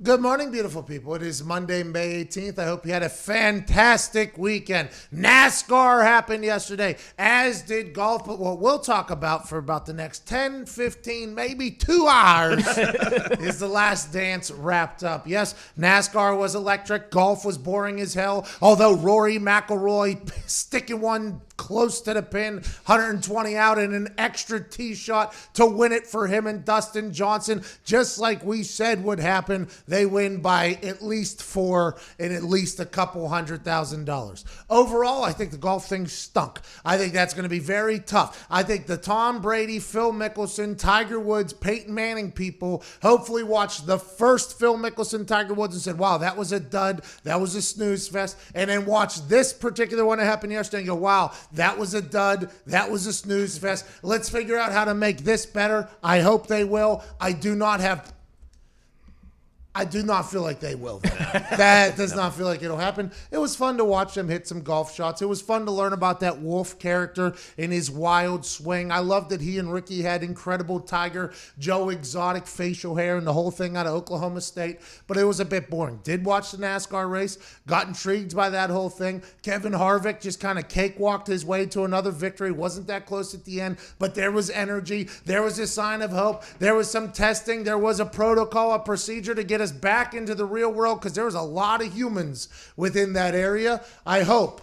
Good morning, beautiful people. It is Monday, May 18th. I hope you had a fantastic weekend. NASCAR happened yesterday, as did golf. But what we'll talk about for about the next 10, 15, maybe 2 hours is the Last Dance wrapped up. Yes, NASCAR was electric. Golf was boring as hell. Although Rory McIlroy sticking one close to the pin, 120 out and an extra tee shot to win it for him and Dustin Johnson. Just like we said would happen, they win by at least 4 and at least a couple $100,000. Overall, I think the golf thing stunk. I think that's going to be very tough. I think the Tom Brady, Phil Mickelson, Tiger Woods, Peyton Manning people hopefully watched the first Phil Mickelson, Tiger Woods and said, wow, that was a dud. That was a snooze fest. And then watch this particular one that happened yesterday and go, wow, that was a dud. That was a snooze fest. Let's figure out how to make this better. I hope they will. I do not feel like they will. That does not feel like it'll happen. It was fun to watch them hit some golf shots. It was fun to learn about that Wolf character in his wild swing. I love that he and Ricky had incredible Tiger, Joe exotic facial hair and the whole thing out of Oklahoma State, but it was a bit boring. Did watch the NASCAR race, got intrigued by that whole thing. Kevin Harvick just kind of cakewalked his way to another victory. Wasn't that close at the end, but there was energy. There was a sign of hope. There was some testing. There was a protocol, a procedure to get us back into the real world because there was a lot of humans within that area. I hope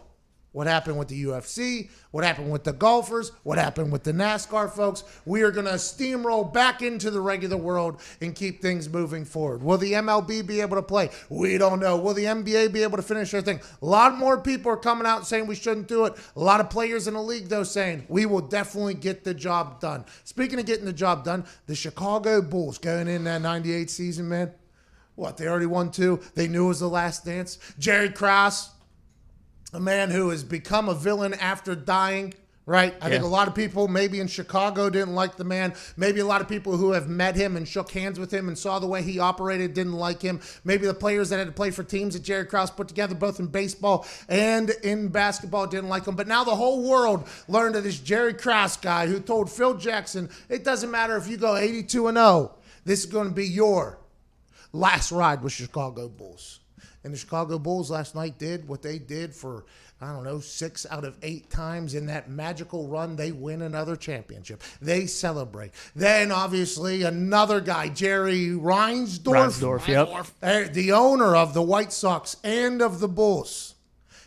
what happened with the UFC, what happened with the golfers, what happened with the NASCAR folks, we are going to steamroll back into the regular world and keep things moving forward. Will the MLB be able to play? We don't know. Will the NBA be able to finish their thing? A lot more people are coming out saying we shouldn't do it. A lot of players in the league, though, saying we will definitely get the job done. Speaking of getting the job done, the Chicago Bulls going in that 98 season, man. What, they already won 2? They knew it was the Last Dance. Jerry Krause, a man who has become a villain after dying, right? I think a lot of people maybe in Chicago didn't like the man. Maybe a lot of people who have met him and shook hands with him and saw the way he operated didn't like him. Maybe the players that had to play for teams that Jerry Krause put together, both in baseball and in basketball, didn't like him. But now the whole world learned of this Jerry Krause guy who told Phil Jackson, it doesn't matter if you go 82-0. This is going to be your last ride with Chicago Bulls. And the Chicago Bulls last night did what they did for, 6 out of 8 times in that magical run. They win another championship. They celebrate. Then, obviously, another guy, Jerry Reinsdorf, Yep. The owner of the White Sox and of the Bulls.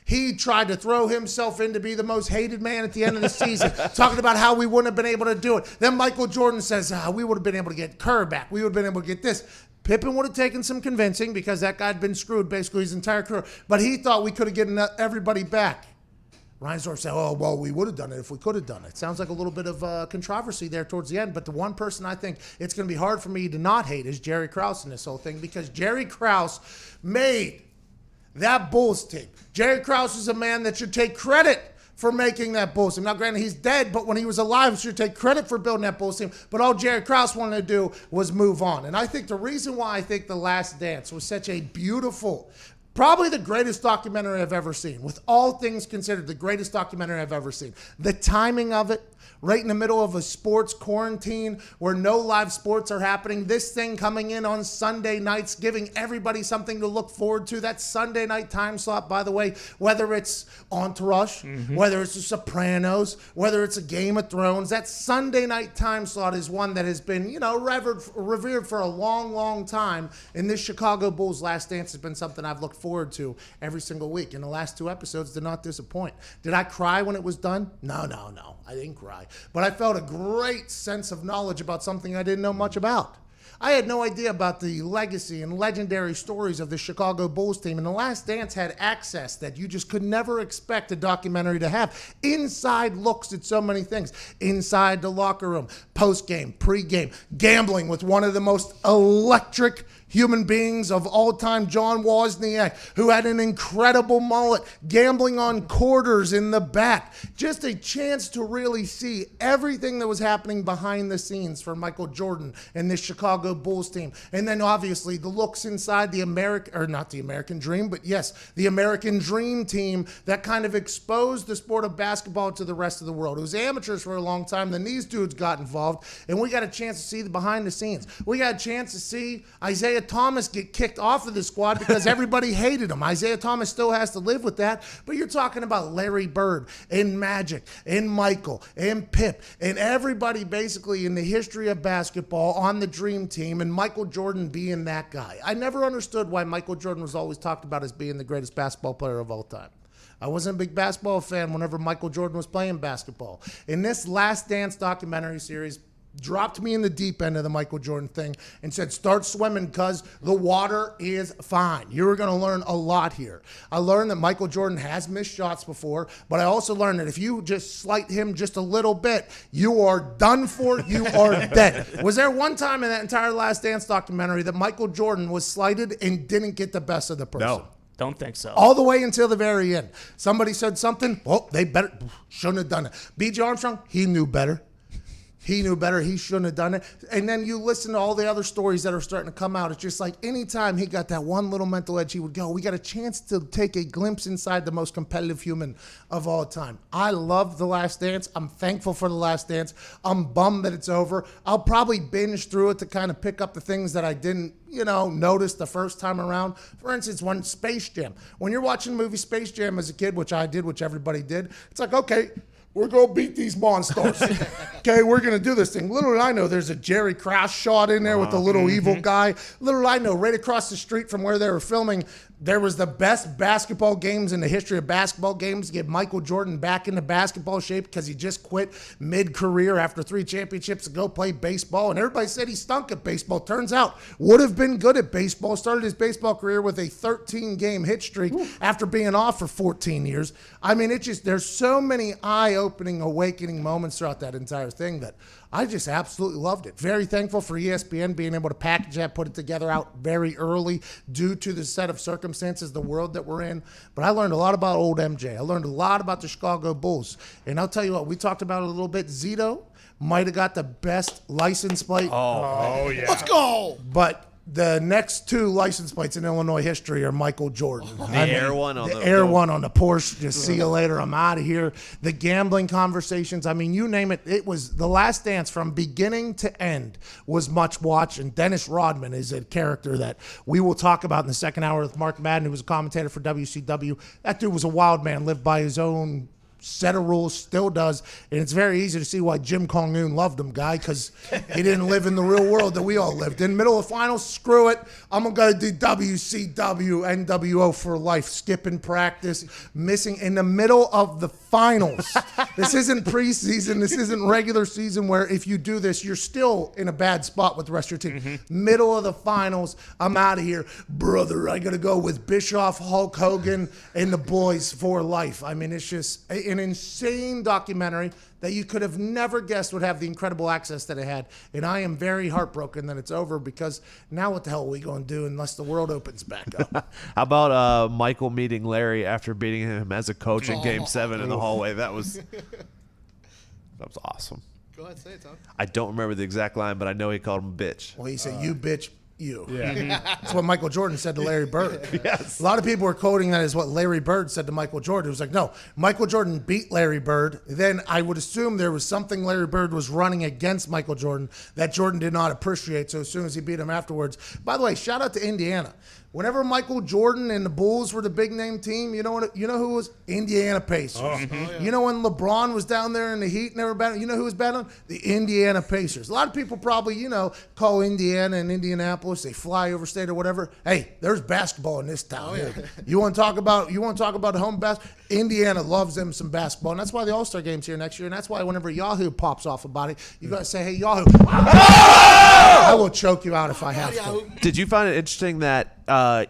He tried to throw himself in to be the most hated man at the end of the season, talking about how we wouldn't have been able to do it. Then Michael Jordan says, we would have been able to get Kerr back. We would have been able to get this. Pippen would have taken some convincing because that guy had been screwed basically his entire career. But he thought we could have gotten everybody back. Reinsdorf said, we would have done it if we could have done it. Sounds like a little bit of controversy there towards the end. But the one person I think it's going to be hard for me to not hate is Jerry Krause in this whole thing, because Jerry Krause made that Bulls team. Jerry Krause is a man that should take credit for making that Bulls team. Now, granted, he's dead, but when he was alive, he should take credit for building that Bulls team. But all Jerry Krause wanted to do was move on. And I think the reason why I think The Last Dance was such a beautiful, probably the greatest documentary I've ever seen, with all things considered, the greatest documentary I've ever seen. The timing of it, right in the middle of a sports quarantine where no live sports are happening. This thing coming in on Sunday nights, giving everybody something to look forward to. That Sunday night time slot, by the way, whether it's Entourage, whether it's The Sopranos, whether it's a Game of Thrones, that Sunday night time slot is one that has been, revered for a long, long time. And this Chicago Bulls Last Dance has been something I've looked forward to every single week. And the last 2 episodes did not disappoint. Did I cry when it was done? No. I didn't cry. But I felt a great sense of knowledge about something I didn't know much about. I had no idea about the legacy and legendary stories of the Chicago Bulls team. And The Last Dance had access that you just could never expect a documentary to have. Inside looks at so many things. Inside the locker room, post-game, pre-game, gambling with one of the most electric human beings of all time, John Wozniak, who had an incredible mullet, gambling on quarters in the back. Just a chance to really see everything that was happening behind the scenes for Michael Jordan and this Chicago Bulls team. And then obviously the looks inside the not the American Dream, but yes, the American Dream team that kind of exposed the sport of basketball to the rest of the world. It was amateurs for a long time. Then these dudes got involved, and we got a chance to see the behind the scenes. We got a chance to see Isaiah Thomas get kicked off of the squad because everybody hated him. Isaiah Thomas still has to live with that, but you're talking about Larry Bird and Magic and Michael and Pip and everybody basically in the history of basketball on the Dream Team, and Michael Jordan being that guy. I never understood why Michael Jordan was always talked about as being the greatest basketball player of all time. I wasn't a big basketball fan whenever Michael Jordan was playing basketball. In this Last Dance documentary series, dropped me in the deep end of the Michael Jordan thing and said, start swimming because the water is fine. You're going to learn a lot here. I learned that Michael Jordan has missed shots before, but I also learned that if you just slight him just a little bit, you are done for, you are dead. Was there one time in that entire Last Dance documentary that Michael Jordan was slighted and didn't get the best of the person? No. Don't think so. All the way until the very end. Somebody said something, they shouldn't have done it. B.J. Armstrong, he knew better. He knew better. He shouldn't have done it. And then you listen to all the other stories that are starting to come out. It's just like anytime he got that one little mental edge, he would go, we got a chance to take a glimpse inside the most competitive human of all time. I love The Last Dance. I'm thankful for The Last Dance. I'm bummed that it's over. I'll probably binge through it to kind of pick up the things that I didn't, notice the first time around. For instance, when Space Jam. When you're watching the movie Space Jam as a kid, which I did, which everybody did, it's like, okay, we're going to beat these monsters. Okay, we're going to do this thing. Little did I know there's a Jerry Krause shot in there with the little evil guy. Little did I know right across the street from where they were filming, there was the best basketball games in the history of basketball games to get Michael Jordan back into basketball shape because he just quit mid-career after 3 championships to go play baseball. And everybody said he stunk at baseball. Turns out, would have been good at baseball. Started his baseball career with a 13-game hit streak after being off for 14 years. I mean, there's so many eye-opening, awakening moments throughout that entire thing that I just absolutely loved it. Very thankful for ESPN being able to package that, put it together out very early due to the set of circumstances, the world that we're in. But I learned a lot about old MJ. I learned a lot about the Chicago Bulls. And I'll tell you what, we talked about it a little bit. Zito might have got the best license plate. Oh yeah. Let's go. But The next 2 license plates in Illinois history are Michael Jordan. The air one on the Porsche. Just see you later. I'm out of here. The gambling conversations. I mean, you name it. It was The Last Dance from beginning to end was much watched. And Dennis Rodman is a character that we will talk about in the second hour with Mark Madden, who was a commentator for WCW. That dude was a wild man, lived by his own set of rules, still does, and it's very easy to see why Jim Kong-un loved him, guy, because he didn't live in the real world that we all lived in. Middle of finals, screw it. I'm going to do WCW, NWO for life, skipping practice, missing in the middle of the finals. This isn't preseason. This isn't regular season where if you do this, you're still in a bad spot with the rest of your team. Middle of the finals, I'm out of here. Brother, I got to go with Bischoff, Hulk Hogan, and the boys for life. I mean, it's just an insane documentary that you could have never guessed would have the incredible access that it had. And I am very heartbroken that it's over, because now what the hell are we going to do unless the world opens back up? How about Michael meeting Larry after beating him as a coach in Game 7 in the hallway? That was awesome. Go ahead, say it, Tom. I don't remember the exact line, but I know he called him a bitch. Well, he said, you bitch. You. Yeah. That's what Michael Jordan said to Larry Bird. Yes. A lot of people were quoting that as what Larry Bird said to Michael Jordan. It was like, no, Michael Jordan beat Larry Bird. Then I would assume there was something Larry Bird was running against Michael Jordan that Jordan did not appreciate. So as soon as he beat him afterwards. By the way, shout out to Indiana. Whenever Michael Jordan and the Bulls were the big name team, you know who was? Indiana Pacers. Oh, yeah. You know when LeBron was down there in the Heat and they were battling, you know who was battling? The Indiana Pacers. A lot of people probably, call Indiana and Indianapolis, they fly over state or whatever. Hey, there's basketball in this town. Yeah. You want to talk about the home basketball? Indiana loves them some basketball, and that's why the All-Star Game's here next year, and that's why whenever Yahoo pops off about it, you got to say, hey, Yahoo. I will choke you out if I have to. Did you find it interesting that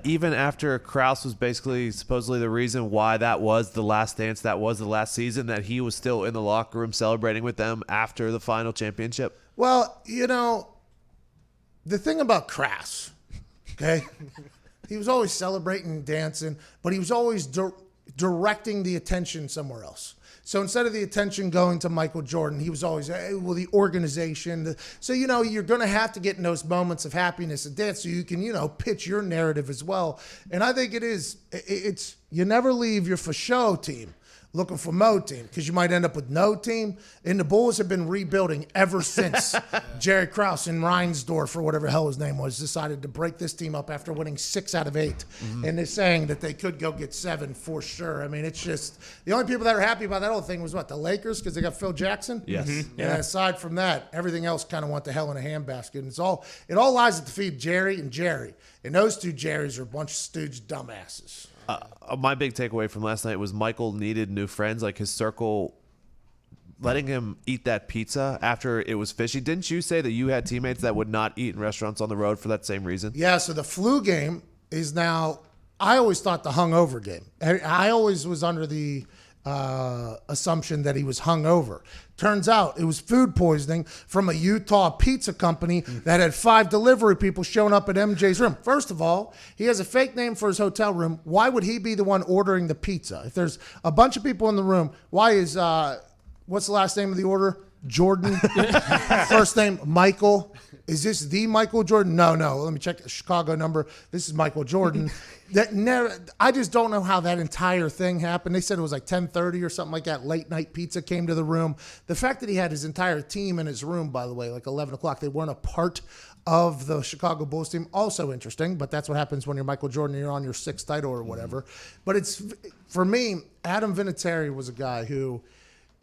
even after Krause was basically supposedly the reason why that was the last dance, that was the last season, that he was still in the locker room celebrating with them after the final championship? Well, the thing about Krause, okay, he was always celebrating and dancing, but he was always directing the attention somewhere else. So instead of the attention going to Michael Jordan, he was always, the organization. So, you're going to have to get in those moments of happiness and dance so you can, pitch your narrative as well. And I think it's you never leave your for show team looking for Mo team, because you might end up with no team. And the Bulls have been rebuilding ever since Jerry Krause in Reinsdorf, or whatever the hell his name was, decided to break this team up after winning 6 out of 8. Mm-hmm. And they're saying that they could go get 7 for sure. I mean, it's just the only people that are happy about that whole thing was what, the Lakers, because they got Phil Jackson? Yes. Mm-hmm. And aside from that, everything else kind of went to hell in a handbasket. And it all lies at the feet of Jerry and Jerry. And those two Jerrys are a bunch of stooge dumbasses. My big takeaway from last night was Michael needed new friends, like his circle, letting him eat that pizza after it was fishy. Didn't you say that you had teammates that would not eat in restaurants on the road for that same reason? Yeah, so the flu game is now, I always thought the hungover game. I always was under the assumption that he was hungover. Turns out it was food poisoning from a Utah pizza company that had 5 delivery people showing up at MJ's room. First of all, he has a fake name for his hotel room. Why would he be the one ordering the pizza? If there's a bunch of people in the room, why is, what's the last name of the order? Jordan. First name, Michael. Is this the Michael Jordan? No. Let me check the Chicago number. This is Michael Jordan. I just don't know how that entire thing happened. They said it was like 10:30 or something like that. Late night pizza came to the room. The fact that he had his entire team in his room, by the way, like 11 o'clock, they weren't a part of the Chicago Bulls team. Also interesting, but that's what happens when you're Michael Jordan and you're on your 6th title or whatever. But it's, for me, Adam Vinatieri was a guy who,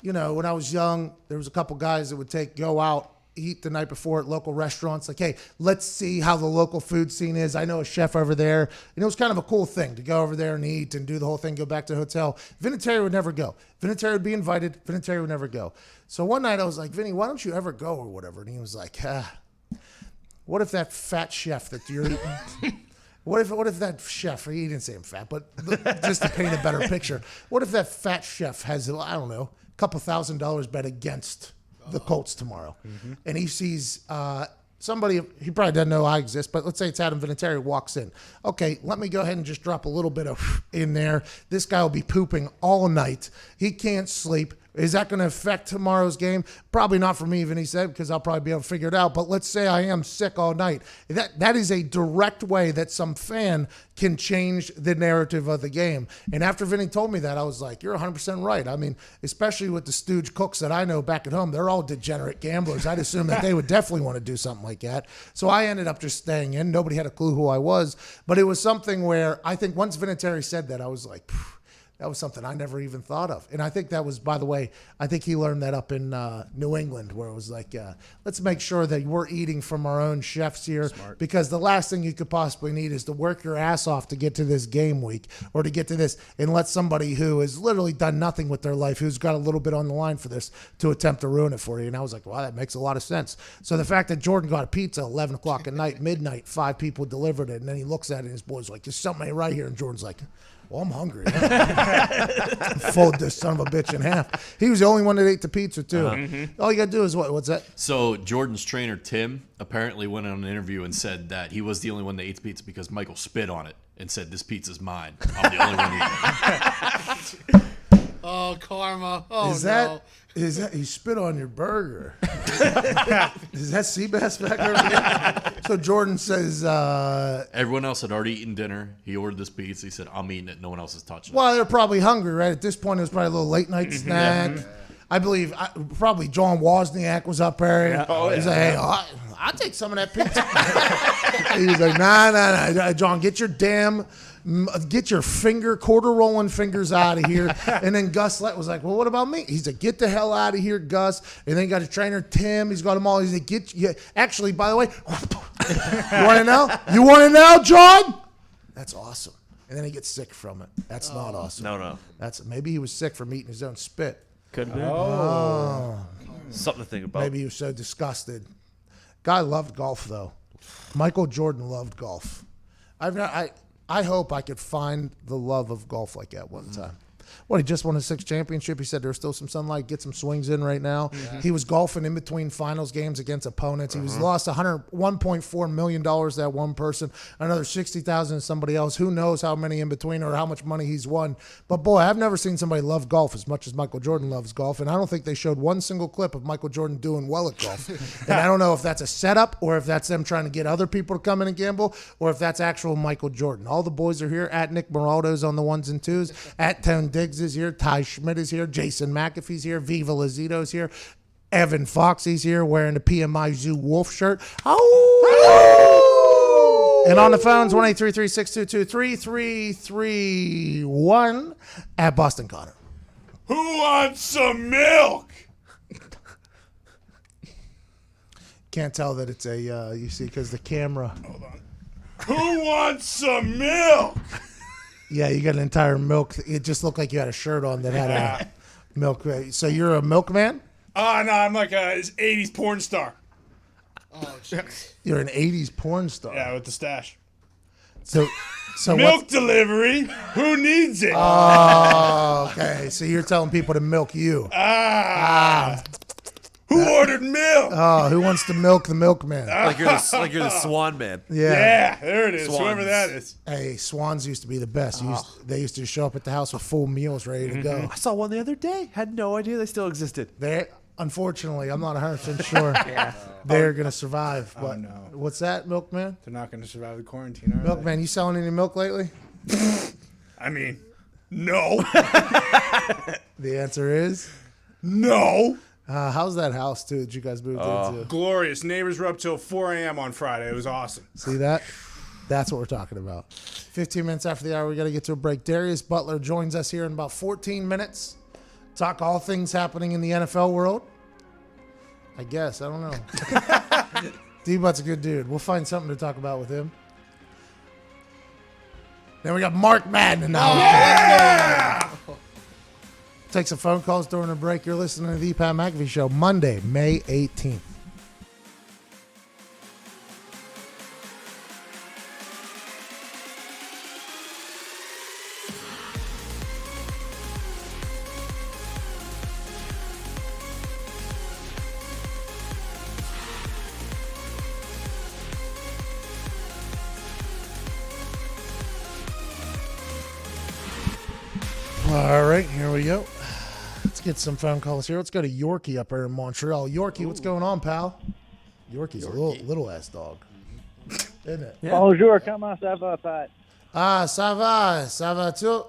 when I was young, there was a couple guys that would go out, eat the night before at local restaurants. Like, hey, let's see how the local food scene is. I know a chef over there. And it was kind of a cool thing to go over there and eat and do the whole thing, go back to the hotel. Vinatieri would never go. Vinatieri would be invited. Vinatieri would never go. So one night I was like, Vinny, why don't you ever go or whatever? And he was like, what if that fat chef that you're eating... What if that chef, he didn't say I'm fat, but just to paint a better picture, what if that fat chef has, I don't know, a couple $1,000 bet against the Colts tomorrow? Mm-hmm. And he sees somebody, he probably doesn't know I exist, but let's say it's Adam Vinatieri walks in. Okay, let me go ahead and just drop a little bit of in there. This guy will be pooping all night. He can't sleep. Is that going to affect tomorrow's game? Probably not for me, even he said, because I'll probably be able to figure it out. But let's say I am sick all night. That is a direct way that some fan can change the narrative of the game. And after Vinny told me that, I was like, you're 100% right. I mean, especially with the stooge cooks that I know back at home, they're all degenerate gamblers. I'd assume that they would definitely want to do something like that. So I ended up just staying in. Nobody had a clue who I was. But it was something where I think once Vinatieri said that, I was like, that was something I never even thought of. And I think that was, by the way, I think he learned that up in New England, where it was like, let's make sure that we're eating from our own chefs here. Smart. Because the last thing you could possibly need is to work your ass off to get to this game week or to get to this and let somebody who has literally done nothing with their life, who's got a little bit on the line for this, to attempt to ruin it for you. And I was like, wow, that makes a lot of sense. So the fact that Jordan got a pizza 11 o'clock at night, midnight, 5 people delivered it, and then he looks at it and his boy's like, there's something ain't right here. And Jordan's like, well, I'm hungry. Fold this son of a bitch in half. He was the only one that ate the pizza, too. All you got to do is what? What's that? So Jordan's trainer, Tim, apparently went on an interview and said that he was the only one that ate the pizza because Michael spit on it and said, this pizza's mine. I'm the only one eating it. Oh, karma. Oh, Is that he spit on your burger? Is that Seabass back there? So Jordan says, Everyone else had already eaten dinner. He ordered this pizza. He said, I'm eating it. No one else is touching it. well, they're probably hungry, right? At this point, it was probably a little late night snack. I believe probably John Wozniak was up there. He's like, hey, I'll take some of that pizza. He was like, nah, John, get your quarter rolling fingers out of here. And then Gus was like, well, what about me? He's like, get the hell out of here, Gus. And then he got his trainer, Tim. He's got them all. He's like, actually, by the way, you want to know? You want to know, John? That's awesome. And then he gets sick from it. That's not awesome. No. Maybe he was sick from eating his own spit. Could have been. Something to think about. Maybe he was so disgusted. Guy loved golf, though. Michael Jordan loved golf. I hope I could find the love of golf like that one time. He just won his 6th championship. He said there's still some sunlight. Get some swings in right now. Yeah. He was golfing in between finals games against opponents. He was lost $1.4 million to that one person, another $60,000 to somebody else. Who knows how many in between or how much money he's won. But, boy, I've never seen somebody love golf as much as Michael Jordan loves golf, and I don't think they showed one single clip of Michael Jordan doing well at golf. And I don't know if that's a setup or if that's them trying to get other people to come in and gamble or if that's actual Michael Jordan. All the boys are here. At Nick Moraldo's on the 1s and 2s. At Tone Diggs is here. Ty Schmidt is here. Jason McAfee's here. Viva Lazito's here. Evan Foxy's here wearing the PMI Zoo Wolf shirt. Oh! And on the phones, 1-833-622-3331 at Boston Connor. Who wants some milk? Can't tell that it's a, you see, because the camera. Hold on. Who wants some milk? Yeah, you got an entire milk. It just looked like you had a shirt on that had a milk. So you're a milkman? Oh, no, I'm like a 80s porn star. Oh, jeez. You're an 80s porn star. Yeah, with the stash. So milk delivery. Who needs it? Oh, okay. So you're telling people to milk you. Who ordered milk? Oh, who wants to milk the milkman? Like you're the Swan Man. Yeah, there it is. Swans. Whoever that is. Hey, Swans used to be the best. They used to show up at the house with full meals ready to go. I saw one the other day. Had no idea they still existed. Unfortunately, I'm not 100% sure they're going to survive. But no. What's that, milkman? They're not going to survive the quarantine, are Milkman, you selling any milk lately? I mean, no. The answer is No. how's that house, too, that you guys moved into? Glorious. Neighbors were up till 4 a.m. on Friday. It was awesome. See that? That's what we're talking about. 15 minutes after the hour, we got to get to a break. Darius Butler joins us here in about 14 minutes. Talk all things happening in the NFL world. I guess. I don't know. D-Butt's a good dude. We'll find something to talk about with him. Then we got Mark Madden in the house. Yeah! Take some phone calls during the break. You're listening to the Pat McAfee Show, Monday, May 18th. All right, here we go. Let's get some phone calls here. Let's go to Yorkie up here in Montreal. Yorkie, what's going on, pal? Yorkie's a little ass dog, isn't it? Yeah. Bonjour, comment ça va, Pat? Ça va tu?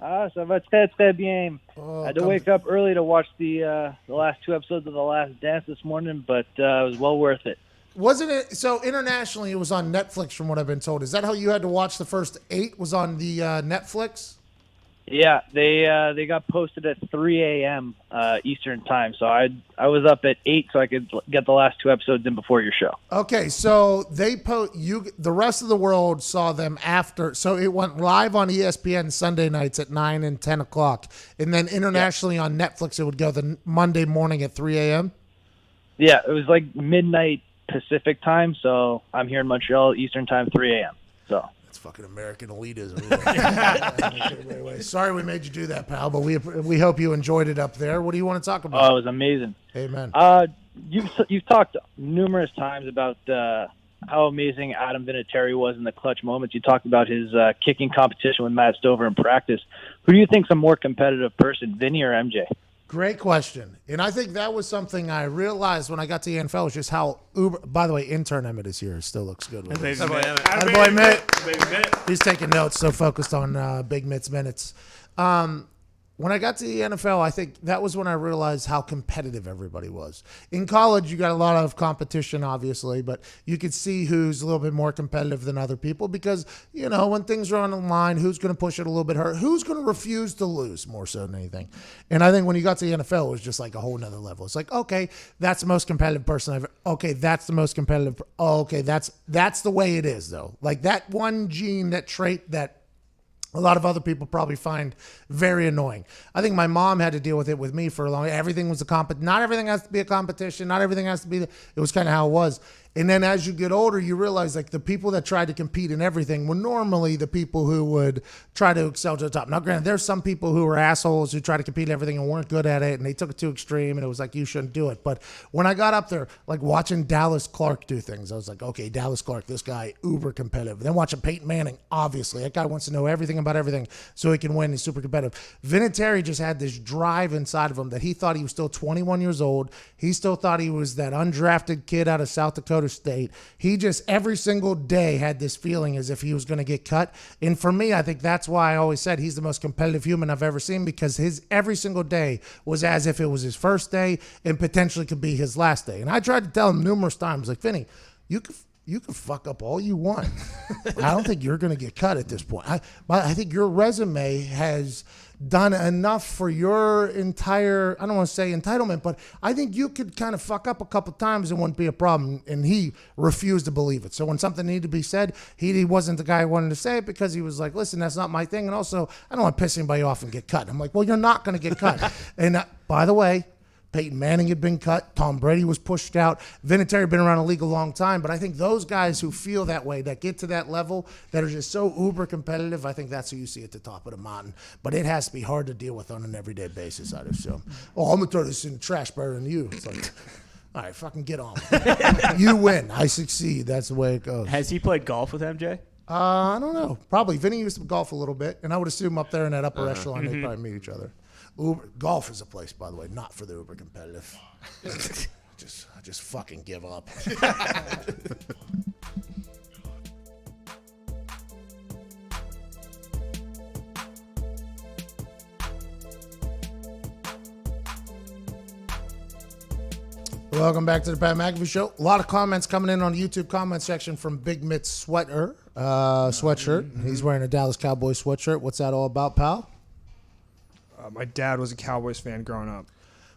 Ça va très bien. I had to wake up early to watch the last 2 episodes of The Last Dance this morning, but it was well worth it. Wasn't it? So internationally, it was on Netflix, from what I've been told. Is that how you had to watch the first 8? Was on the Netflix? Yeah, they got posted at 3 a.m. Eastern time, so I was up at 8 so I could get the last 2 episodes in before your show. Okay, so the rest of the world saw them after. So it went live on ESPN Sunday nights at 9 and 10 o'clock, and then internationally on Netflix it would go the Monday morning at 3 a.m. Yeah, it was like midnight Pacific time, so I'm here in Montreal Eastern time, 3 a.m. So. It's fucking American elitism. Wait. Sorry we made you do that, pal, but we hope you enjoyed it up there. What do you want to talk about? Oh, it was amazing. Amen. You've talked numerous times about how amazing Adam Vinatieri was in the clutch moments. You talked about his kicking competition with Matt Stover in practice. Who do you think's a more competitive person, Vinny or MJ? Great question. And I think that was something I realized when I got to the NFL, was just how by the way, intern Emmett is here. Still looks good with us. Attaboy, Mitt. He's taking notes, so focused on Big Mitt's minutes. When I got to the NFL, I think that was when I realized how competitive everybody was. In college, you got a lot of competition, obviously, but you could see who's a little bit more competitive than other people because, when things are on the line, who's going to push it a little bit harder, who's going to refuse to lose more so than anything. And I think when you got to the NFL, it was just like a whole nother level. It's like, okay, that's the most competitive person okay, that's the most competitive. Okay, that's the way it is, though. Like that one gene, that trait that a lot of other people probably find very annoying. I think my mom had to deal with it with me for a long time. Everything was not everything has to be a competition. Not everything has to be. It was kind of how it was. And then as you get older, you realize like the people that tried to compete in everything were normally the people who would try to excel to the top. Now, granted, there's some people who were assholes who tried to compete in everything and weren't good at it, and they took it too extreme, and it was like, you shouldn't do it. But when I got up there, like watching Dallas Clark do things, I was like, okay, Dallas Clark, this guy, uber competitive. Then watching Peyton Manning, obviously. That guy wants to know everything about everything so he can win. He's super competitive. Vinatieri just had this drive inside of him that he thought he was still 21 years old. He still thought he was that undrafted kid out of South Dakota State. He just every single day had this feeling as if he was going to get cut. And for me, I think that's why I always said he's the most competitive human I've ever seen, because his every single day was as if it was his first day and potentially could be his last day. And I tried to tell him numerous times, like, Vinny, you can fuck up all you want. I don't think you're going to get cut at this point. I think your resume has done enough for your entire, I don't want to say entitlement, but I think you could kind of fuck up a couple times and wouldn't be a problem. And he refused to believe it. So when something needed to be said, he wasn't the guy who wanted to say it because he was like, listen, that's not my thing. And also, I don't want to piss anybody off and get cut. I'm like, well, you're not going to get cut. And by the way, Peyton Manning had been cut. Tom Brady was pushed out. Vinatieri had been around the league a long time. But I think those guys who feel that way, that get to that level, that are just so uber competitive, I think that's who you see at the top of the mountain. But it has to be hard to deal with on an everyday basis, I'd assume. Oh, I'm going to throw this in the trash better than you. It's like, all right, fucking get on. You win. I succeed. That's the way it goes. Has he played golf with MJ? I don't know. Probably. Vinny used to golf a little bit. And I would assume up there in that upper echelon, they'd probably meet each other. Golf is a place, by the way, not for the uber competitive. I just fucking give up. Welcome back to the Pat McAfee Show. A lot of comments coming in on the YouTube comment section from Big Mitt's sweatshirt. He's wearing a Dallas Cowboys sweatshirt. What's that all about, pal? My dad was a Cowboys fan growing up.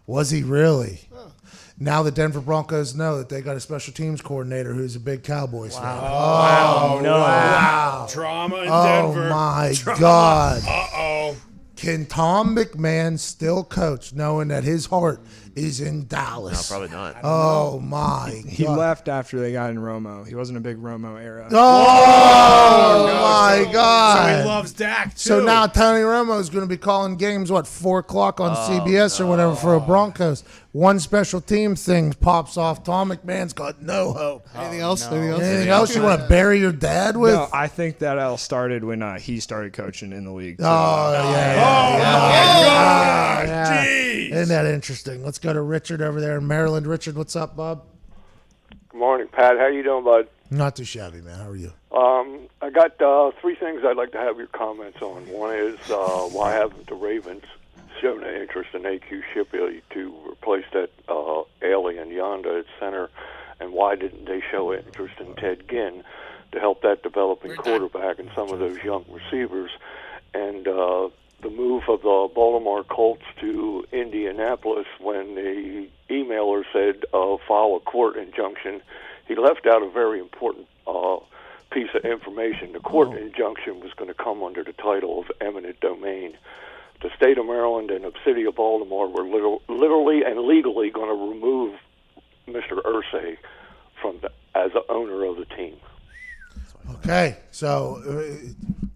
Was he really? Oh. Now the Denver Broncos know that they got a special teams coordinator who's a big Cowboys fan. Wow. No. Wow. Drama in Denver. Oh, my God. Uh-oh. Can Tom McMahon still coach knowing that his heart is in Dallas. No, probably not. Oh my He God. left after they got in Romo. He wasn't a big Romo era. Oh my God. So he loves Dak too. So now Tony Romo is going to be calling games, 4 o'clock on CBS or whatever for a Broncos. One special team thing pops off. Tom McMahon's got no hope. Anything else? Anything else? Anything else you want to bury your dad with? No, I think that all started when he started coaching in the league. too. Yeah. Isn't that interesting? Let's go to Richard over there in Maryland. Richard, what's up, Bob? Good morning, Pat. How you doing, bud? Not too shabby, man. How are you? I got 3 things I'd like to have your comments on. One is why haven't the Ravens shown an interest in AQ Shipley to replace that alien Yonda at center, and why didn't they show interest in Ted Ginn to help that developing quarterback and some of those young receivers? And the move of the Baltimore Colts to Indianapolis, when the emailer said file a court injunction, he left out a very important piece of information. The court injunction was going to come under the title of eminent domain. The state of Maryland and the city of Baltimore were literally and legally going to remove Mr. Irsay as the owner of the team. Okay, so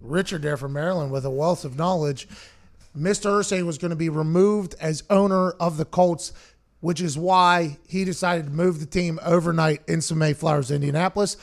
Richard there from Maryland with a wealth of knowledge. Mr. Irsay was going to be removed as owner of the Colts, which is why he decided to move the team overnight in some Mayflowers, Indianapolis.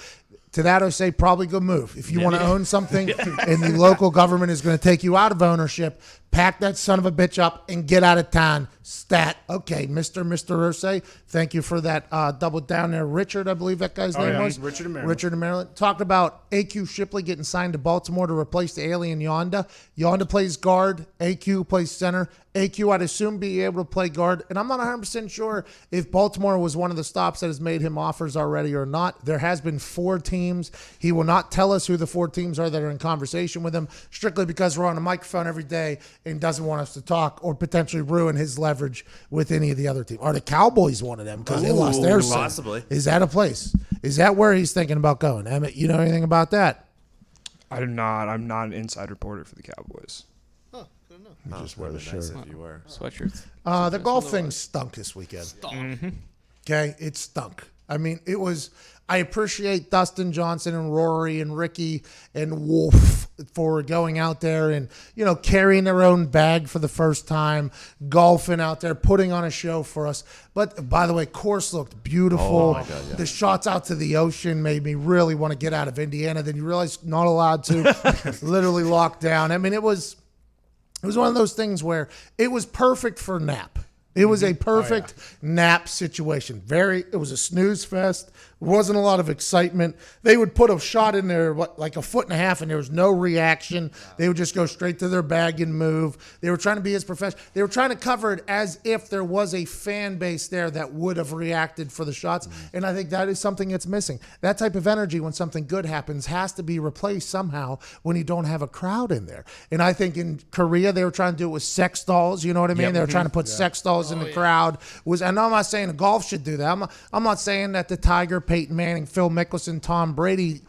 To that, I say probably good move. If you want to own something and the local government is going to take you out of ownership, pack that son of a bitch up and get out of town. Stat. Okay, Mr. Irsay, thank you for that double down there. Richard, I believe that guy's name was. Richard in Maryland. Richard in Maryland. Talked about AQ Shipley getting signed to Baltimore to replace the alien Yonda. Yonda plays guard. AQ plays center. AQ, I'd assume, be able to play guard. And I'm not 100% sure if Baltimore was one of the stops that has made him offers already or not. There has been 4 teams. He will not tell us who the 4 teams are that are in conversation with him, strictly because we're on a microphone every day and doesn't want us to talk or potentially ruin his leverage with any of the other teams. Are the Cowboys one of them because they lost their son? Possibly. Is that a place? Is that where he's thinking about going? Emmett, you know anything about that? I do not. I'm not an inside reporter for the Cowboys. Oh, good enough. You just wear the shirt. If you were. Sweatshirts. The golf thing stunk this weekend. Okay, it stunk. I mean, it was. I appreciate Dustin Johnson and Rory and Ricky and Wolf for going out there and, carrying their own bag for the first time, golfing out there, putting on a show for us. But, by the way, course looked beautiful. Oh, my God, yeah. The shots out to the ocean made me really want to get out of Indiana. Then you realize not allowed to, literally locked down. I mean, it was one of those things where it was perfect for nap. It was a perfect nap situation. It was a snooze fest. Wasn't a lot of excitement. They would put a shot in there, like a foot and a half, and there was no reaction. They would just go straight to their bag and move. They were trying to be as professional. They were trying to cover it as if there was a fan base there that would have reacted for the shots. And I think that is something that's missing. That type of energy when something good happens has to be replaced somehow when you don't have a crowd in there. And I think in Korea, they were trying to do it with sex dolls. You know what I mean? They were trying to put sex dolls in the crowd. And I'm not saying golf should do that. I'm not saying that the Tiger, Peyton Manning, Phil Mickelson, Tom Brady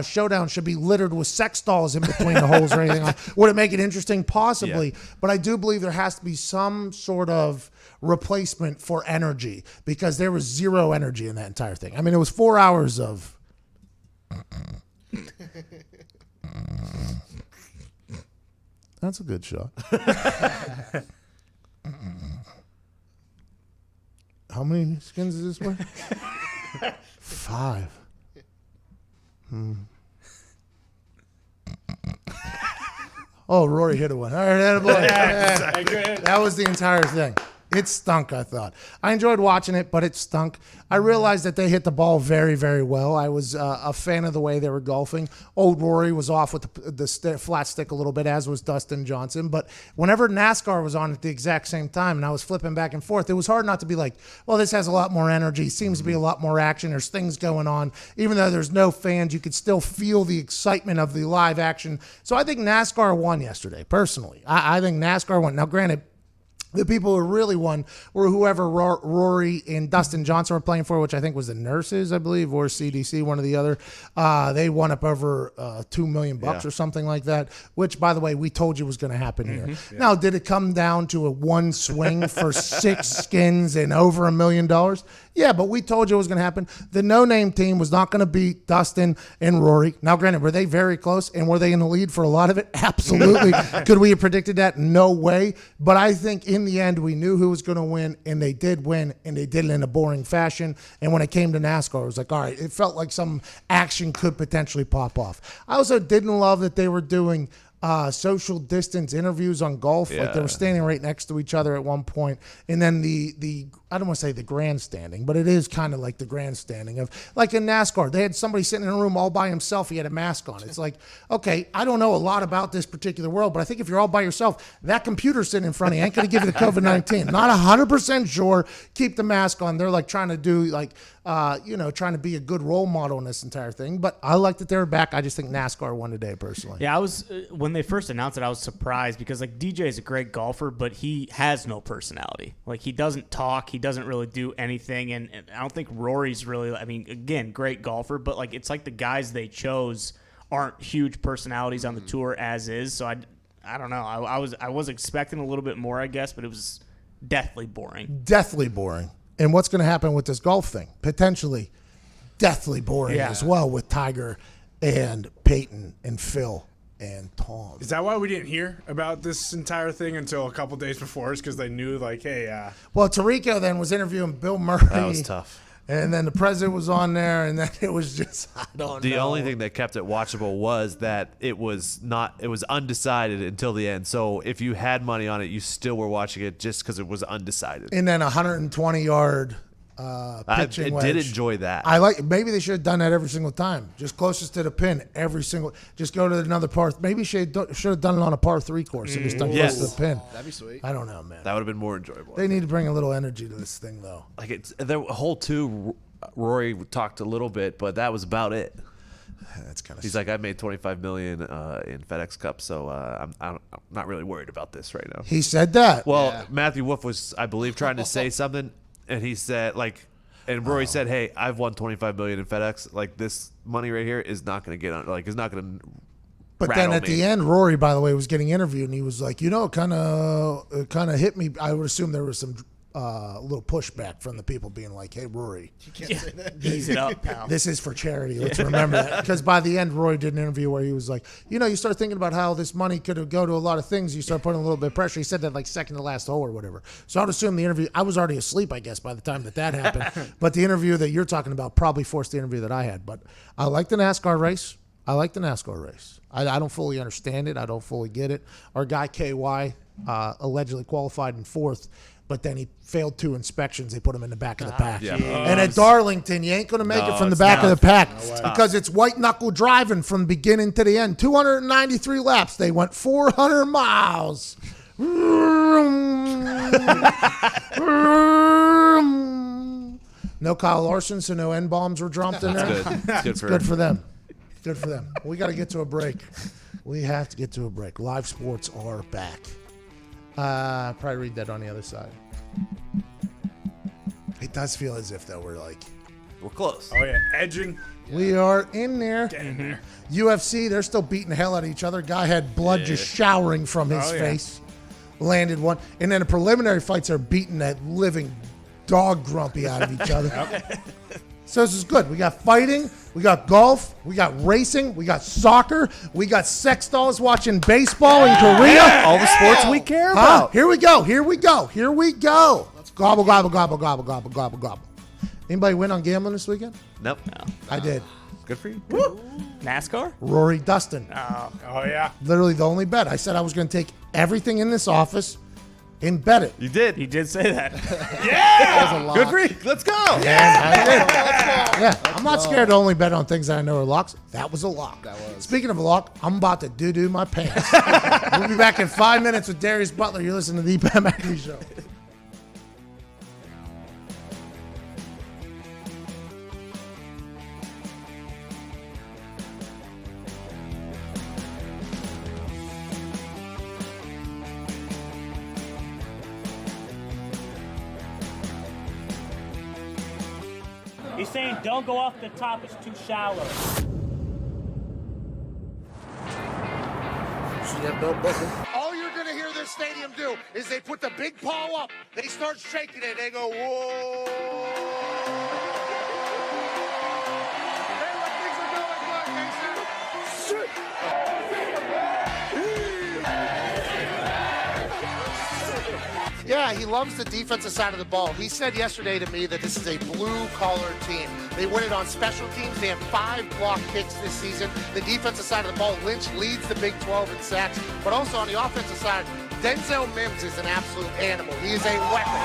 showdown should be littered with sex dolls in between the holes or anything. Would it make it interesting? Possibly. Yeah. But I do believe there has to be some sort of replacement for energy because there was zero energy in that entire thing. I mean, it was 4 hours of... That's a good shot. How many skins is this one? 5. Oh, Rory hit a one. All right, attaboy. That was the entire thing. It stunk, I thought. I enjoyed watching it, but it stunk. I realized that they hit the ball very, very well. I was a fan of the way they were golfing. Old Rory was off with the flat stick a little bit, as was Dustin Johnson. But whenever NASCAR was on at the exact same time and I was flipping back and forth, it was hard not to be like, well, this has a lot more energy. Seems to be a lot more action. There's things going on. Even though there's no fans, you could still feel the excitement of the live action. So I think NASCAR won yesterday, personally. I think NASCAR won. Now, granted, The people who really won were whoever Rory and Dustin Johnson were playing for, which I think was the nurses, I believe, or CDC, one or the other. They won up over $2 million or something like that, which, by the way, we told you was going to happen here. Yeah. Now, did it come down to a one swing for 6 skins and over $1 million? Yeah, but we told you it was going to happen. The no-name team was not going to beat Dustin and Rory. Now, granted, were they very close, and were they in the lead for a lot of it? Absolutely. Could we have predicted that? No way. But I think in the end, we knew who was going to win, and they did win, and they did it in a boring fashion. And when it came to NASCAR, it was like, all right, it felt like some action could potentially pop off. I also didn't love that they were doing social distance interviews on golf. Like they were standing right next to each other at one point. And then the I don't want to say the grandstanding, but it is kind of like the grandstanding of like in NASCAR. They had somebody sitting in a room all by himself. He had a mask on. It's like, okay, I don't know a lot about this particular world, but I think if you're all by yourself, that computer sitting in front of you ain't going to give you the COVID-19. Not 100% sure. Keep the mask on. They're like trying to do like, trying to be a good role model in this entire thing. But I like that they were back. I just think NASCAR won today personally. Yeah, I was when they first announced it, I was surprised because like DJ is a great golfer, but he has no personality. Like he doesn't talk, he doesn't really do anything, and I don't think Rory's really. I mean, again, great golfer, but like it's like the guys they chose aren't huge personalities on the tour as is. So I don't know. I was expecting a little bit more, I guess, but it was deathly boring. Deathly boring. And what's going to happen with this golf thing? Potentially deathly boring as well with Tiger and Peyton and Phil and Tom. Is that why we didn't hear about this entire thing until a couple days before? Is because they knew, like, hey. Well, Tirico then was interviewing Bill Murray. That was tough. And then the president was on there, and then it was just, I don't know. The only thing that kept it watchable was that it was undecided until the end. So if you had money on it, you still were watching it just because it was undecided. And then 120-yard pitching wedge. Did enjoy that. Maybe they should have done that every single time. Just closest to the pin, just go to another par. Maybe should have done it on a par 3 course and just done close to the pin. That'd be sweet. I don't know, man. That would have been more enjoyable. They need to bring a little energy to this thing, though. Like the whole 2, Rory talked a little bit, but that was about it. That's kind of. He's like, I made $25 million in FedEx Cup, so I'm not really worried about this right now. He said that. Well, Matthew Wolff was, I believe, trying to say something. And he said, and Rory said, "Hey, I've won $25 million in FedEx. Like this money right here is not going to get on. Like, it's not going to." But then at the end, Rory, by the way, was getting interviewed, and he was like, it kind of hit me. I would assume there was some little pushback from the people being like, "Hey, Rory, You can't say that. Ease it up, pal. this is for charity. Let's remember that." Because by the end, Rory did an interview where he was like, you start thinking about how this money could go to a lot of things. You start putting a little bit of pressure. He said that like second to last hole or whatever. So I would assume the interview, I was already asleep, I guess, by the time that happened. But the interview that you're talking about probably forced the interview that I had. But I like the NASCAR race. I don't fully understand it. I don't fully get it. Our guy KY allegedly qualified in 4th. But then he failed 2 inspections. They put him in the back of the pack. Yeah. And at Darlington, you ain't going to make it from the back of the pack because it's white-knuckle driving from beginning to the end. 293 laps. They went 400 miles. No Kyle Larson, so no N-bombs were dropped in there. That's good for them. Good for them. We got to get to a break. We have to get to a break. Live sports are back. Probably read that on the other side. It does feel as if, though, we're close. Oh, yeah. Edging. We are in there. Getting there. UFC, they're still beating the hell out of each other. Guy had blood just showering from his face. Landed one. And then the preliminary fights are beating that living dog grumpy out of each other. So this is good. We got fighting, we got golf, we got racing, we got soccer, we got sex dolls watching baseball in Korea. Yeah, all the sports we care about. Here we go. Let's gobble, gobble, gobble, gobble, gobble, gobble, gobble. Anybody win on gambling this weekend? Nope. No. I did. Good for you. NASCAR? Rory Dustin. Oh, yeah. Literally the only bet. I said I was going to take everything in this office and bet it. You did. He did say that. That was a lot. Good for you. Let's go. Yeah, I did. Yeah, I'm not scared to only bet on things that I know are locks. That was a lock. That was. Speaking of a lock, I'm about to doo-doo my pants. We'll be back in 5 minutes with Darius Butler. You're listening to the McAfee Show. He's saying don't go off the top, it's too shallow. All you're going to hear this stadium do is they put the big paw up, they start shaking it, they go, whoa. Hey, what things are going good, Mason? Yeah, he loves the defensive side of the ball. He said yesterday to me that this is a blue-collar team. They win it on special teams. They have 5 block kicks this season. The defensive side of the ball, Lynch leads the Big 12 in sacks. But also on the offensive side, Denzel Mims is an absolute animal. He is a weapon.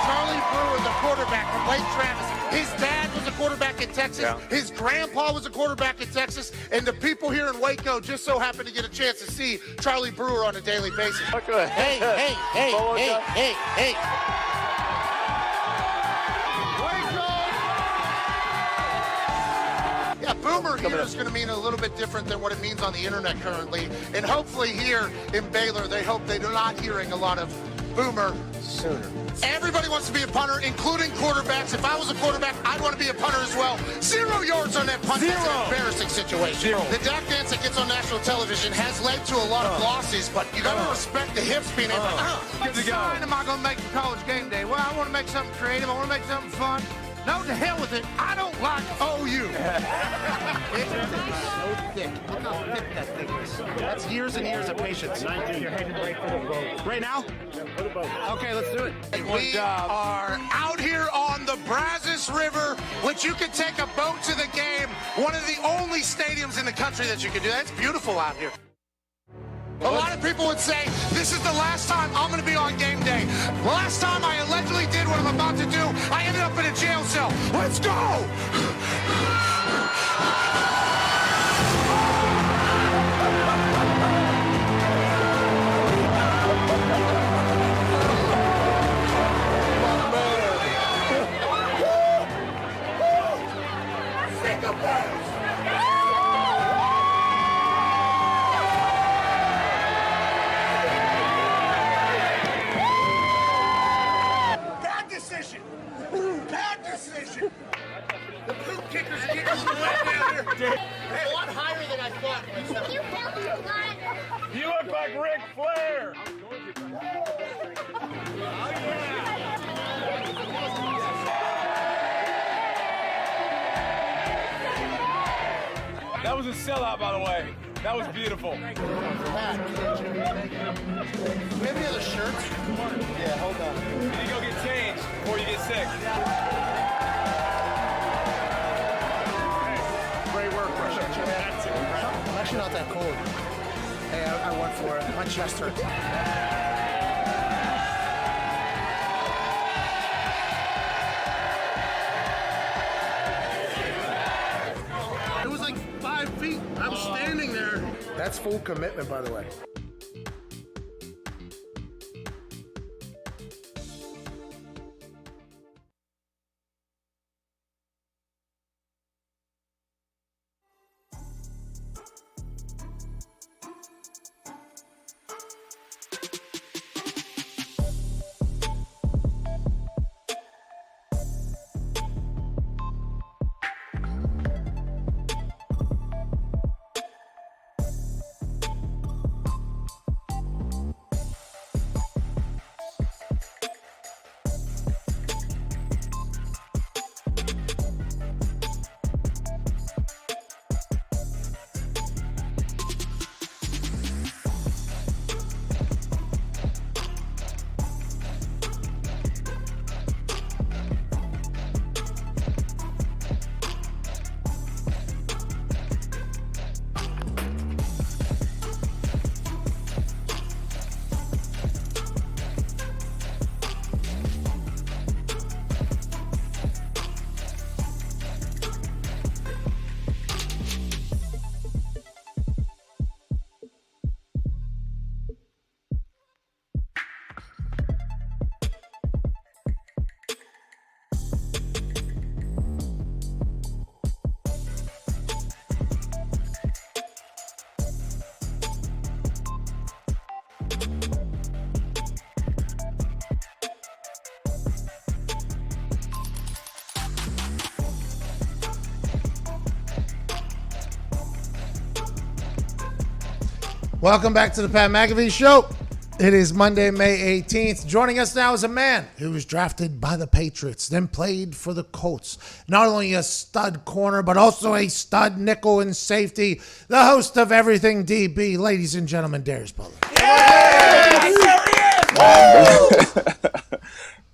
Charlie Brewer, the quarterback from Lake Travis. His dad was a quarterback in Texas. Yeah. His grandpa was a quarterback in Texas. And the people here in Waco just so happen to get a chance to see Charlie Brewer on a daily basis. Okay. Hey. Yeah, Boomer here is going to mean a little bit different than what it means on the internet currently. And hopefully here in Baylor, they hope they're not hearing a lot of Boomer sooner. Everybody wants to be a punter, including quarterbacks. If I was a quarterback, I'd want to be a punter as well. 0 yards on that punt. That's an embarrassing situation. The Dak dance that gets on national television has led to a lot of losses, but you got to respect the hips being able to. What sign am I going to make for college game day? Well, I want to make something creative. I want to make something fun. No, to hell with it. I don't like OU. It's so thick. Look how thick that thing is. That's years and years of patience. You're heading right for the boat. Right now? Okay, let's do it. We are out here on the Brazos River, which you can take a boat to the game. One of the only stadiums in the country that you can do that. It's beautiful out here. A lot of people would say, this is the last time I'm going to be on game day. The last time I allegedly did what I'm about to do, I ended up in a jail cell. Let's go! Bad decision. The poop kickers are getting way down there. It's a lot higher than I thought. You look like Ric Flair. That was a sellout, by the way. That was beautiful. Do we have any other shirts? Yeah, hold on. You need to go get changed before you get sick. Great work, Russia. I'm actually not that cold. Hey, I went for it. My chest hurts. It was like 5 feet. I was standing there. That's full commitment, by the way. Welcome back to the Pat McAfee Show. It is Monday, May 18th. Joining us now is a man who was drafted by the Patriots, then played for the Colts. Not only a stud corner, but also a stud nickel and safety. The host of Everything DB, ladies and gentlemen, Darius Butler.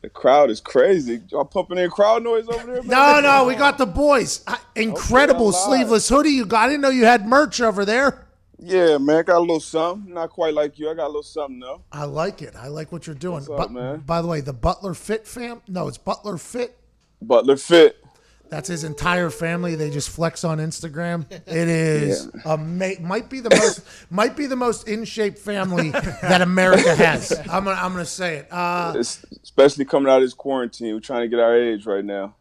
The crowd is crazy. Y'all pumping in crowd noise over there, man? No, we got the boys. Incredible sleeveless hoodie you got. I didn't know you had merch over there. Yeah, man, I got a little something. Not quite like you. I got a little something, though. I like it. I like what you're doing. What's up, man? By the way, the Butler Fit fam? No, it's Butler Fit. Butler Fit. That's his entire family. They just flex on Instagram. It is might be the most in shape family that America has. I'm gonna say it. Especially coming out of this quarantine, we're trying to get our age right now.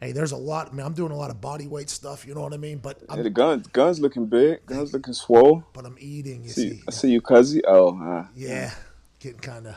Hey, there's a lot. I mean, I'm doing a lot of body weight stuff. You know what I mean? But the guns looking big. Guns looking swole. But I'm eating. You see. I see you, cuzzy. Oh, yeah, getting kind of.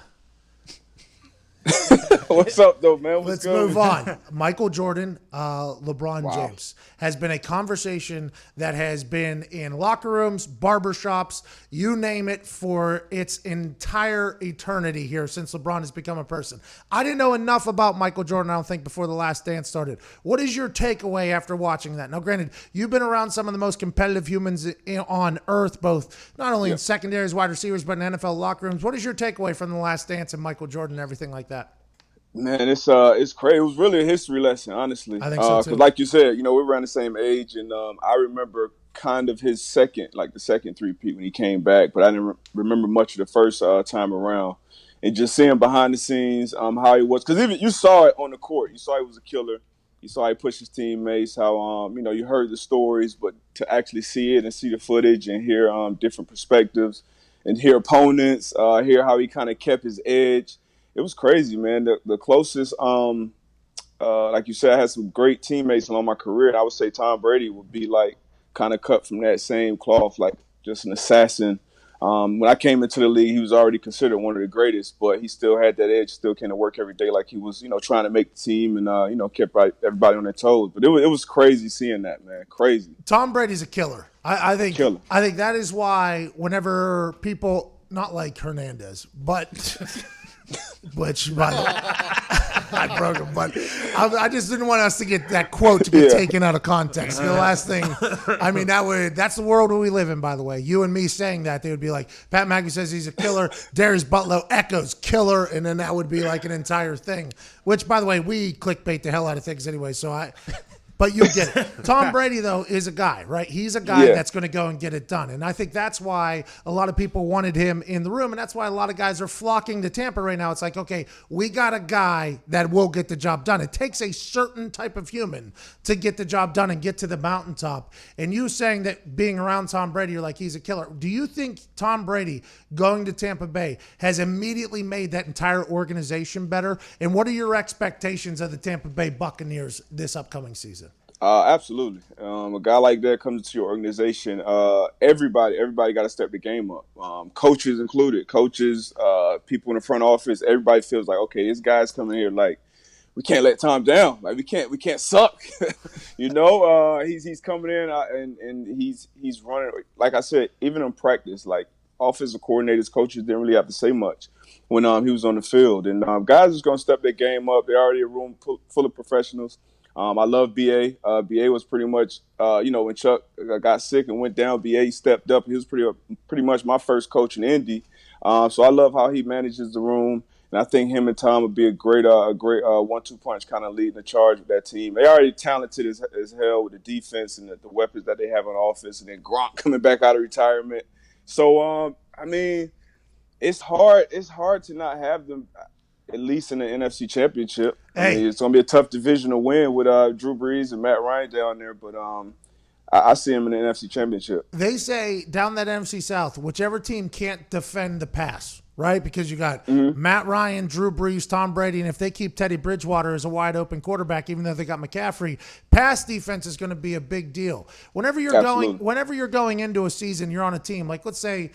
What's up, though, man? Let's move on. Michael Jordan, LeBron James has been a conversation that has been in locker rooms, barbershops, you name it, for its entire eternity here since LeBron has become a person. I didn't know enough about Michael Jordan, I don't think, before The Last Dance started. What is your takeaway after watching that? Now, granted, you've been around some of the most competitive humans on earth, both not only in secondaries, wide receivers, but in NFL locker rooms. What is your takeaway from The Last Dance and Michael Jordan and everything like that? Man, it's crazy. It was really a history lesson, honestly. I think so too. Because, like you said, we're around the same age, and I remember kind of his second three-peat when he came back, but I didn't remember much of the first time around. And just seeing behind the scenes how he was, because even you saw it on the court. You saw he was a killer. You saw he pushed his teammates. How you heard the stories, but to actually see it and see the footage and hear different perspectives and hear opponents, hear how he kind of kept his edge. It was crazy, man. The closest, like you said, I had some great teammates along my career. And I would say Tom Brady would be like kind of cut from that same cloth, like just an assassin. When I came into the league, he was already considered one of the greatest, but he still had that edge, still came to work every day like he was, trying to make the team and, kept everybody on their toes. But it was crazy seeing that, man. Crazy. Tom Brady's a killer. I think that is why whenever people, not like Hernandez, but... Which, by the way, I broke him, but I just didn't want us to get that quote to get taken out of context. The last thing, I mean, that's the world we live in, by the way. You and me saying that, they would be like, Pat McAfee says he's a killer, Darius Butler echoes killer, and then that would be like an entire thing. Which, by the way, we clickbait the hell out of things anyway, but you get it. Tom Brady, though, is a guy, right? He's a guy that's going to go and get it done. And I think that's why a lot of people wanted him in the room. And that's why a lot of guys are flocking to Tampa right now. It's like, okay, we got a guy that will get the job done. It takes a certain type of human to get the job done and get to the mountaintop. And you saying that being around Tom Brady, you're like, he's a killer. Do you think Tom Brady going to Tampa Bay has immediately made that entire organization better? And what are your expectations of the Tampa Bay Buccaneers this upcoming season? Absolutely. A guy like that comes into your organization. Everybody got to step the game up. Coaches included. Coaches, people in the front office. Everybody feels like, okay, this guy's coming here. Like, we can't let Tom down. Like, we can't suck. He's coming in and he's running. Like I said, even in practice, like offensive coordinators, coaches didn't really have to say much when he was on the field. And guys is going to step their game up. They're already a room full of professionals. I love BA. BA was pretty much, when Chuck got sick and went down, BA stepped up. He was pretty much my first coach in Indy. So I love how he manages the room. And I think him and Tom would be a great 1-2 punch kind of leading the charge with that team. They already talented as hell with the defense and the weapons that they have on offense. And then Gronk coming back out of retirement. So, it's hard to not have them at least in the NFC Championship. I mean, it's going to be a tough division to win with Drew Brees and Matt Ryan down there, but I see him in the NFC Championship. They say down that NFC South, whichever team can't defend the pass right? Because you got Matt Ryan, Drew Brees, Tom Brady, and if they keep Teddy Bridgewater as a wide open quarterback, even though they got McCaffrey, pass defense is going to be a big deal. Whenever you're going into a season, you're on a team like, let's say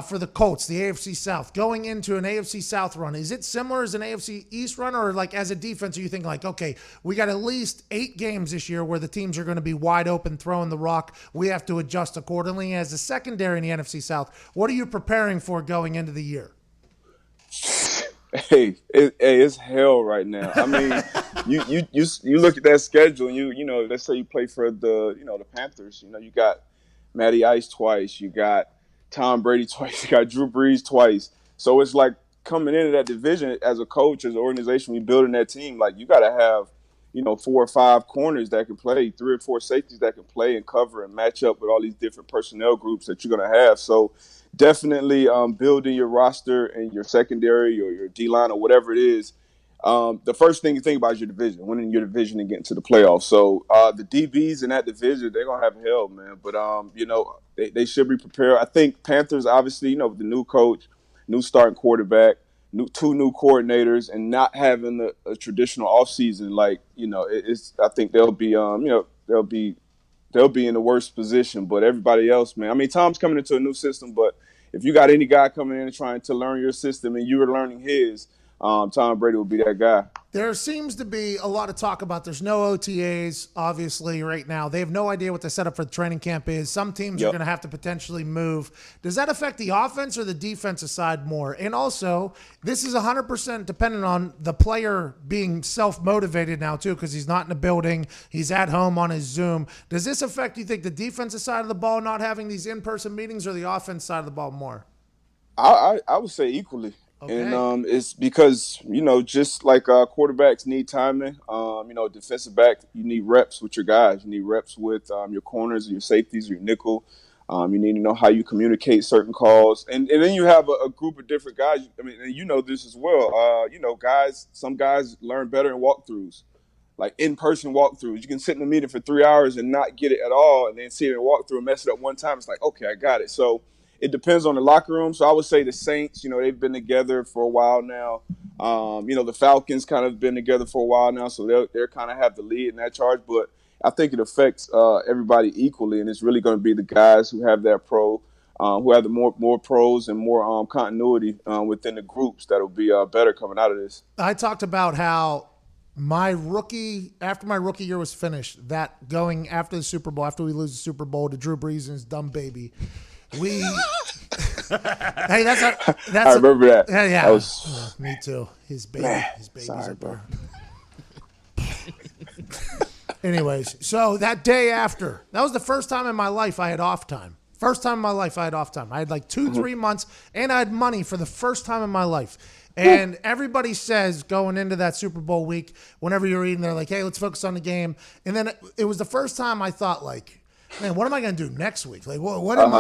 for the Colts, the AFC South, going into an AFC South run, is it similar as an AFC East run, or like as a defense, are you thinking like, okay, we got at least 8 games this year where the teams are going to be wide open, throwing the rock. We have to adjust accordingly. As a secondary in the NFC South, what are you preparing for going into the year? Hey, it's hell right now. I mean, you look at that schedule, and you know, let's say you play for the Panthers. You know, you got Matty Ice twice, you got Tom Brady twice, you got Drew Brees twice. So it's like coming into that division as a coach, as an organization, we building that team. Like you got to have 4 or 5 corners that can play, 3 or 4 safeties that can play and cover and match up with all these different personnel groups that you're going to have. So definitely building your roster and your secondary or your D-line or whatever it is. The first thing you think about is your division, winning your division and getting to the playoffs. So the DBs in that division, they're going to have hell, man. But, they should be prepared. I think Panthers, obviously, with the new coach, new starting quarterback, 2 new coordinators, and not having a traditional offseason, I think they'll be in the worst position. But everybody else, man, I mean, Tom's coming into a new system, but if you got any guy coming in and trying to learn your system and you're learning his, Tom Brady will be that guy. There seems to be a lot of talk about there's no OTAs, obviously, right now. They have no idea what the setup for the training camp is. Some teams are going to have to potentially move. Does that affect the offense or the defensive side more? And also, this is 100% dependent on the player being self-motivated now, too, because he's not in the building. He's at home on his Zoom. Does this affect, you think, the defensive side of the ball not having these in-person meetings or the offense side of the ball more? I would say equally. Okay. And it's because, just like quarterbacks need timing, defensive back, you need reps with your guys. You need reps with your corners, your safeties, your nickel. You need to know how you communicate certain calls. And then you have a group of different guys. I mean, and you know this as well. Some guys learn better in walkthroughs, like in-person walkthroughs. You can sit in a meeting for 3 hours and not get it at all, and then see it in a walkthrough and mess it up one time. It's like, okay, I got it. So it depends on the locker room. So I would say the Saints, they've been together for a while now. The Falcons kind of been together for a while now, so they're kind of have the lead in that charge. But I think it affects everybody equally, and it's really going to be the guys who have that who have the more pros and more continuity within the groups that'll be better coming out of this. I talked about how after my rookie year was finished, that going after the Super Bowl, after we lose the Super Bowl to Drew Brees and his dumb baby, hey, I remember that. Yeah. Me too. His baby's sorry, bro. Anyways, so that day after, that was the first time in my life I had off time. First time in my life I had off time. I had like 2-3 months, and I had money for the first time in my life. And everybody says going into that Super Bowl week, whenever you're eating, they're like, hey, let's focus on the game. And then it was the first time I thought, like, man, what am I going to do next week? Like, what am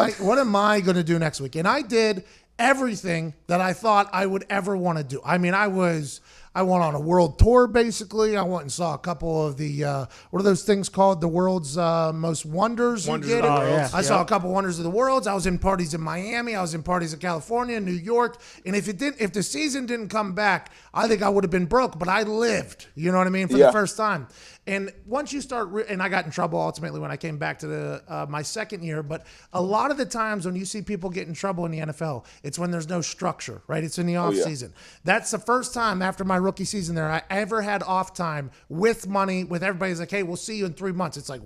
I going to do next week? And I did everything that I thought I would ever want to do. I mean, I went on a world tour, basically. I went and saw a couple of the, what are those things called? The world's most wonders. Wonders of the world. I saw a couple wonders of the world. I was in parties in Miami. I was in parties in California, New York. And if the season didn't come back, I think I would have been broke. But I lived, you know what I mean, for the first time. And once you start, and I got in trouble ultimately when I came back to my second year. But a lot of the times when you see people get in trouble in the NFL, it's when there's no structure, right? It's in the off season. That's the first time after my rookie season there I ever had off time with money, with everybody's like, hey, we'll see you in 3 months. It's like,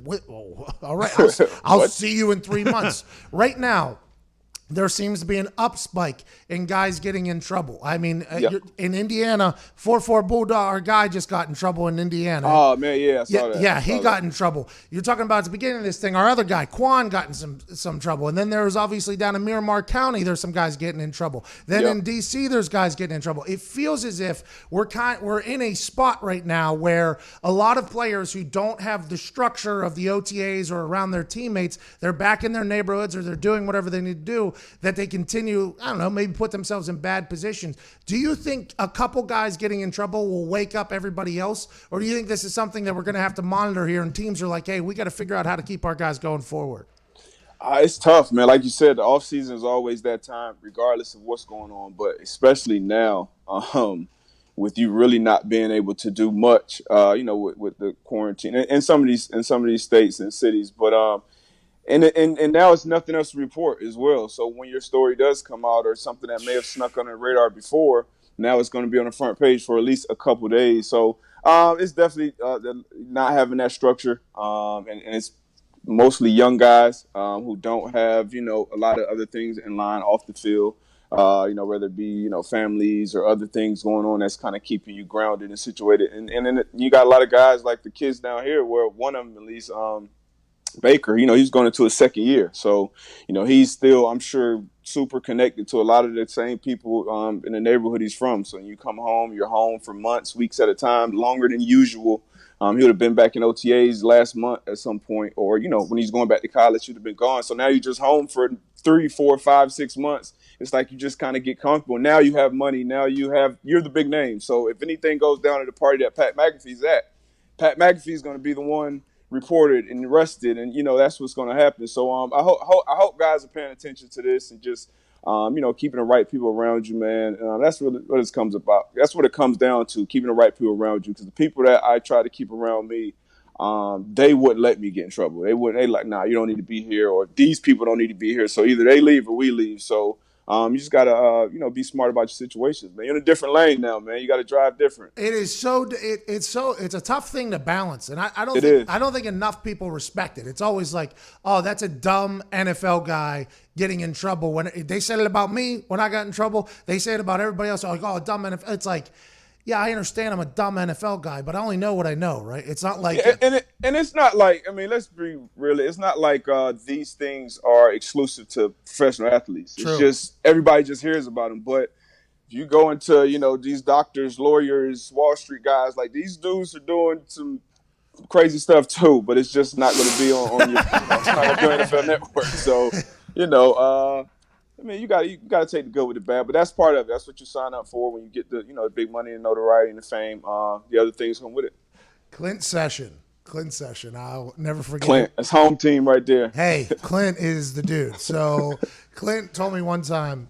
all right, I'll see you in 3 months. Right now, there seems to be an up spike in guys getting in trouble. I mean, in Indiana, 4-4 Bulldog, our guy just got in trouble in Indiana. Oh, man, I saw that. Yeah, he got in trouble. You're talking about at the beginning of this thing, our other guy, Quan, got in some trouble. And then there was obviously down in Miramar County, there's some guys getting in trouble. Then in D.C., there's guys getting in trouble. It feels as if we're in a spot right now where a lot of players who don't have the structure of the OTAs or around their teammates, they're back in their neighborhoods or they're doing whatever they need to do, that they continue, I don't know, maybe put themselves in bad positions. Do you think a couple guys getting in trouble will wake up everybody else? Or do you think this is something that we're going to have to monitor here and teams are like, hey, we got to figure out how to keep our guys going forward? It's tough, man. Like you said, the off season is always that time, regardless of what's going on. But especially now, with you really not being able to do much, with the quarantine in some of these states and cities. But and now it's nothing else to report as well. So when your story does come out or something that may have snuck under the radar before, now it's going to be on the front page for at least a couple of days. So it's definitely not having that structure, and it's mostly young guys who don't have, a lot of other things in line off the field, whether it be, families or other things going on that's kind of keeping you grounded and situated. And then you got a lot of guys like the kids down here where one of them at least, Baker, he's going into his second year. So, he's still, I'm sure, super connected to a lot of the same people in the neighborhood he's from. So you come home, you're home for months, weeks at a time, longer than usual. He would have been back in OTAs last month at some point, or, when he's going back to college, he'd have been gone. So now you're just home for 3, 4, 5, 6 months. It's like you just kind of get comfortable. Now you have money. Now you're the big name. So if anything goes down at the party that Pat McAfee's at, Pat McAfee's going to be the one reported and arrested, and that's what's going to happen. So I hope guys are paying attention to this and just keeping the right people around you, man. That's really what it comes about. That's what it comes down to, keeping the right people around you. Because the people that I try to keep around me, they wouldn't let me get in trouble. They like, nah, you don't need to be here, or these people don't need to be here. So either they leave or we leave. So you just gotta be smart about your situations, man. You're in a different lane now, man. You got to drive different. It is it's a tough thing to balance, and I don't think enough people respect it. It's always like, oh, that's a dumb NFL guy getting in trouble. When they said it about me when I got in trouble, they say it about everybody else. Like, oh, dumb NFL. It's like, yeah, I understand I'm a dumb NFL guy, but I only know what I know, right? It's not like and it's not like, I mean, let's be real. It's not like these things are exclusive to professional athletes. True. It's just everybody just hears about them. But if you go into these doctors, lawyers, Wall Street guys, like these dudes are doing some crazy stuff too. But it's just not going to be on your NFL Network. So I mean, you got to take the good with the bad, but that's part of it. That's what you sign up for when you get the the big money and notoriety and the fame. The other things come with it. Clint Session, I'll never forget. Clint, that's home team right there. Hey, Clint is the dude. So Clint told me one time,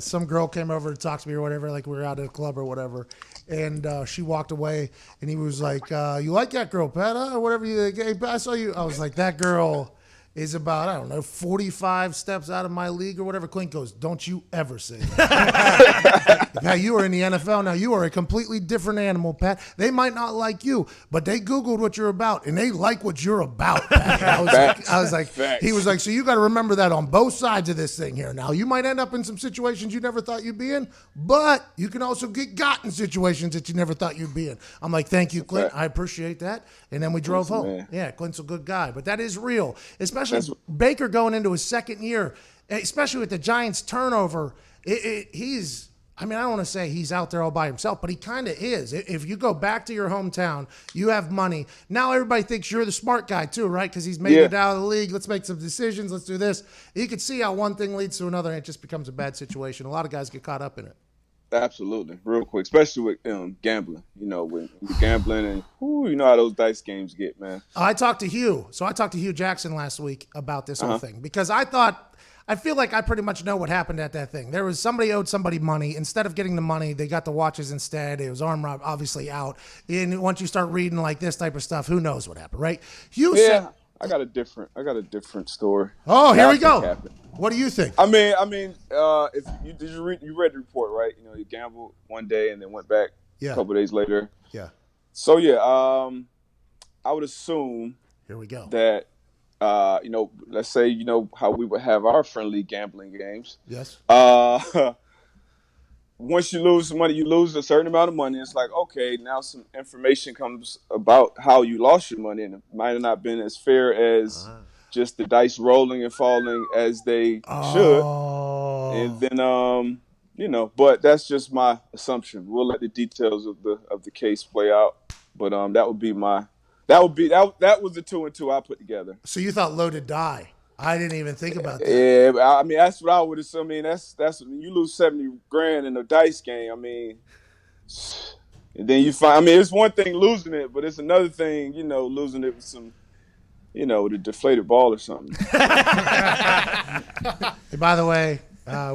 some girl came over to talk to me or whatever, like we were out at a club or whatever, and she walked away, and he was like, "You like that girl, Pat, or whatever? Hey, I saw you." I was like, "That girl is about, I don't know, 45 steps out of my league or whatever." Clint goes, "Don't you ever say that." Pat, you are in the NFL now. You are a completely different animal, Pat. They might not like you, but they Googled what you're about, and they like what you're about, Pat. I was like, he was like, so you got to remember that on both sides of this thing here. Now, you might end up in some situations you never thought you'd be in, but you can also get got in situations that you never thought you'd be in. I'm like, thank you, Clint. I appreciate that. And then we drove home. Man. Yeah, Clint's a good guy, but that is real, especially Baker going into his second year, especially with the Giants turnover. He's, I mean, I don't want to say he's out there all by himself, but he kind of is. If you go back to your hometown, you have money. Now everybody thinks you're the smart guy too, right? Because he's made it out of the league. Let's make some decisions. Let's do this. You can see how one thing leads to another, and it just becomes a bad situation. A lot of guys get caught up in it. Absolutely, real quick, especially with gambling. When you're gambling, and you know how those dice games get, man. I talked to Hugh. So I talked to Hugh Jackson last week about this whole thing because I feel like I pretty much know what happened at that thing. There was somebody owed somebody money. Instead of getting the money, they got the watches instead. It was arm rob, obviously out. And once you start reading like this type of stuff, who knows what happened, right? Hugh said, I got a different story. Oh, here we go. What do you think? I mean, if you read the report, right? You gambled one day and then went back a couple days later. Yeah. So I would assume. Here we go. That let's say how we would have our friendly gambling games. Yes. Once you lose some money, you lose a certain amount of money. It's like, okay, now some information comes about how you lost your money, and it might have not been as fair as just the dice rolling and falling as they should. And then, but that's just my assumption. We'll let the details of the case play out. But that was the 2 and 2 I put together. So you thought loaded die? I didn't even think about that. Yeah, I mean that's what I would assume. I mean that's when you lose $70,000 in a dice game. I mean, and then you find. I mean, it's one thing losing it, but it's another thing, losing it with some with a deflated ball or something. Hey, by the way,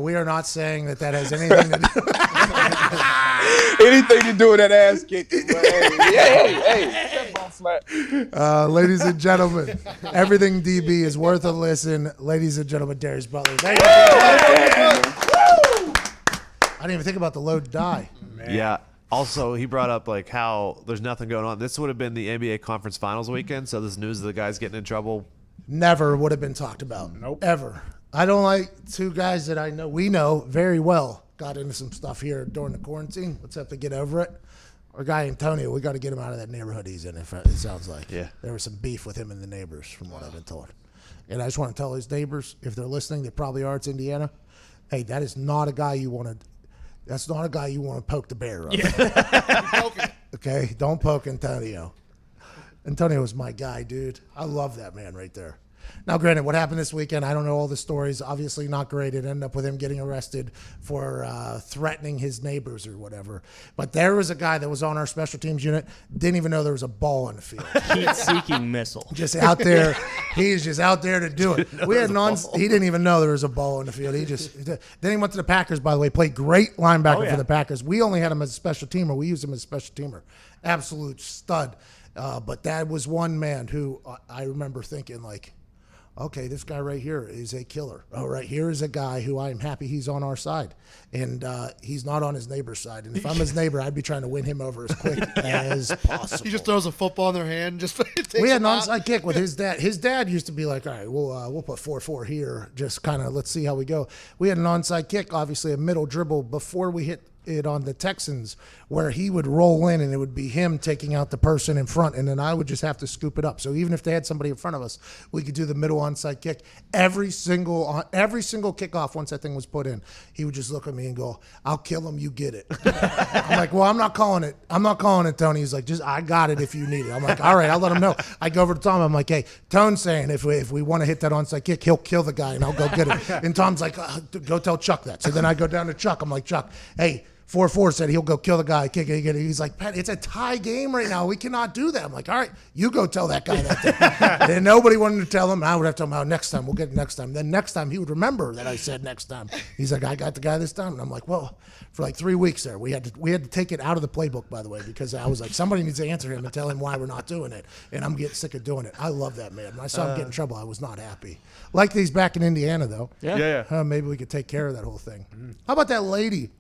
we are not saying that has anything to do. Anything to do with that ass kicking. But hey, that ball flat. Ladies and gentlemen, everything DB is worth a listen. Ladies and gentlemen, Darius Butler. Thank you. I didn't even think about the load die. Man. Yeah. Also, he brought up like how there's nothing going on. This would have been the NBA Conference Finals weekend, so this news of the guys getting in trouble never would have been talked about. Nope. Ever. I don't like two guys that we know very well got into some stuff here during the quarantine. Let's have to get over it. Our guy Antonio, we got to get him out of that neighborhood he's in, it sounds like. Yeah. There was some beef with him and the neighbors from what I've been told. And I just want to tell his neighbors, if they're listening, they probably are, it's Indiana. Hey, that is not a guy you want to poke the bear of. Yeah. Okay? Don't poke Antonio. Antonio is my guy, dude. I love that man right there. Now, granted, what happened this weekend, I don't know all the stories. Obviously not great. It ended up with him getting arrested for threatening his neighbors or whatever. But there was a guy that was on our special teams unit, didn't even know there was a ball on the field. Heat-seeking missile. Just out there. He's just out there to do it. He didn't even know there was a ball on the field. Then he went to the Packers, by the way, played great linebacker for the Packers. We only had him as a special teamer. We used him as a special teamer. Absolute stud. But that was one man who I remember thinking, like, okay, this guy right here is a killer. All right, here is a guy who I am happy he's on our side. And he's not on his neighbor's side. And if I'm his neighbor, I'd be trying to win him over as quick as possible. He just throws a football in their hand. We had an onside kick with his dad. His dad used to be like, all right, we'll put 4-4 here. Just kind of let's see how we go. We had an onside kick, obviously a middle dribble before we hit it on the Texans, where he would roll in and it would be him taking out the person in front, and then I would just have to scoop it up. So even if they had somebody in front of us, we could do the middle onside kick. Every single kickoff, once that thing was put in, he would just look at me and go, "I'll kill him, you get it." I'm like, "Well, I'm not calling it, Tony." He's like, "I got it if you need it." I'm like, "All right, I'll let him know." I go over to Tom. I'm like, "Hey, Tone's saying if we want to hit that onside kick, he'll kill the guy and I'll go get it." And Tom's like, "Go tell Chuck that." So then I go down to Chuck. I'm like, "Chuck, hey, 4-4 said he'll go kill the guy, kick it, get it." He's like, "Pat, it's a tie game right now. We cannot do that." I'm like, "All right, you go tell that guy that thing." And nobody wanted to tell him. I would have to tell him, "Oh, next time, we'll get it next time." Then next time, he would remember that I said next time. He's like, "I got the guy this time." And I'm like, well, for like 3 weeks there, we had to take it out of the playbook, by the way, because I was like, somebody needs to answer him and tell him why we're not doing it. And I'm getting sick of doing it. I love that man. When I saw him get in trouble, I was not happy. Like these back in Indiana, though. Yeah. Maybe we could take care of that whole thing. How about that lady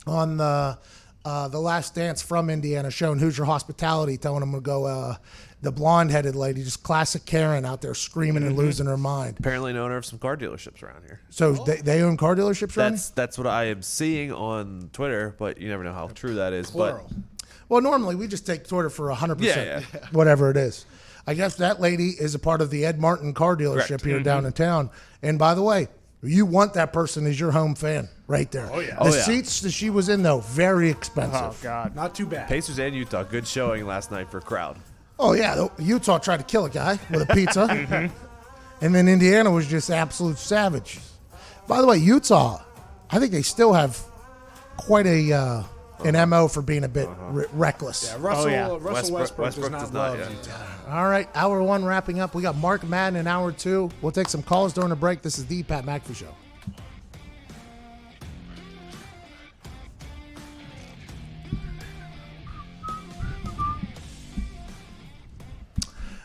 on the Last Dance from Indiana showing Hoosier Hospitality, telling them to go, the blonde-headed lady, just classic Karen out there screaming and losing her mind. Apparently an owner of some car dealerships around here. So they own car dealerships around here? That's what I am seeing on Twitter, but you never know how true that is. Plural. Well, normally we just take Twitter for 100%, Yeah. whatever it is. I guess that lady is a part of the Ed Martin car dealership Correct. here down in town. And by the way, you want that person as your home fan right there. Oh, yeah. The seats that she was in, though, very expensive. Oh, God. Not too bad. Pacers and Utah, good showing last night for crowd. Oh, yeah. Utah tried to kill a guy with a pizza. And then Indiana was just absolute savage. By the way, Utah, I think they still have quite an MO for being a bit reckless. Yeah, Russell Westbrook does not love Utah. All right, hour one wrapping up. We got Mark Madden in hour two. We'll take some calls during the break. This is the Pat McAfee Show.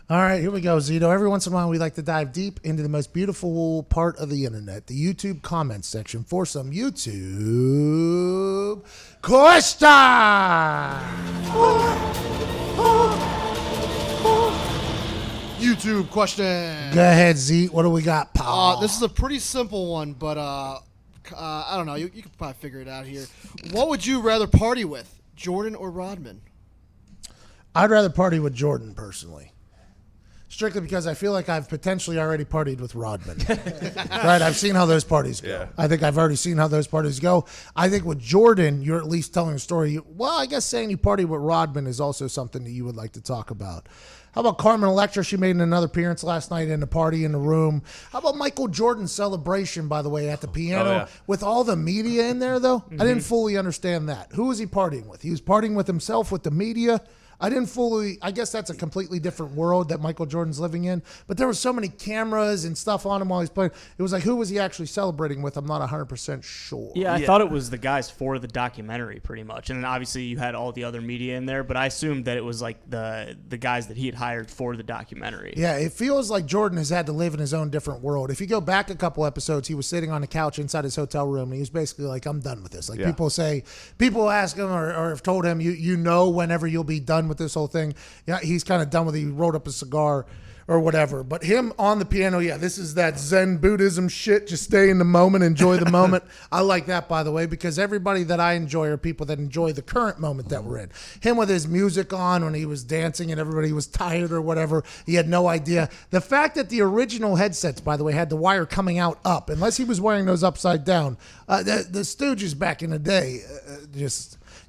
All right, here we go, Zito. Every once in a while, we like to dive deep into the most beautiful part of the internet, the YouTube comments section, for some YouTube questions. YouTube question. Go ahead, Z. What do we got, pal? This is a pretty simple one, but I don't know. You can probably figure it out here. What would you rather party with, Jordan or Rodman? I'd rather party with Jordan, personally. Strictly because I feel like I've potentially already partied with Rodman. Right? I've seen how those parties go. Yeah. I think I've already seen how those parties go. I think with Jordan, you're at least telling a story. Well, I guess saying you partied with Rodman is also something that you would like to talk about. How about Carmen Electra? She made another appearance last night in the party in the room. How about Michael Jordan's celebration, by the way, at the piano with all the media in there, though? I didn't fully understand that. Who was he partying with? He was partying with himself, with the media. I didn't fully, I guess that's a completely different world that Michael Jordan's living in, but there were so many cameras and stuff on him while he's playing. It was like, who was he actually celebrating with? I'm not 100% sure. Yeah, I thought it was the guys for the documentary pretty much. And then obviously you had all the other media in there, but I assumed that it was like the guys that he had hired for the documentary. Yeah, it feels like Jordan has had to live in his own different world. If you go back a couple episodes, he was sitting on the couch inside his hotel room, and he was basically like, I'm done with this. Like people ask him or have told him, you know whenever you'll be done with this whole thing. Yeah, he's kind of done with it. He rolled up a cigar or whatever. But him on the piano, this is that Zen Buddhism shit. Just stay in the moment, enjoy the moment. I like that, by the way, because everybody that I enjoy are people that enjoy the current moment that we're in. Him with his music on when he was dancing and everybody was tired or whatever, he had no idea. The fact that the original headsets, by the way, had the wire coming out up, unless he was wearing those upside down, the Stooges back in the day,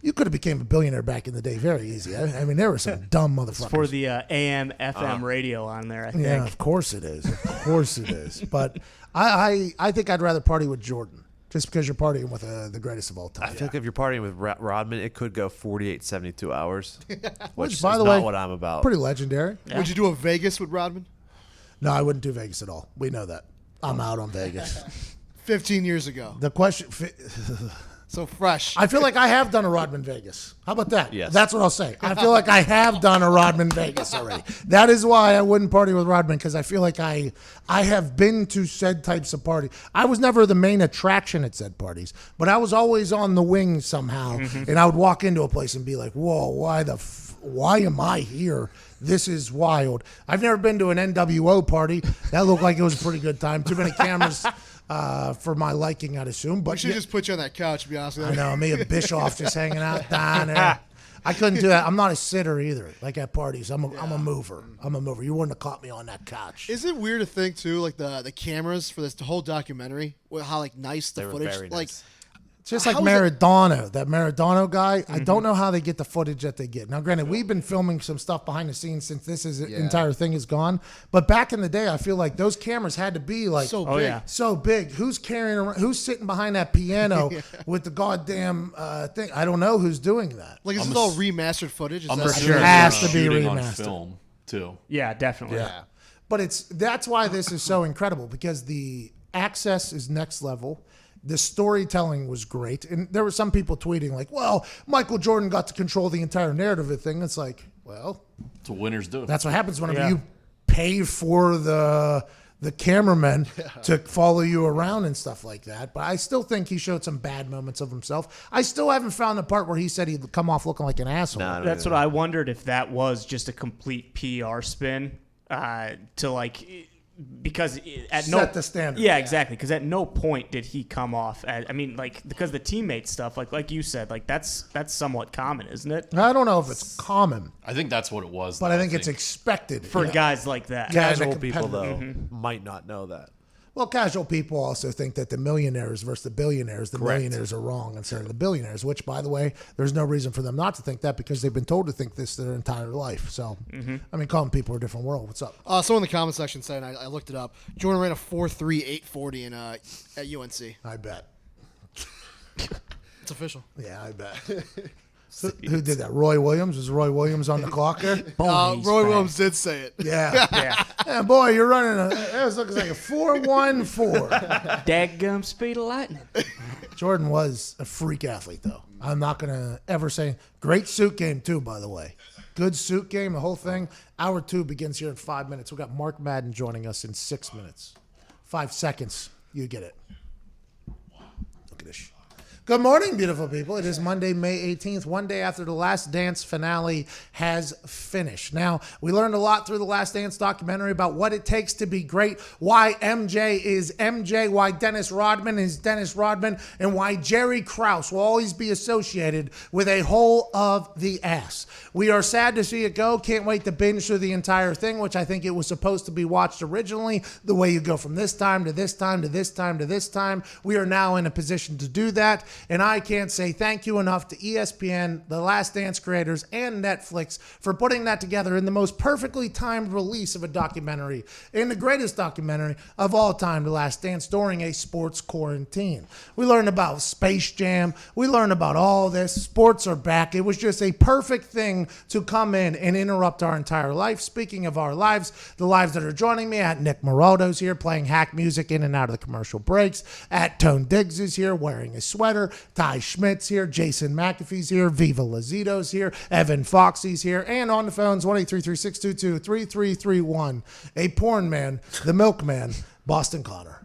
you could have became a billionaire back in the day very easy. I mean, there were some dumb motherfuckers. It's for the AM, FM radio on there, I think. Yeah, of course it is. Of course it is. But I think I'd rather party with Jordan just because you're partying with the greatest of all time. I feel like if you're partying with Rodman, it could go 48, 72 hours, which by is the not way, what I'm about. Pretty legendary. Yeah. Would you do a Vegas with Rodman? No, I wouldn't do Vegas at all. We know that. I'm out on Vegas. 15 years ago. The question... So fresh. I feel like I have done a Rodman Vegas. How about that? Yes. That's what I'll say. I feel like I have done a Rodman Vegas already. That is why I wouldn't party with Rodman, because I feel like I have been to said types of party. I was never the main attraction at said parties, but I was always on the wing somehow, and I would walk into a place and be like, whoa, why am I here? This is wild. I've never been to an NWO party. That looked like it was a pretty good time. Too many cameras. For my liking, I'd assume. But we should just put you on that couch, to be honest with you. I know, me and Bischoff just hanging out down there. I couldn't do that. I'm not a sitter either. Like at parties, I'm a mover. I'm a mover. You wouldn't have caught me on that couch. Is it weird to think too, like the cameras for the whole documentary, how like nice the footage, very like. nice. Just like Maradona, that Maradona guy, I don't know how they get the footage that they get. Now, granted, we've been filming some stuff behind the scenes since entire thing is gone. But back in the day, I feel like those cameras had to be like so big. Who's carrying around? Who's sitting behind that piano with the goddamn thing? I don't know who's doing that. Like, is this all remastered footage? I'm for sure. It has to be shooting on remastered. film too. Yeah, definitely. Yeah. But that's why this is so incredible, because the access is next level. The storytelling was great. And there were some people tweeting like, well, Michael Jordan got to control the entire narrative of the thing. It's like, well, that's what winners do. That's what happens whenever you pay for the cameraman to follow you around and stuff like that. But I still think he showed some bad moments of himself. I still haven't found the part where he said he'd come off looking like an asshole. That's what I wondered, if that was just a complete PR spin to like... Because set the standard. Yeah, exactly. Because at no point did he come off as, I mean, like, because the teammate stuff, like you said, like that's somewhat common, isn't it? I don't know if it's common. I think that's what it was. But I think it's expected for guys like that. Casual people though might not know that. Well, casual people also think that the millionaires versus the billionaires, millionaires are wrong instead of the billionaires, which, by the way, there's no reason for them not to think that, because they've been told to think this their entire life. So, I mean, calling people a different world. What's up? Someone in the comment section said, and I looked it up, Jordan ran a 4.3 840 at UNC. I bet. It's official. Yeah, I bet. Who did that? Roy Williams? Was Roy Williams on the clock there? Roy Williams did say it. Yeah. And boy, you're running that looks like a 4.14. Daggum speed of lightning. Jordan was a freak athlete, though. I'm not going to ever say. Great suit game, too, by the way. Good suit game, the whole thing. Hour 2 begins here in 5 minutes. We've got Mark Madden joining us in 6 minutes. 5 seconds. You get it. Look at this shit. Good morning, beautiful people. It is Monday, May 18th, one day after the Last Dance finale has finished. Now, we learned a lot through the Last Dance documentary about what it takes to be great, why MJ is MJ, why Dennis Rodman is Dennis Rodman, and why Jerry Krause will always be associated with a hole of the ass. We are sad to see it go. Can't wait to binge through the entire thing, which I think it was supposed to be watched originally, the way you go from this time to this time to this time to this time. We are now in a position to do that. And I can't say thank you enough to ESPN, The Last Dance creators, and Netflix for putting that together in the most perfectly timed release of a documentary, in the greatest documentary of all time, The Last Dance, during a sports quarantine. We learned about Space Jam. We learned about all this. Sports are back. It was just a perfect thing to come in and interrupt our entire life. Speaking of our lives, the lives that are joining me, at Nick Moraldo's here playing hack music in and out of the commercial breaks. At Tone Diggs is here wearing a sweater. Ty Schmidt's here. Jason McAfee's here. Viva Lazito's here. Evan Foxy's here. And on the phones, 1-833-622-3331. A porn man, the milkman, Boston Connor.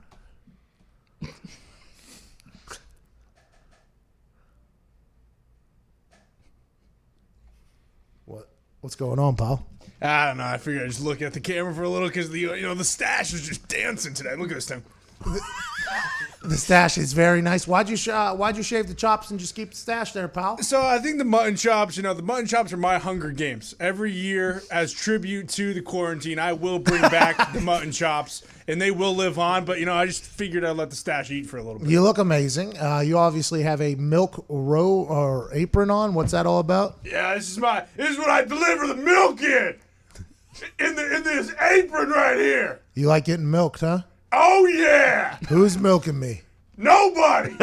What's going on, pal? I don't know. I figured I'd just look at the camera for a little because the stash was just dancing today. Look at this thing. The stash is very nice. Why'd you shave the chops and just keep the stash there, pal? So I think the mutton chops, the mutton chops are my Hunger Games. Every year, as tribute to the quarantine, I will bring back the mutton chops, and they will live on. But I just figured I'd let the stash eat for a little bit. You look amazing. You obviously have a milk row or apron on. What's that all about? Yeah, this is what I deliver the milk in this apron right here. You like getting milked, huh? Oh yeah. Who's milking me? Nobody.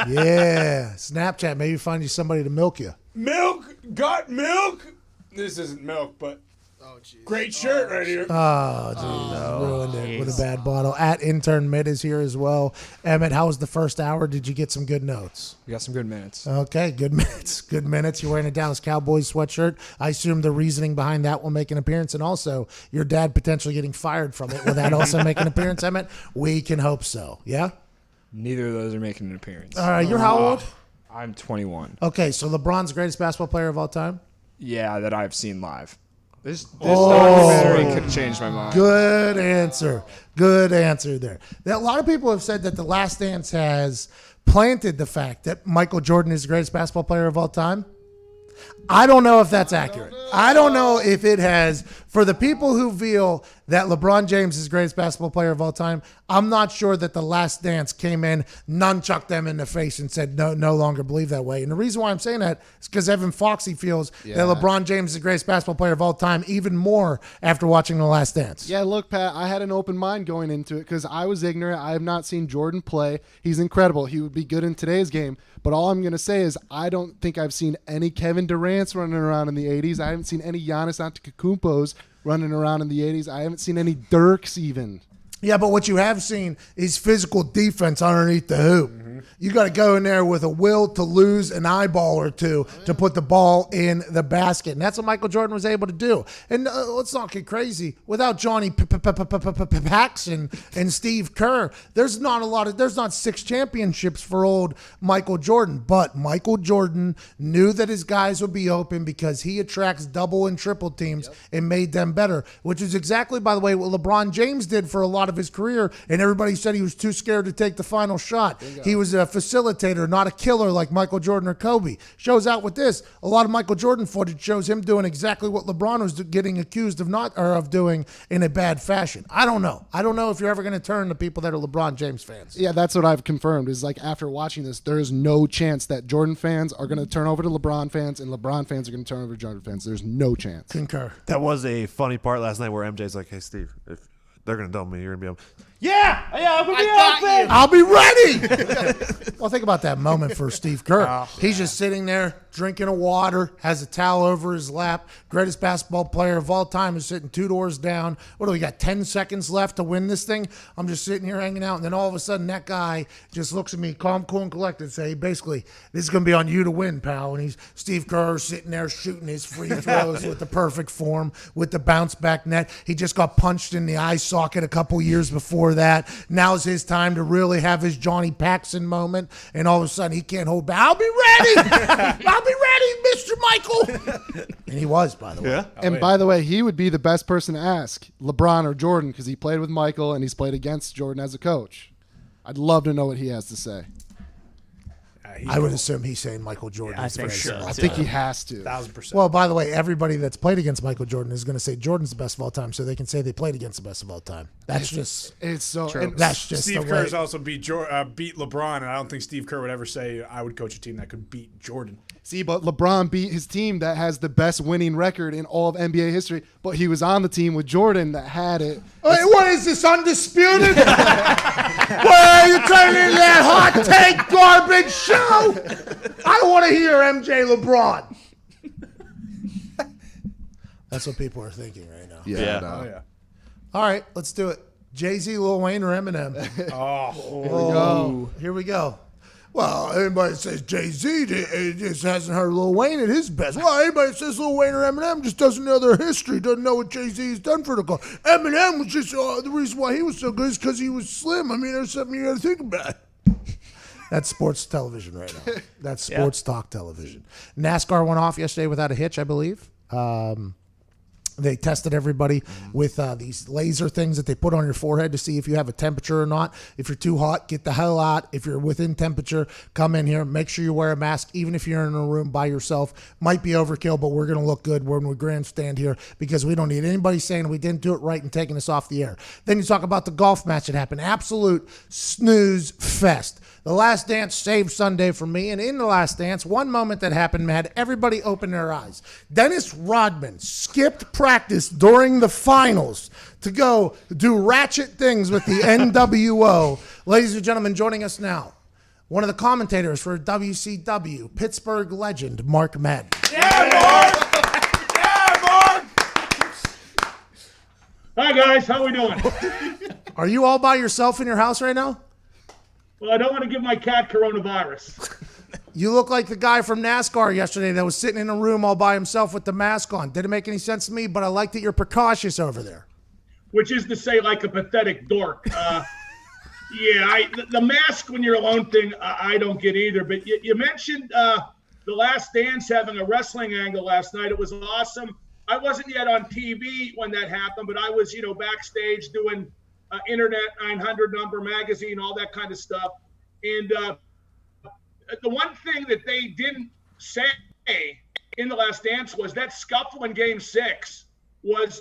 Yeah, Snapchat. Maybe find you somebody to milk you. Milk? Got milk? This isn't milk, but great shirt right here. Oh, geez. Ruined it with a bad bottle. At Intern Mid is here as well. Emmett, how was the first hour? Did you get some good notes? We got some good minutes. Okay, good minutes. Good minutes. You're wearing a Dallas Cowboys sweatshirt. I assume the reasoning behind that will make an appearance, and also your dad potentially getting fired from it. Will that also make an appearance, Emmett? We can hope so. Yeah? Neither of those are making an appearance. All right, you're how old? I'm 21. Okay, so LeBron's the greatest basketball player of all time? Yeah, that I've seen live. This documentary could change my mind. Good answer. Good answer there. Now, a lot of people have said that The Last Dance has planted the fact that Michael Jordan is the greatest basketball player of all time. I don't know if that's accurate. I don't know if it has. For the people who feel that LeBron James is the greatest basketball player of all time, I'm not sure that The Last Dance came in, nunchucked them in the face and said, no longer believe that way. And the reason why I'm saying that is because Evan Foxy feels that LeBron James is the greatest basketball player of all time even more after watching The Last Dance. Yeah, look, Pat, I had an open mind going into it because I was ignorant. I have not seen Jordan play. He's incredible. He would be good in today's game. But all I'm going to say is I don't think I've seen any Kevin Durant's running around in the 80s. I haven't seen any Giannis Antetokounmpo's running around in the 80s. I haven't seen any Dirks even. Yeah, but what you have seen is physical defense underneath the hoop. You got to go in there with a will to lose an eyeball or two to put the ball in the basket. And that's what Michael Jordan was able to do. And let's not get crazy. Without Johnny Paxson and Steve Kerr, there's not 6 championships for old Michael Jordan. But Michael Jordan knew that his guys would be open because he attracts double and triple teams and made them better, which is exactly, by the way, what LeBron James did for a lot of his career. And everybody said he was too scared to take the final shot. He was a facilitator, not a killer like Michael Jordan or Kobe. Shows out with this. A lot of Michael Jordan footage shows him doing exactly what LeBron was getting accused of doing in a bad fashion. I don't know. I don't know if you're ever going to turn to people that are LeBron James fans. Yeah, that's what I've confirmed is like after watching this, there is no chance that Jordan fans are going to turn over to LeBron fans and LeBron fans are going to turn over to Jordan fans. There's no chance. Concur. That was a funny part last night where MJ's like, hey, Steve, if they're going to dump me, you're going to be able I'm going to be open. I'll be ready. Well, think about that moment for Steve Kerr. He's just sitting there drinking a water, has a towel over his lap. Greatest basketball player of all time is sitting 2 doors down. What do we got, 10 seconds left to win this thing? I'm just sitting here hanging out. And then all of a sudden, that guy just looks at me, calm, cool, and collected, and say, basically, this is going to be on you to win, pal. And he's Steve Kerr sitting there shooting his free throws with the perfect form, with the bounce back net. He just got punched in the eye socket a couple years before that. Now's his time to really have his Johnny Paxson moment. And all of a sudden, he can't hold back. I'll be ready. I'll be ready, Mr. Michael. And he was, by the way. Yeah. And by the way, he would be the best person to ask, LeBron or Jordan, because he played with Michael and he's played against Jordan as a coach. I'd love to know what he has to say. I would assume he's saying Michael Jordan. I is think very so. similar. I think he has to. 1,000%. Well, by the way, everybody that's played against Michael Jordan is going to say Jordan's the best of all time, so they can say they played against the best of all time. That's just It's so. and that's just Steve the Kerr's way. also beat LeBron, and I don't think Steve Kerr would ever say I would coach a team that could beat Jordan. See, but LeBron beat his team that has the best winning record in all of NBA history, but he was on the team with Jordan that had it. Wait, what is this, undisputed? Why are you turning into that hot take garbage show? I want to hear MJ LeBron. That's what people are thinking right now. Yeah. Oh, yeah. All right, let's do it. Jay-Z, Lil Wayne, or Eminem? Here we go. Well, anybody says Jay-Z just hasn't heard Lil Wayne at his best. Well, anybody says Lil Wayne or Eminem just doesn't know their history, doesn't know what Jay-Z has done for the club. Eminem was just, the reason why he was so good is because he was slim. I mean, there's something you got to think about. That's sports television right now. That's sports talk television. NASCAR went off yesterday without a hitch, I believe. They tested everybody with these laser things that they put on your forehead to see if you have a temperature or not. If you're too hot, get the hell out. If you're within temperature, come in here. Make sure you wear a mask, even if you're in a room by yourself. Might be overkill, but we're going to look good when we grandstand here because we don't need anybody saying we didn't do it right and taking us off the air. Then you talk about the golf match that happened. Absolute snooze fest. The Last Dance saved Sunday for me, and in The Last Dance, one moment that happened had everybody open their eyes. Dennis Rodman skipped practice during the finals to go do ratchet things with the NWO. Ladies and gentlemen, joining us now, one of the commentators for WCW, Pittsburgh legend, Mark Madden. Yeah, Mark! Yeah, Mark! Hi, guys. How we doing? Are you all by yourself in your house right now? Well, I don't want to give my cat coronavirus. You look like the guy from NASCAR yesterday that was sitting in a room all by himself with the mask on. Didn't make any sense to me, but I like that you're precautious over there. Which is to say, like a pathetic dork. The mask when you're alone thing, I don't get either. But you mentioned The Last Dance having a wrestling angle last night. It was awesome. I wasn't yet on TV when that happened, but I was, backstage doing Internet 900 number magazine, all that kind of stuff. And the one thing that they didn't say in The Last Dance was that scuffle in Game 6 was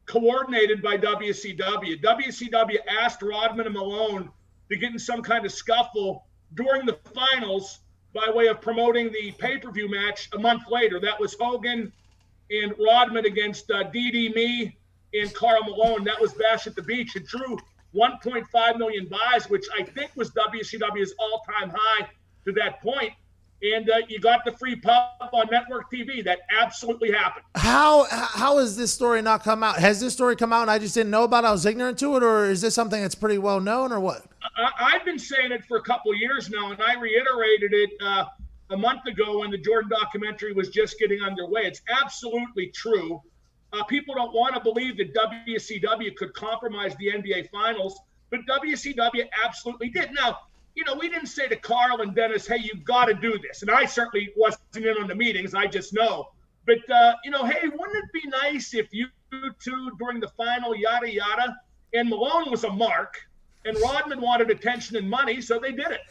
coordinated by WCW. WCW asked Rodman and Malone to get in some kind of scuffle during the finals by way of promoting the pay-per-view match a month later. That was Hogan and Rodman against DD Me and Karl Malone. That was Bash at the Beach. It drew 1.5 million buys, which I think was WCW's all-time high to that point. And you got the free pub on network TV. That absolutely happened. How has this story not come out? Has this story come out and I just didn't know about it? I was ignorant to it, or is this something that's pretty well known, or what? I've been saying it for a couple of years now, and I reiterated it a month ago when the Jordan documentary was just getting underway. It's absolutely true. People don't want to believe that WCW could compromise the NBA Finals, but WCW absolutely did. Now, we didn't say to Carl and Dennis, hey, you've got to do this. And I certainly wasn't in on the meetings. I just know. But, hey, wouldn't it be nice if you two during the final, yada, yada, and Malone was a mark, and Rodman wanted attention and money, so they did it.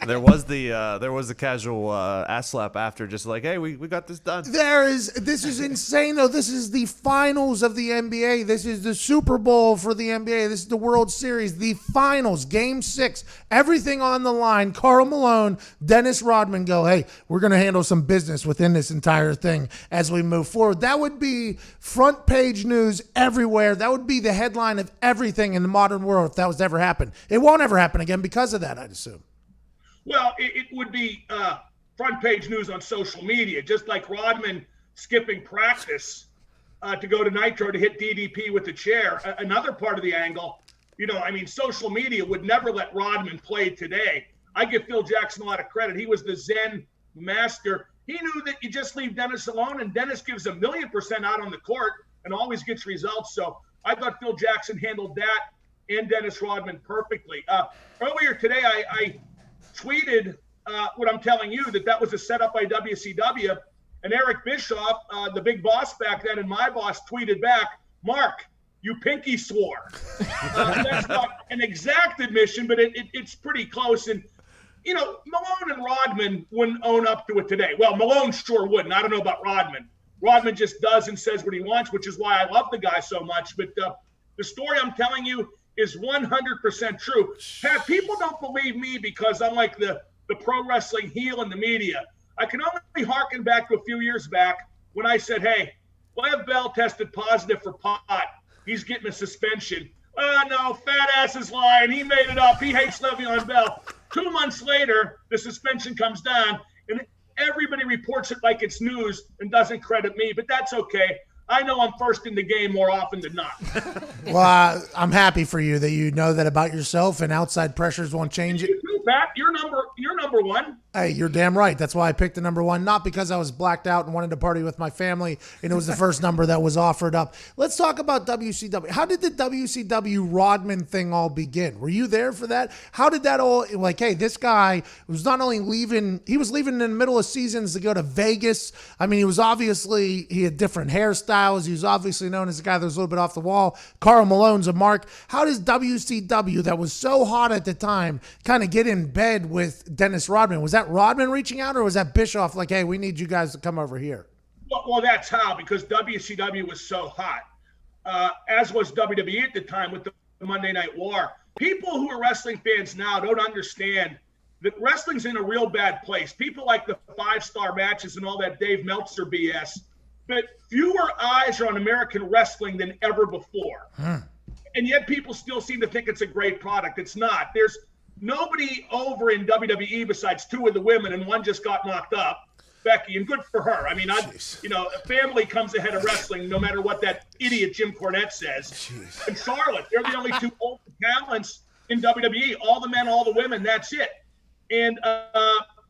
There was the casual ass slap after, just like, hey, we got this done. This is insane though. This is the finals of the NBA. This is the Super Bowl for the NBA. This is the World Series, the finals, Game 6, everything on the line. Karl Malone, Dennis Rodman go, hey, we're going to handle some business within this entire thing as we move forward. That would be front page news everywhere. That would be the headline of everything in the modern world if that was to ever happen. It won't ever happen again because of that, I'd assume. Well, it would be front page news on social media, just like Rodman skipping practice to go to Nitro to hit DDP with the chair. Another part of the angle, social media would never let Rodman play today. I give Phil Jackson a lot of credit. He was the Zen master. He knew that you just leave Dennis alone, and Dennis gives 1,000,000% out on the court and always gets results. So I thought Phil Jackson handled that and Dennis Rodman perfectly. Earlier today, I tweeted what I'm telling you, that was a setup by WCW, and Eric Bischoff, the big boss back then, and my boss tweeted back, Mark, you pinky swore. That's not an exact admission, but it's pretty close. And Malone and Rodman wouldn't own up to it today. Well, Malone sure wouldn't. I don't know about Rodman. Rodman just does and says what he wants, which is why I love the guy so much. But the story I'm telling you is 100% true. Pat, people don't believe me because I'm like the pro wrestling heel in the media. I can only harken back to a few years back when I said, hey, Lev Bell tested positive for pot. He's getting a suspension. Oh, no, fat ass is lying. He made it up. He hates Le'Veon Bell. 2 months later, the suspension comes down, and everybody reports it like it's news and doesn't credit me, but that's okay. I know I'm first in the game more often than not. Well, I'm happy for you that you know that about yourself, and outside pressures won't change it. You too, Pat. You're number one. Hey, you're damn right. That's why I picked the number one, not because I was blacked out and wanted to party with my family, and it was the first number that was offered up. Let's talk about WCW. How did the WCW Rodman thing all begin? Were you there for that? How did that all, like, hey, this guy was not only leaving, he was leaving in the middle of seasons to go to Vegas. I mean, he had different hairstyles. He was obviously known as a guy that was a little bit off the wall. Karl Malone's a mark. How does WCW, that was so hot at the time, kind of get in bed with Dennis Rodman? Was that Rodman reaching out, or was that Bischoff like, hey, we need you guys to come over here? Well, that's how, because WCW was so hot, as was WWE at the time with the Monday Night War. People who are wrestling fans now don't understand that wrestling's in a real bad place. People like the 5-star matches and all that Dave Meltzer BS, but fewer eyes are on American wrestling than ever before. And yet people still seem to think it's a great product. It's not. There's nobody over in WWE besides 2 of the women, and one just got knocked up, Becky, and good for her. I mean, family comes ahead of wrestling no matter what that idiot Jim Cornette says. Jeez. And Charlotte, they're the only 2 old talents in WWE. All the men, all the women, that's it. And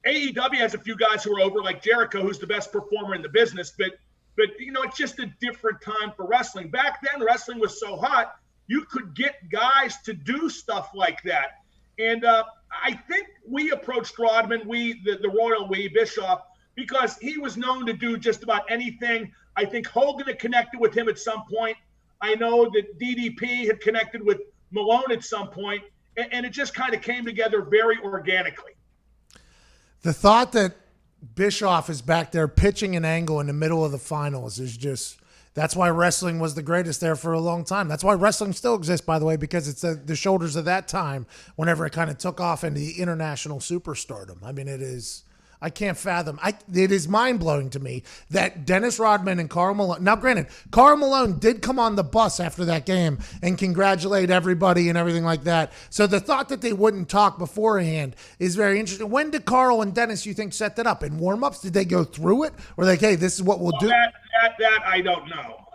AEW has a few guys who are over, like Jericho, who's the best performer in the business, but it's just a different time for wrestling. Back then, wrestling was so hot, you could get guys to do stuff like that. And I think we approached Rodman, the royal Bischoff, because he was known to do just about anything. I think Hogan had connected with him at some point. I know that DDP had connected with Malone at some point, and it just kind of came together very organically. The thought that Bischoff is back there pitching an angle in the middle of the finals is just, that's why wrestling was the greatest there for a long time. That's why wrestling still exists, by the way, because it's the shoulders of that time whenever it kind of took off into the international superstardom. I mean, I can't fathom. It is mind-blowing to me that Dennis Rodman and Karl Malone. Now, granted, Karl Malone did come on the bus after that game and congratulate everybody and everything like that. So the thought that they wouldn't talk beforehand is very interesting. When did Karl and Dennis, you think, set that up? In warm-ups? Did they go through it? Or like, hey, this is what we'll do? That I don't know.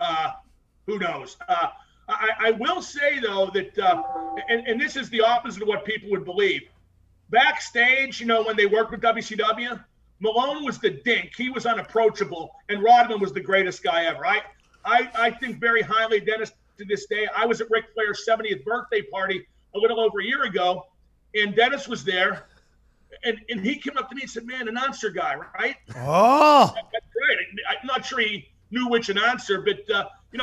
Who knows? I will say, though, that, and this is the opposite of what people would believe. Backstage, when they worked with WCW, Malone was the dink. He was unapproachable, and Rodman was the greatest guy ever. I think very highly of Dennis to this day. I was at Ric Flair's 70th birthday party a little over a year ago, and Dennis was there, and he came up to me and said, man, announcer guy, right? Oh. That's great. I'm not sure he knew which announcer, but,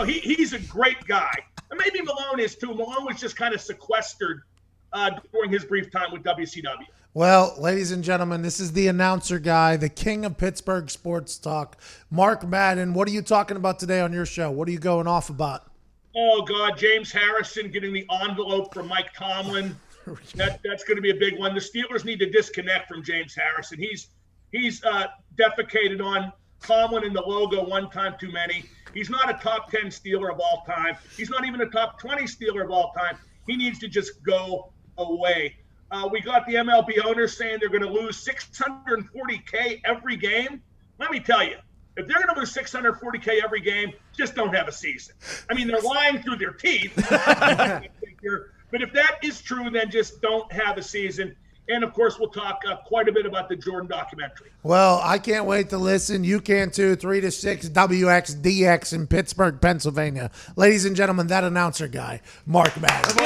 he's a great guy. And maybe Malone is, too. Malone was just kind of sequestered during his brief time with WCW. Well, ladies and gentlemen, this is the announcer guy, the king of Pittsburgh sports talk, Mark Madden. What are you talking about today on your show? What are you going off about? Oh, God, James Harrison getting the envelope from Mike Tomlin. That's going to be a big one. The Steelers need to disconnect from James Harrison. He's defecated on Tomlin and the logo one time too many. He's not a top 10 Steeler of all time. He's not even a top 20 Steeler of all time. He needs to just go away. We got the MLB owners saying they're going to lose $640K every game. Let me tell you, if they're going to lose $640K every game, just don't have a season. I mean, they're lying through their teeth. But if that is true, then just don't have a season. And, of course, we'll talk quite a bit about the Jordan documentary. Well, I can't wait to listen. You can, too. 3 to 6 WXDX in Pittsburgh, Pennsylvania. Ladies and gentlemen, that announcer guy, Mark Madden.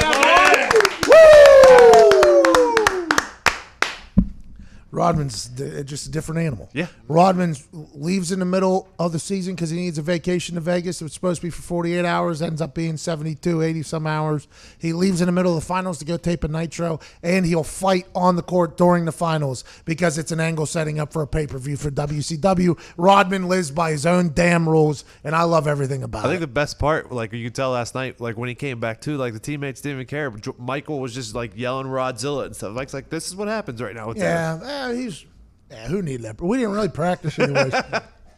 Rodman's just a different animal. Yeah. Rodman leaves in the middle of the season because he needs a vacation to Vegas. It was supposed to be for 48 hours, ends up being 72, 80-some hours. He leaves in the middle of the finals to go tape a Nitro, and he'll fight on the court during the finals because it's an angle setting up for a pay-per-view for WCW. Rodman lives by his own damn rules, and I love everything about I it. think the best part, like you could tell last night, like when he came back too, like the teammates didn't even care. Michael was just like yelling Rodzilla and stuff. Like this is what happens right now with that. Who needed that? We didn't really practice anyways.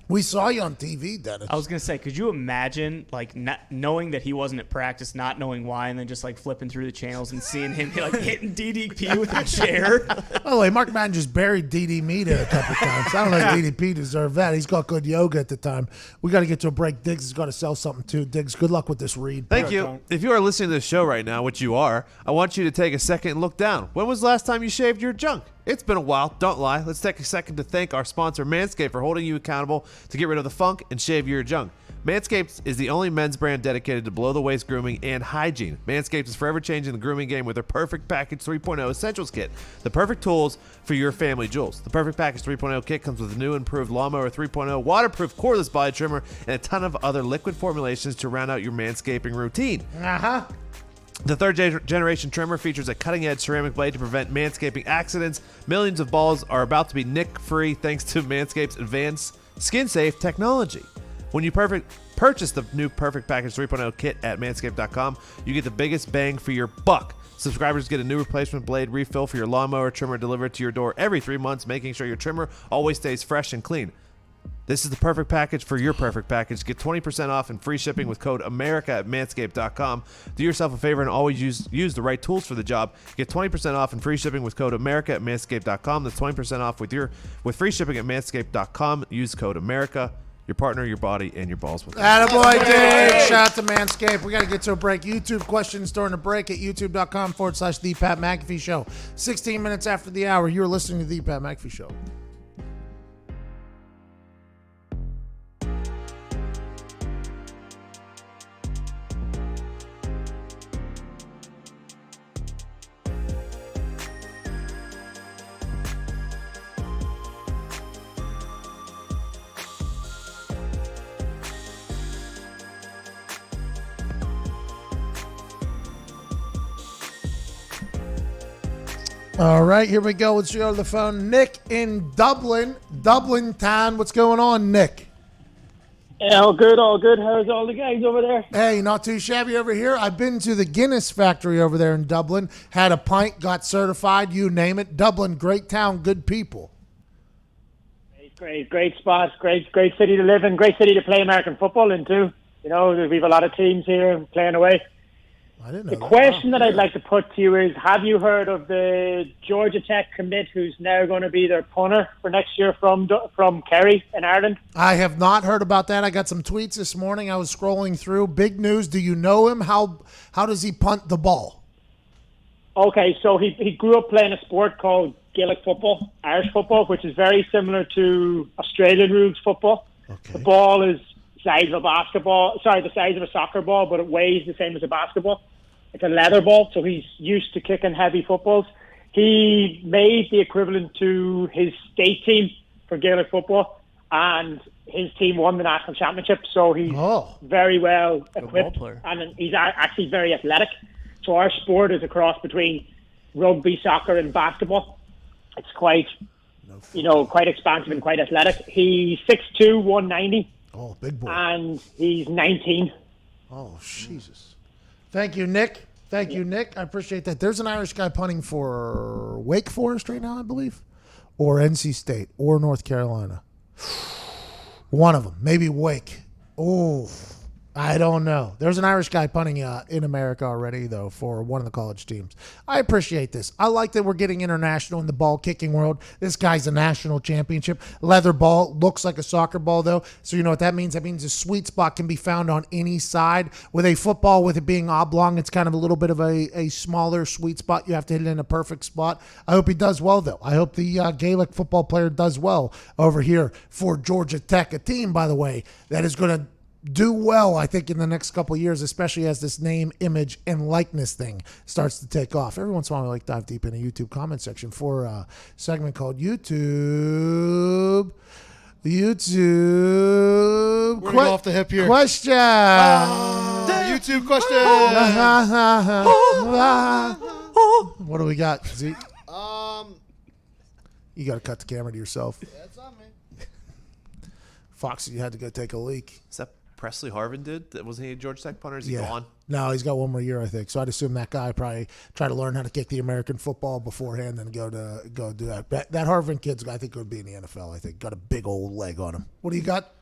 We saw you on TV, Dennis. I was gonna say, could you imagine like not knowing that he wasn't at practice, not knowing why, and then just like flipping through the channels and seeing him like hitting DDP with a chair? By the way, Mark Madden just buried DD Mita a couple times. I don't know if DDP deserved that. He's got good yoga at the time. We got to get to a break. Diggs has got to sell something too. Diggs, good luck with this read. Thank you. If you are listening to the show right now, which you are, I want you to take a second and look down. When was the last time you shaved your junk? It's been a while. Don't lie. Let's take a second to thank our sponsor, Manscaped, for holding you accountable to get rid of the funk and shave your junk. Manscaped is the only men's brand dedicated to below-the-waist grooming and hygiene. Manscaped is forever changing the grooming game with their Perfect Package 3.0 Essentials Kit, the perfect tools for your family jewels. The Perfect Package 3.0 kit comes with a new improved Lawnmower 3.0, waterproof cordless body trimmer, and a ton of other liquid formulations to round out your manscaping routine. Uh-huh. The third generation trimmer features a cutting-edge ceramic blade to prevent manscaping accidents. Millions of balls are about to be nick-free thanks to Manscaped's advanced skin-safe technology. When you purchase the new Perfect Package 3.0 kit at manscaped.com, you get the biggest bang for your buck. Subscribers get a new replacement blade refill for your lawnmower trimmer delivered to your door every 3 months, making sure your trimmer always stays fresh and clean. This is the perfect package for your perfect package. Get 20% off and free shipping with code America at manscaped.com. Do yourself a favor and always use the right tools for the job. Get 20% off and free shipping with code America at manscaped.com. That's 20% off with free shipping at manscaped.com. Use code America. Your partner, your body, and your balls will. Attaboy, Dave. Shout out to Manscaped. We got to get to a break. YouTube questions during the break at youtube.com/The Pat McAfee Show. 16 minutes after the hour, you're listening to The Pat McAfee Show. All right, here we go. Let's go to the phone. Nick in Dublin town. What's going on, Nick? All good, all good. How's all the guys over there? Hey, not too shabby over here. I've been to the Guinness factory over there in Dublin. Had a pint, got certified, you name it. Dublin, great town, good people. Great spot. Great city to live in. Great city to play American football in, too. You know, we have a lot of teams here playing away. I didn't know the question that I'd like to put to you is, have you heard of the Georgia Tech commit who's now going to be their punter for next year from Kerry in Ireland? I have not heard about that. I got some tweets this morning. I was scrolling through. Big news. Do you know him? How does he punt the ball? Okay, so he grew up playing a sport called Gaelic football, Irish football, which is very similar to Australian rules football. Okay. The ball is the size of a soccer ball, but it weighs the same as a basketball. It's a leather ball, so he's used to kicking heavy footballs. He made the equivalent to his state team for Gaelic football, and his team won the national championship, so he's very well equipped, and he's actually very athletic. So our sport is a cross between rugby, soccer, and basketball. It's quite expansive and quite athletic. He's 6'2", 190. Oh, big boy. And he's 19. Oh, Jesus. Thank you, Nick. I appreciate that. There's an Irish guy punting for Wake Forest right now, I believe, or NC State, or North Carolina. One of them. Maybe Wake. Oh, I don't know. There's an Irish guy punting in America already, though, for one of the college teams. I appreciate this. I like that we're getting international in the ball kicking world. This guy's a national championship. Leather ball. Looks like a soccer ball, though. So you know what that means? That means a sweet spot can be found on any side. With a football, with it being oblong, it's kind of a little bit of a smaller sweet spot. You have to hit it in a perfect spot. I hope he does well, though. I hope the Gaelic football player does well over here for Georgia Tech, a team, by the way, that is going to do well, I think, in the next couple of years, especially as this name, image, and likeness thing starts to take off. Every once in a while, we like dive deep in a YouTube comment section for a segment called YouTube. We're gonna go off the hip here. Question. YouTube question. What do we got, Zeke? You got to cut the camera to yourself. That's on me. Fox, you had to go take a leak. Is that Presley Harvin did? Wasn't he a Georgia Tech punter? Is he gone? No, he's got one more year, I think. So I'd assume that guy probably tried to learn how to kick the American football beforehand, then go do that. That Harvin kid's, I think, would be in the NFL. I think got a big old leg on him. What do you got?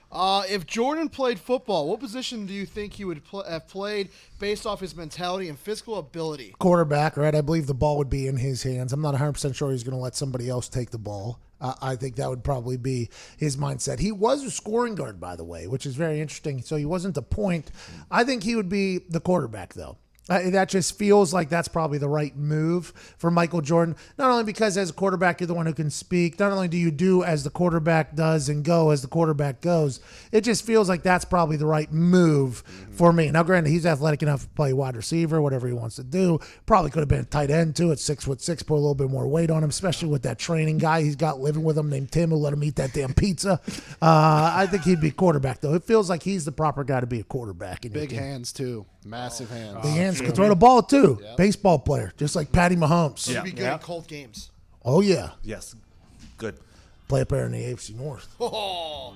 If Jordan played football, what position do you think he would have played based off his mentality and physical ability? Quarterback, right? I believe the ball would be in his hands. I'm not 100% sure he's going to let somebody else take the ball. I think that would probably be his mindset. He was a scoring guard, by the way, which is very interesting. So he wasn't the point. I think he would be the quarterback, though. That just feels like that's probably the right move for Michael Jordan. Not only because as a quarterback, you're the one who can speak. Not only do you do as the quarterback does and go as the quarterback goes, it just feels like that's probably the right move for me. Now, granted, he's athletic enough to play wide receiver, whatever he wants to do. Probably could have been a tight end, too, at 6'6", put a little bit more weight on him, especially with that training guy he's got living with him named Tim who let him eat that damn pizza. I think he'd be quarterback, though. It feels like he's the proper guy to be a quarterback. Big hands, too. Massive hands. Big hands. Can throw the ball, too. Yep. Baseball player, just like Patty Mahomes. He'd be good in cold games. Oh, yeah. Yes. Good. Play up there in the AFC North. Oh.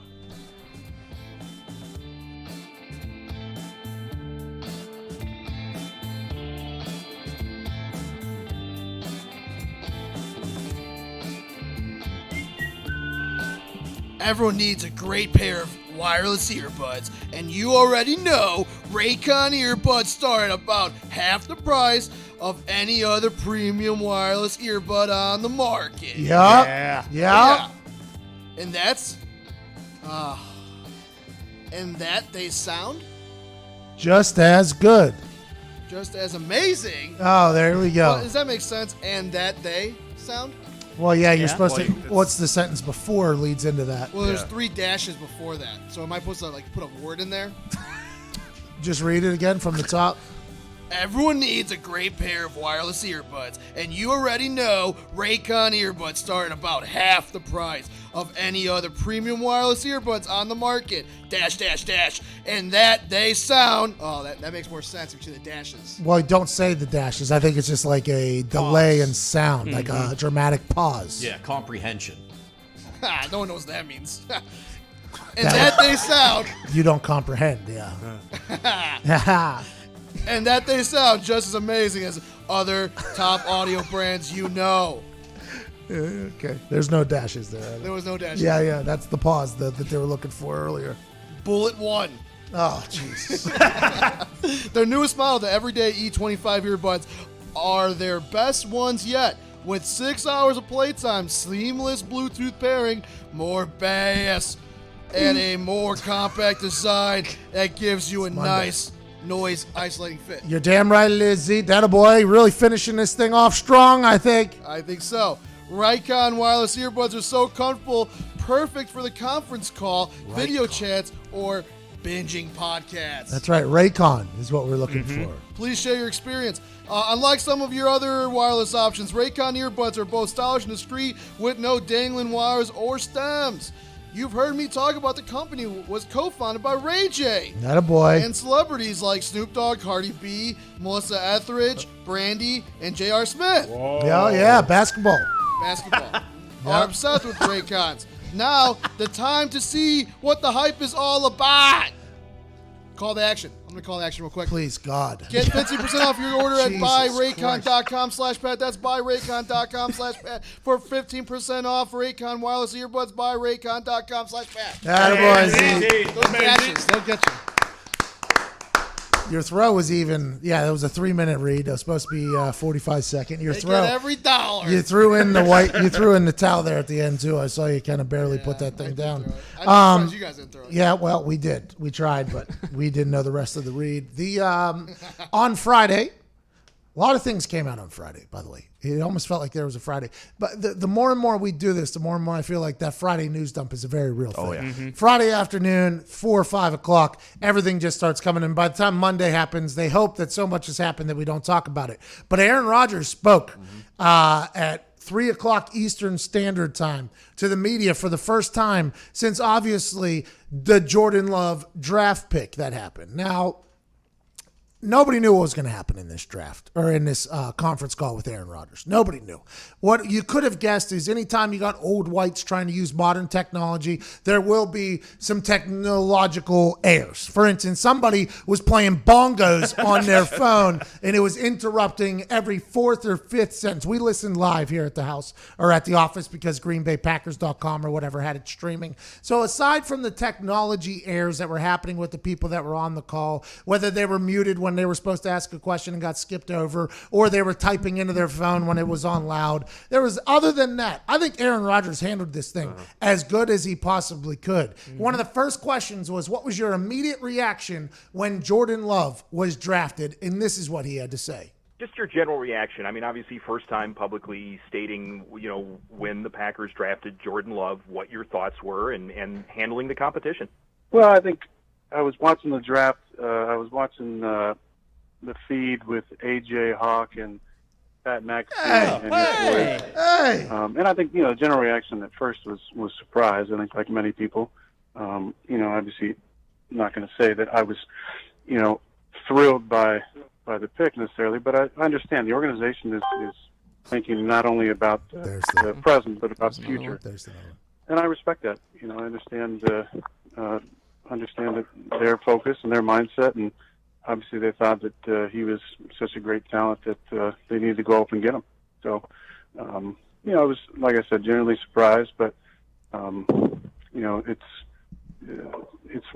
Everyone needs a great pair of wireless earbuds, and you already know Raycon earbuds start at about half the price of any other premium wireless earbud on the market. Yeah. And that's and that they sound just as good. Just as amazing. Oh, there we go. Well, does that make sense? And that they sound? Well, yeah, you're supposed to. What's the sentence before leads into that? Well, there's 3 dashes before that. So am I supposed to put a word in there? Just read it again from the top. Everyone needs a great pair of wireless earbuds, and you already know Raycon earbuds start at about half the price of any other premium wireless earbuds on the market. Dash. And that they sound. Oh, that makes more sense between the dashes. Well, don't say the dashes. I think it's just like a delay in sound, like a dramatic pause. Yeah, comprehension. No one knows what that means. And that they sound. You don't comprehend, yeah. And that they sound just as amazing as other top audio brands you know. Okay. There's no dashes there. There was no dashes. Yeah. That's the pause that they were looking for earlier. Bullet 1. Oh, jeez. Their newest model, the Everyday E25 earbuds, are their best ones yet. With 6 hours of playtime, seamless Bluetooth pairing, more bass, and a more compact design that gives you a nice noise isolating fit. You're damn right, Lizzie. That a boy, really finishing this thing off strong, I think. I think so. Raycon wireless earbuds are so comfortable, perfect for the conference call, video chats, or binging podcasts. That's right. Raycon is what we're looking for. Please share your experience. Unlike some of your other wireless options, Raycon earbuds are both stylish and discreet with no dangling wires or stems. You've heard me talk about the company was co-founded by Ray J. That a boy. And celebrities like Snoop Dogg, Cardi B, Melissa Etheridge, Brandy, and J.R. Smith. Whoa. Yeah, basketball. Are obsessed with Raycons. Now, the time to see what the hype is all about. Call to action. I'm going to call to action real quick. Please, God. Get 50% off your order at buyraycon.com/Pat. That's buyraycon.com/Pat for 15% off Raycon wireless earbuds. Buyraycon.com/Pat. Attaboy, Those dashes, they'll get you. Your throw was even, that was a 3-minute read. It was supposed to be 45 second. Your They throw. get every dollar. You threw in you threw in the towel there at the end too. I saw you kind of barely put that thing down. I'm surprised you guys didn't throw it. Yeah, well, we did. We tried, but we didn't know the rest of the read. On Friday, A lot of things came out on Friday, by the way. It almost felt like there was a Friday. But the more and more we do this, the more and more I feel like that Friday news dump is a very real thing. Oh, yeah. Friday afternoon, 4 or 5 o'clock, everything just starts coming in. By the time Monday happens, they hope that so much has happened that we don't talk about it. But Aaron Rodgers spoke at 3 o'clock Eastern Standard Time to the media for the first time since, obviously, the Jordan Love draft pick that happened. Now, nobody knew what was going to happen in this draft or in this conference call with Aaron Rodgers. Nobody knew. What you could have guessed is anytime you got old whites trying to use modern technology, there will be some technological errors. For instance, somebody was playing bongos on their phone and it was interrupting every fourth or fifth sentence. We listened live here at the house or at the office because GreenBayPackers.com or whatever had it streaming. So aside from the technology errors that were happening with the people that were on the call, whether they were muted when they were supposed to ask a question and got skipped over, or they were typing into their phone when it was on loud. Other than that, I think Aaron Rodgers handled this thing as good as he possibly could. One of the first questions was, what was your immediate reaction when Jordan Love was drafted? And this is what he had to say. Just your general reaction. I mean, obviously, first time publicly stating, when the Packers drafted Jordan Love, what your thoughts were and handling the competition. Well, I think I was watching the draft. I was watching the feed with A.J. Hawk and Pat McAfee and his boys. And I think, the general reaction at first was surprise. I think like many people, obviously not going to say that I was, thrilled by the pick necessarily, but I understand the organization is thinking not only about the present, but about the future. And I respect that. I understand their focus and their mindset, and obviously they thought that he was such a great talent that they needed to go up and get him. So, I was, like I said, generally surprised, but it's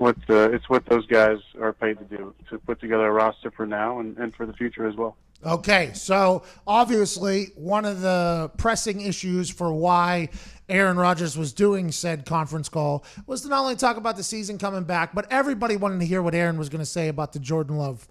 what those guys are paid to do, to put together a roster for now and for the future as well. Okay, so obviously one of the pressing issues for why Aaron Rodgers was doing said conference call was to not only talk about the season coming back, but everybody wanted to hear what Aaron was going to say about the Jordan Love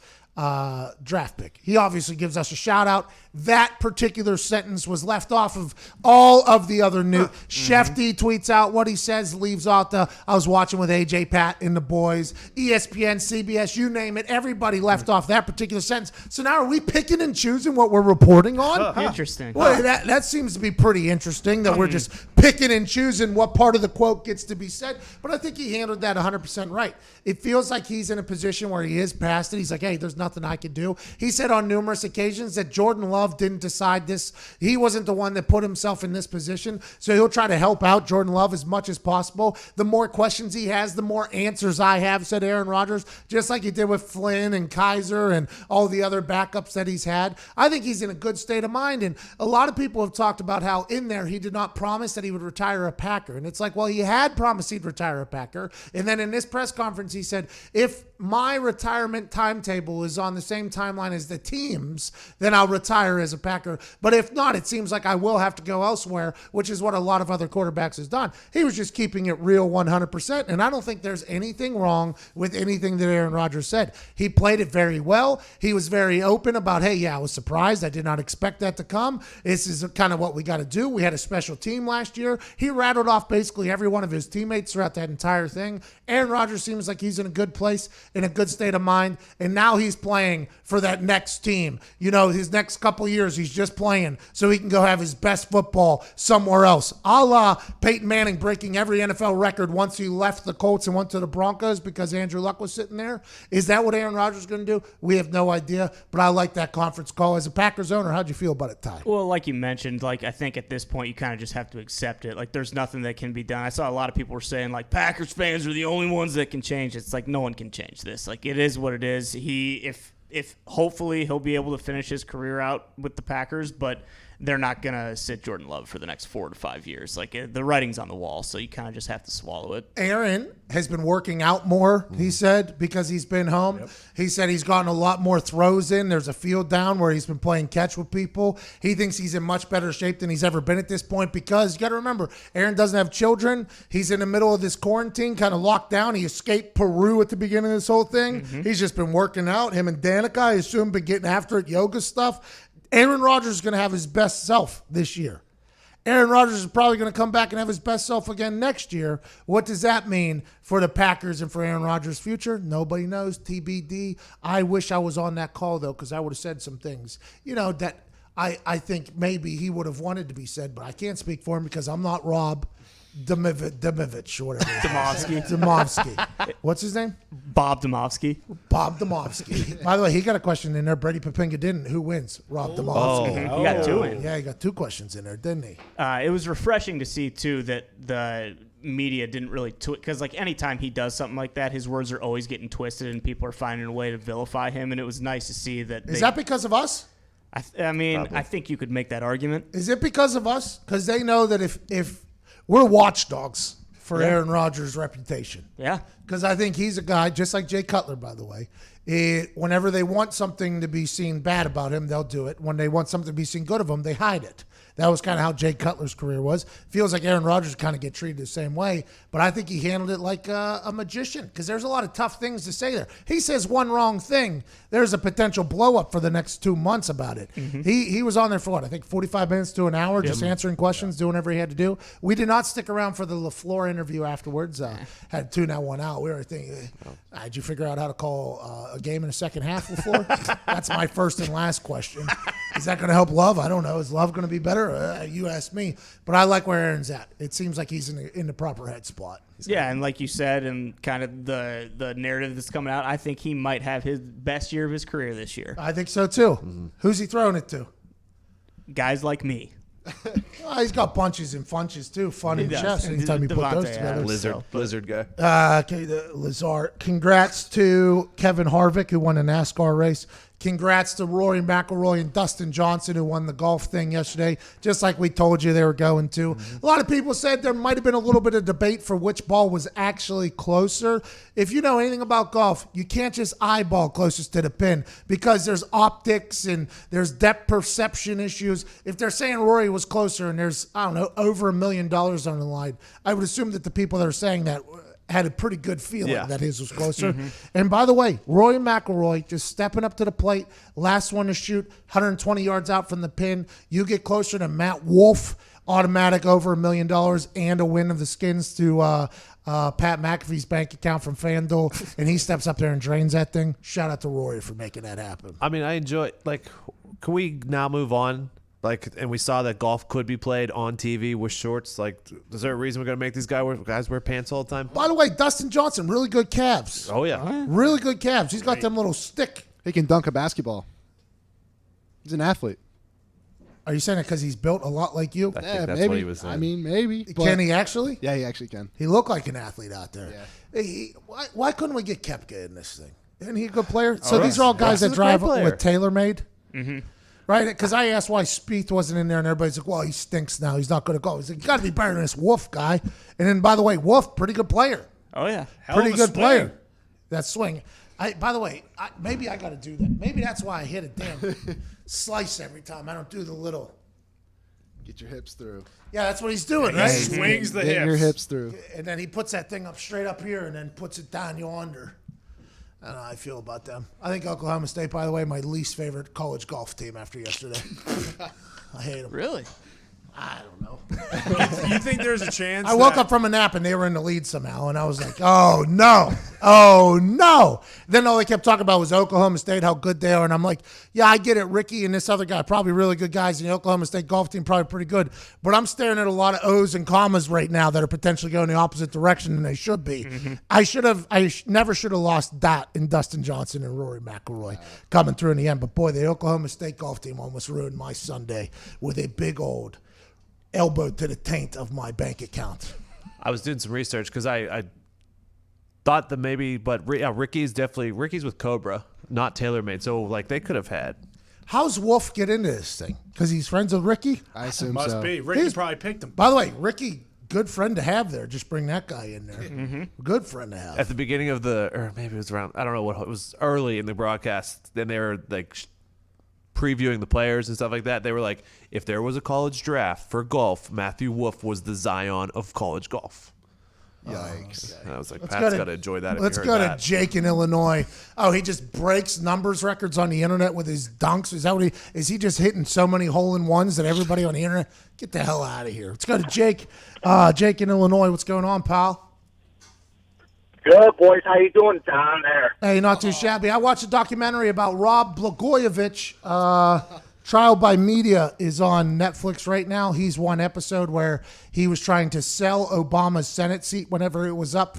draft pick. He obviously gives us a shout out. That particular sentence was left off of all of the other news. Shefty tweets out what he says, leaves out I was watching with AJ, Pat, and the boys, ESPN, CBS, you name it. Everybody left off that particular sentence. So now are we picking and choosing what we're reporting on? Interesting. Well, that seems to be pretty interesting that we're just picking and choosing what part of the quote gets to be said. But I think he handled that 100% right. It feels like he's in a position where he is past it. He's like, hey, there's nothing I can do. He said on numerous occasions that Jordan Love didn't decide this. He wasn't the one that put himself in this position. So he'll try to help out Jordan Love as much as possible. The more questions he has, the more answers I have, said Aaron Rodgers, just like he did with Flynn and Kaiser and all the other backups that he's had. I think he's in a good state of mind. And a lot of people have talked about how in there he did not promise that he would retire a Packer. And it's like, well, he had promised he'd retire a Packer. And then in this press conference, he said, if my retirement timetable is on the same timeline as the team's, then I'll retire as a Packer. But if not, it seems like I will have to go elsewhere, which is what a lot of other quarterbacks has done. He was just keeping it real 100%. And I don't think there's anything wrong with anything that Aaron Rodgers said. He played it very well. He was very open about, hey, yeah, I was surprised. I did not expect that to come. This is kind of what we got to do. We had a special team last year. He rattled off basically every one of his teammates throughout that entire thing. Aaron Rodgers seems like he's in a good place, in a good state of mind, and now he's playing for that next team. His next couple years, he's just playing so he can go have his best football somewhere else. A la Peyton Manning breaking every NFL record once he left the Colts and went to the Broncos because Andrew Luck was sitting there. Is that what Aaron Rodgers is going to do? We have no idea, but I like that conference call. As a Packers owner, how'd you feel about it, Ty? Well, like you mentioned, I think at this point you kind of just have to accept it. There's nothing that can be done. I saw a lot of people were saying, Packers fans are the only ones that can change. It's no one can change this. It is what it is. If hopefully he'll be able to finish his career out with the Packers, but they're not going to sit Jordan Love for the next 4 to 5 years. The writing's on the wall, so you kind of just have to swallow it. Aaron, has been working out more, he said, because he's been home. Yep. He said he's gotten a lot more throws in. There's a field down where he's been playing catch with people. He thinks he's in much better shape than he's ever been at this point because you got to remember, Aaron doesn't have children. He's in the middle of this quarantine, kind of locked down. He escaped Peru at the beginning of this whole thing. He's just been working out. Him and Danica, I assume, been getting after it, yoga stuff. Aaron Rodgers is going to have his best self this year. Aaron Rodgers is probably going to come back and have his best self again next year. What does that mean for the Packers and for Aaron Rodgers' future? Nobody knows. TBD. I wish I was on that call, though, because I would have said some things, that I think maybe he would have wanted to be said, but I can't speak for him because I'm not Rob Domovich or whatever. Domovsky. What's his name? Bob Domovsky. Bob Domovsky. By the way, he got a question in there. Brady Papinga didn't. Who wins? Rob Domovsky. He got 2 in. Yeah, he got 2 questions in there, didn't he? It was refreshing to see, too, that the media didn't really because anytime he does something like that, his words are always getting twisted and people are finding a way to vilify him, and it was nice to see that. Is that because of us? I think you could make that argument. Is it because of us? Because they know that if we're watchdogs for Aaron Rodgers' reputation. Yeah. Because I think he's a guy, just like Jay Cutler, by the way. Whenever they want something to be seen bad about him, they'll do it. When they want something to be seen good of him, they hide it. That was kind of how Jay Cutler's career was. Feels like Aaron Rodgers kind of get treated the same way, but I think he handled it like a magician because there's a lot of tough things to say there. He says one wrong thing, there's a potential blow up for the next 2 months about it. He was on there for I think 45 minutes to an hour, just answering questions, doing whatever he had to do. We did not stick around for the LaFleur interview afterwards. Had 2 now 1 out. We were thinking, did you figure out how to call a game in the second half, LaFleur? That's my first and last question. Is that going to help Love? I don't know. Is Love going to be better? You asked me. But I like where Aaron's at. It seems like he's in the proper head spot. Yeah, and like you said, and kind of the narrative that's coming out, I think he might have his best year of his career this year. I think so, too. Who's he throwing it to? Guys like me. He's got bunches and funches, too. Fun and chest anytime you put those together. Lizard guy. Okay, the Lazard. Congrats to Kevin Harvick, who won a NASCAR race. Congrats to Rory McIlroy and Dustin Johnson, who won the golf thing yesterday, just like we told you they were going to. A lot of people said there might have been a little bit of debate for which ball was actually closer. If you know anything about golf, you can't just eyeball closest to the pin because there's optics and there's depth perception issues. If they're saying Rory was closer and there's, over $1 million on the line, I would assume that the people that are saying that had a pretty good feeling that his was closer. And by the way, Rory McIlroy just stepping up to the plate, last one to shoot, 120 yards out from the pin. You get closer to Matt Wolff, automatic over $1 million and a win of the skins to Pat McAfee's bank account from FanDuel, and he steps up there and drains that thing. Shout out to Rory for making that happen. I mean, I enjoy can we now move on? And we saw that golf could be played on TV with shorts. Is there a reason we're going to make these guys wear pants all the time? By the way, Dustin Johnson, really good calves. Oh, yeah. Really good calves. He's got them little stick. He can dunk a basketball. He's an athlete. Are you saying it because he's built a lot like you? I think that's maybe. what he was saying. I mean, maybe. Can he actually? Yeah, he actually can. He looked like an athlete out there. Yeah. Why couldn't we get Koepka in this thing? Isn't he a good player? So these are all guys that drive with TaylorMade? Right? Because I asked why Spieth wasn't in there, and everybody's like, well, he stinks now. He's not going to go. He's like, you got to be better than this Wolf guy. And then, by the way, Wolf, pretty good player. Oh, yeah. Pretty good player. That swing. By the way, maybe I got to do that. Maybe that's why I hit a damn slice every time. I don't do the little. Get your hips through. Yeah, that's what he's doing, right? He swings the Get hips. your hips through. And then he puts that thing up straight up here and then puts it down yonder. I don't know how I feel about them. I think Oklahoma State, by the way, my least favorite college golf team after yesterday. I hate them. Really? I don't know. You think there's a chance? I woke up from a nap and they were in the lead somehow, and I was like, oh, no. Oh, no. Then all they kept talking about was Oklahoma State, how good they are. And I'm like, yeah, I get it. Ricky and this other guy, probably really good guys. And the Oklahoma State golf team, probably pretty good. But I'm staring at a lot of O's and commas right now that are potentially going the opposite direction than they should be. I never should have lost that in Dustin Johnson and Rory McIlroy coming through in the end. But, boy, the Oklahoma State golf team almost ruined my Sunday with a big old elbow to the taint of my bank account. I was doing some research because I thought that maybe, but Ricky's with Cobra, not TaylorMade. So they could have had. How's Wolf get into this thing? Because he's friends with Ricky? I assume Must so. be. Ricky probably picked him. By the way, Ricky, good friend to have there. Just bring that guy in there. Mm-hmm. Good friend to have. At the beginning of or maybe it was around, I don't know what, it was early in the broadcast. Then they were like previewing the players and stuff like that. They were like, if there was a college draft for golf, Matthew Wolff was the Zion of college golf. Yikes. And I was like, Pat's got to enjoy that. Let's go to Jake in Illinois. Oh, he just breaks numbers records on the internet with his dunks. Is that what is he just hitting so many hole-in-ones that everybody on the internet, get the hell out of here. Let's go to Jake. Jake in Illinois. What's going on, pal? Good, boys. How you doing down there? Hey, not too shabby. I watched a documentary about Rob Blagojevich. Trial by Media is on Netflix right now. He's one episode where he was trying to sell Obama's Senate seat whenever it was up.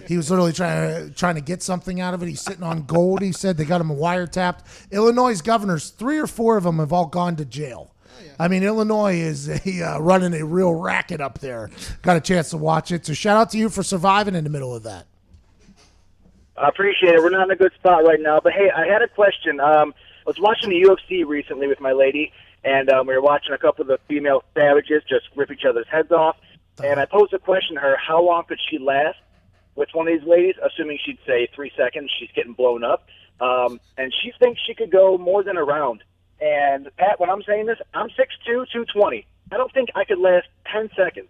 He was literally trying to get something out of it. He's sitting on gold. He said they got him wiretapped. Illinois' governors, 3 or 4 of them have all gone to jail. I mean, Illinois is running a real racket up there. Got a chance to watch it. So shout out to you for surviving in the middle of that. I appreciate it. We're not in a good spot right now. But, hey, I had a question. I was watching the UFC recently with my lady, and we were watching a couple of the female savages just rip each other's heads off. And I posed a question to her, how long could she last with one of these ladies, assuming she'd say 3 seconds, she's getting blown up. And she thinks she could go more than a round. And, Pat, when I'm saying this, I'm 6'2", 220. I don't think I could last 10 seconds.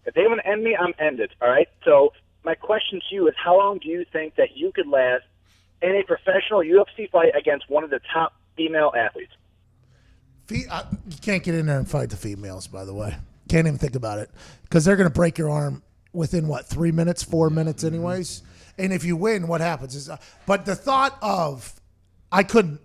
If they want to end me, I'm ended, all right? So my question to you is, how long do you think that you could last in a professional UFC fight against one of the top female athletes? You can't get in there and fight the females, by the way. Can't even think about it. Because they're going to break your arm within, 3 minutes, 4 minutes anyways? And if you win, what happens is... but the thought of, I couldn't...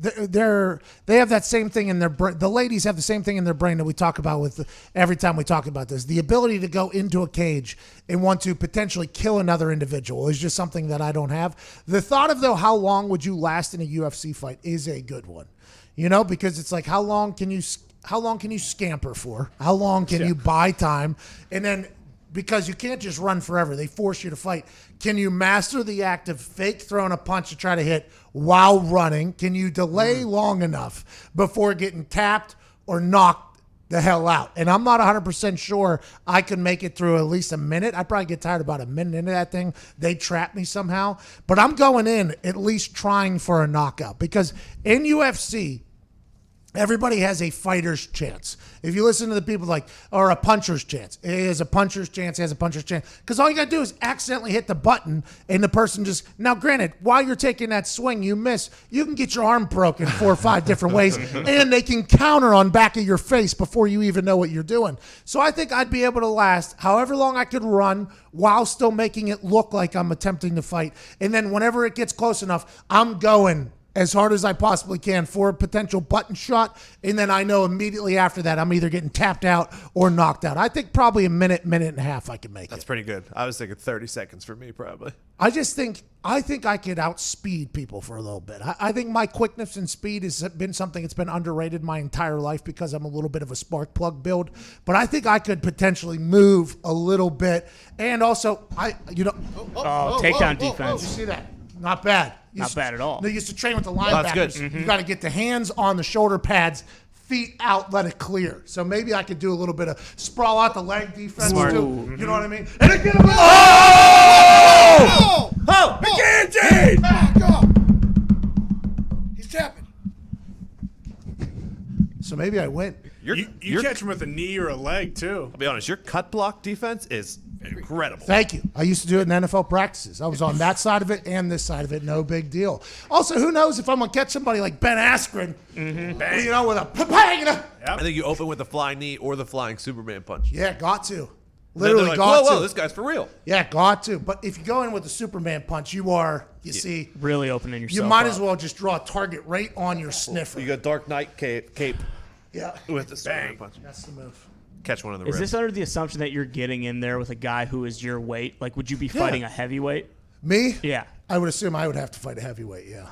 They have that same thing in their brain. The ladies have the same thing in their brain that we talk about with every time we talk about this. The ability to go into a cage and want to potentially kill another individual is just something that I don't have. The thought of, though, how long would you last in a UFC fight is a good one. Because it's like, how long can you scamper for? How long can you buy time? And then, because you can't just run forever, they force you to fight. Can you master the act of fake throwing a punch to try to hit while running? Can you delay long enough before getting tapped or knocked the hell out? And I'm not 100% sure I can make it through at least a minute. I'd probably get tired about a minute into that thing. They trap me somehow. But I'm going in at least trying for a knockout, because in UFC, everybody has a fighter's chance. If you listen to the people or a puncher's chance. It has a puncher's chance, it has a puncher's chance. Because all you got to do is accidentally hit the button and the person just... Now, granted, while you're taking that swing, you miss. You can get your arm broken 4 or 5 different ways, and they can counter on back of your face before you even know what you're doing. So I think I'd be able to last however long I could run while still making it look like I'm attempting to fight. And then whenever it gets close enough, I'm going as hard as I possibly can for a potential button shot, and then I know immediately after that I'm either getting tapped out or knocked out. I think probably a minute and a half I can make That's it. pretty good. I was thinking 30 seconds for me, probably. I think I could outspeed people for a little bit. I think my quickness and speed has been something that's been underrated my entire life because I'm a little bit of a spark plug build. But I think I could potentially move a little bit, and also takedown defense. You see that? Not bad. Not bad at all. They used to train with the linebackers. That's good. Mm-hmm. You got to get the hands on the shoulder pads, feet out, let it clear. So maybe I could do a little bit of sprawl out the leg defense Smart. too. You know what I mean? And then get him. McAfee! Back up! He's tapping. So maybe I win. You catch him with a knee or a leg, too. I'll be honest, your cut block defense is incredible. Thank you. I used to do it in NFL practices. I was on that side of it and this side of it. No big deal. Also, who knows if I'm going to catch somebody like Ben Askren, with a bang. I think you open with the flying knee or the flying Superman punch. Yeah, got to. Literally Literally like, got to. whoa, this guy's for real. Yeah, got to. But if you go in with the Superman punch, you see. Really opening yourself You might up. as well just draw a target right on your sniffer. You got Dark Knight cape. Yeah. With the Superman punch. That's the move. Catch one of the Is ribs. this under the assumption that you're getting in there with a guy who is your weight? Like, would you be fighting a heavyweight? Me? Yeah. I would assume I would have to fight a heavyweight, yeah.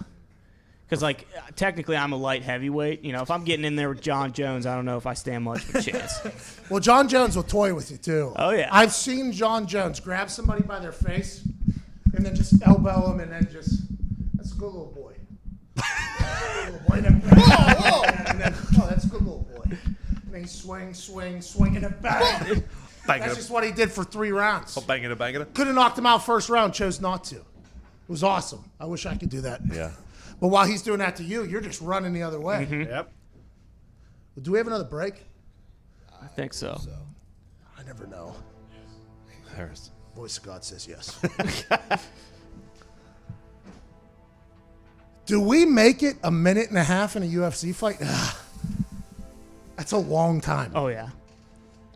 Because, technically I'm a light heavyweight. If I'm getting in there with John Jones, I don't know if I stand much of a chance. Well, John Jones will toy with you, too. Oh, yeah. I've seen John Jones grab somebody by their face and then just elbow him and then just, that's a good little boy. That's a good little boy. And then, that's a good little boy. And then he swing, and then bang. That's just what he did for 3 rounds. Oh, bang it. Could have knocked him out first round, chose not to. It was awesome. I wish I could do that. Yeah. But while he's doing that to you, you're just running the other way. Yep. Do we have another break? I think so. I never know. Harris. Voice of God says yes. Do we make it a minute and a half in a UFC fight? That's a long time. Oh, yeah.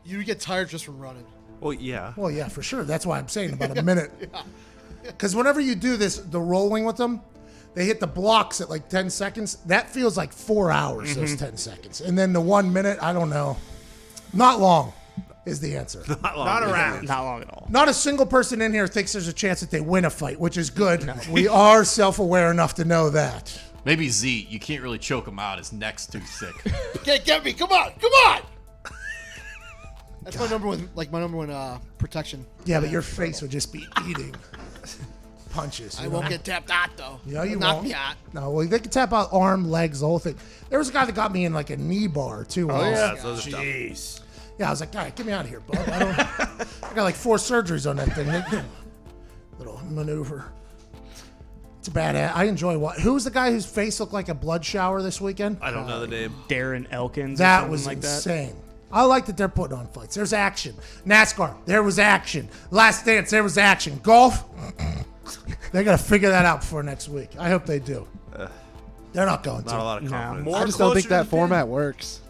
You get tired just from running. Well, yeah. Well, yeah, for sure. That's why I'm saying about a minute. Because whenever you do this, the rolling with them, they hit the blocks at like 10 seconds. That feels like 4 hours, those 10 seconds. And then the 1 minute, I don't know. Not long is the answer. Not long. Not around. Not long at all. Not a single person in here thinks there's a chance that they win a fight, which is good. No. We are self-aware enough to know that. Maybe Z, you can't really choke him out. His neck's too thick. You can't get me. Come on. That's my number one protection. Yeah, but your face would just be eating punches. I won't get tapped out, though. Yeah, you Knock won't. me out. No, well, they can tap out arm, legs, the whole thing. There was a guy that got me in like a knee bar, too. Oh, yeah. Jeez. Yeah, I was like, all right, get me out of here, bud. I got like 4 surgeries on that thing. Little maneuver. It's a bad. I enjoy what. Who was the guy whose face looked like a blood shower this weekend? I don't know the name. Darren Elkins. That was like insane. I like that they're putting on fights. There's action. NASCAR, there was action. Last Dance, there was action. Golf, they got to figure that out before next week. I hope they do. They're not going to. Not a lot of confidence. I just don't think that format works.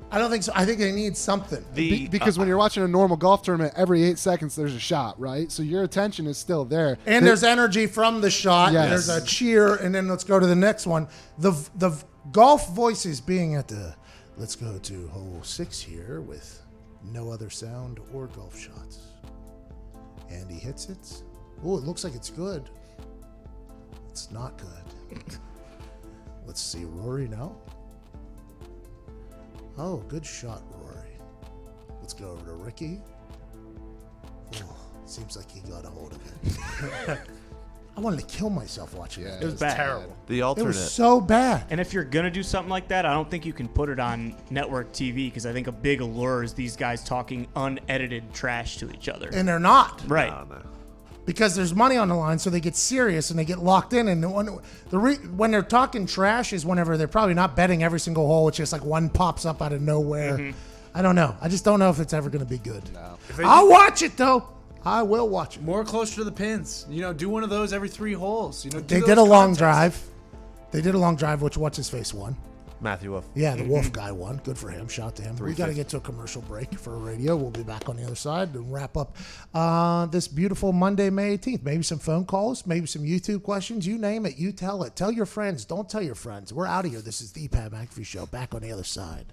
I don't think so. I think they need something. Because when you're watching a normal golf tournament, every 8 seconds there's a shot, right? So your attention is still there. And there's energy from the shot. Yes. There's a cheer, and then let's go to the next one. The golf voices being at the, let's go to hole 6 here with no other sound or golf shots. And he hits it. Oh, it looks like it's good. It's not good. Let's see, Rory now. Oh, good shot, Rory. Let's go over to Ricky. Oh, seems like he got a hold of it. I wanted to kill myself watching it. It was bad. Terrible. The alternate. It was so bad. And if you're going to do something like that, I don't think you can put it on network TV because I think a big allure is these guys talking unedited trash to each other. And they're not. Right. No. Because there's money on the line, so they get serious and they get locked in. And when they're talking trash is whenever they're probably not betting every single hole. It's just like one pops up out of nowhere. Mm-hmm. I don't know. I just don't know if it's ever going to be good. No. I'll watch it, though. I will watch it. More closer to the pins. Do one of those every 3 holes. They did a long drive. They did a long drive, which what's-his-face won. Matthew Wolf. Yeah, the Wolf guy won. Good for him. Shout out to him. We got to get to a commercial break for radio. We'll be back on the other side to wrap up this beautiful Monday, May 18th. Maybe some phone calls, maybe some YouTube questions. You name it. You tell it. Tell your friends. Don't tell your friends. We're out of here. This is the Pat McAfee Show. Back on the other side.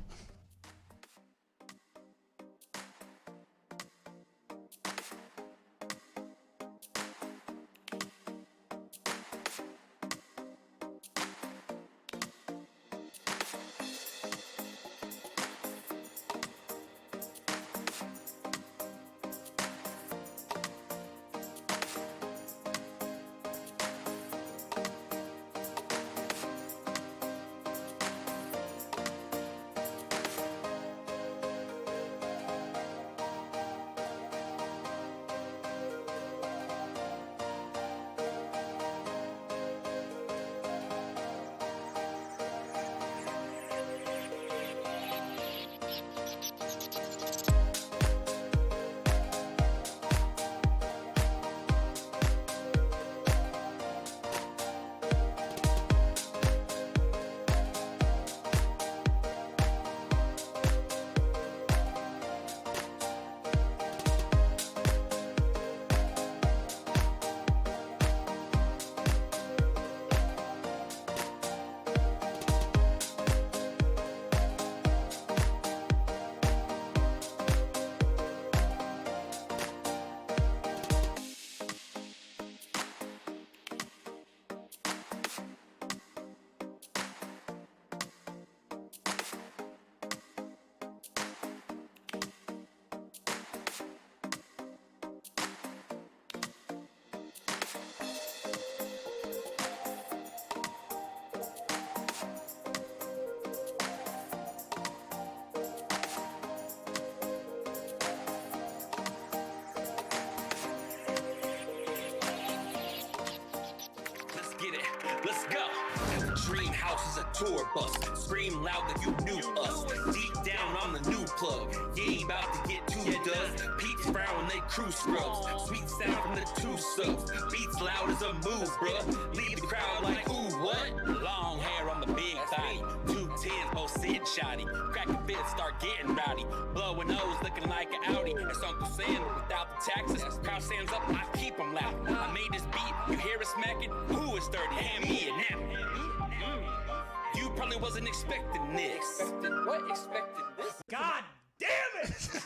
house is a tour bus. Scream loud that you knew us. Deep down, I'm the new plug. You ain't about to get too dust. Pete's frown when they crew scrubs. Sweet sound from the two subs. Beats loud as a move, bruh. Lead the crowd like, ooh, what? Long hair on the big thigh. 210s, both sitting shoddy. Crack a fist, start getting rowdy. Blowing nose, looking like an Audi. It's Uncle Sam without the taxes. Crowd stands up, I keep them loud. I made this beat, you hear it smacking? Who is 30? Hand me a nap. You probably wasn't expecting this. What? Expected this? God damn it!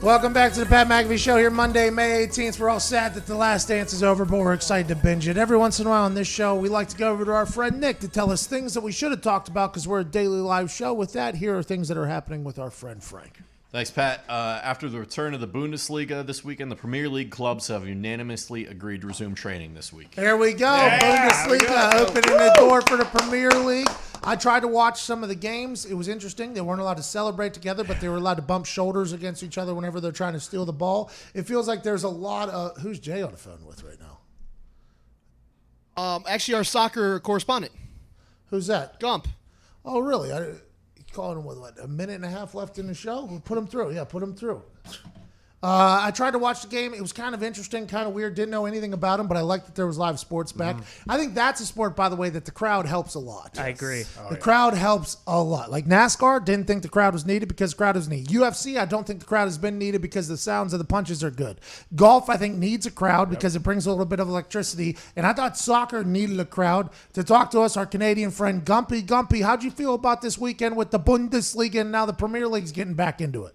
Welcome back to the Pat McAfee Show here Monday, May 18th. We're all sad that The Last Dance is over, but we're excited to binge it. Every once in a while on this show, we like to go over to our friend Nick to tell us things that we should have talked about because we're a daily live show. With that, here are things that are happening with our friend Frank. Thanks, Pat. After the return of the Bundesliga this weekend, the Premier League clubs have unanimously agreed to resume training this week. There we go. Bundesliga opening the door for the Premier League. I tried to watch some of the games. It was interesting. They weren't allowed to celebrate together, but they were allowed to bump shoulders against each other whenever they're trying to steal the ball. It feels like there's a lot of... Who's Jay on the phone with right now? Actually, our soccer correspondent. Who's that? Gump. Oh, really? You calling him with, what, a minute and a half left in the show? We'll put him through. Yeah, put him through. I tried to watch the game. It was kind of interesting, kind of weird. Didn't know anything about him, but I liked that there was live sports back. I think that's a sport, by the way, that the crowd helps a lot. I agree. The crowd helps a lot. Like NASCAR, didn't think the crowd was needed because the crowd is needed. UFC, I don't think the crowd has been needed because the sounds of the punches are good. Golf, I think, needs a crowd because it brings a little bit of electricity. And I thought soccer needed a crowd. To talk to us, our Canadian friend, Gumpy. Gumpy, how'd you feel about this weekend with the Bundesliga and now the Premier League's getting back into it?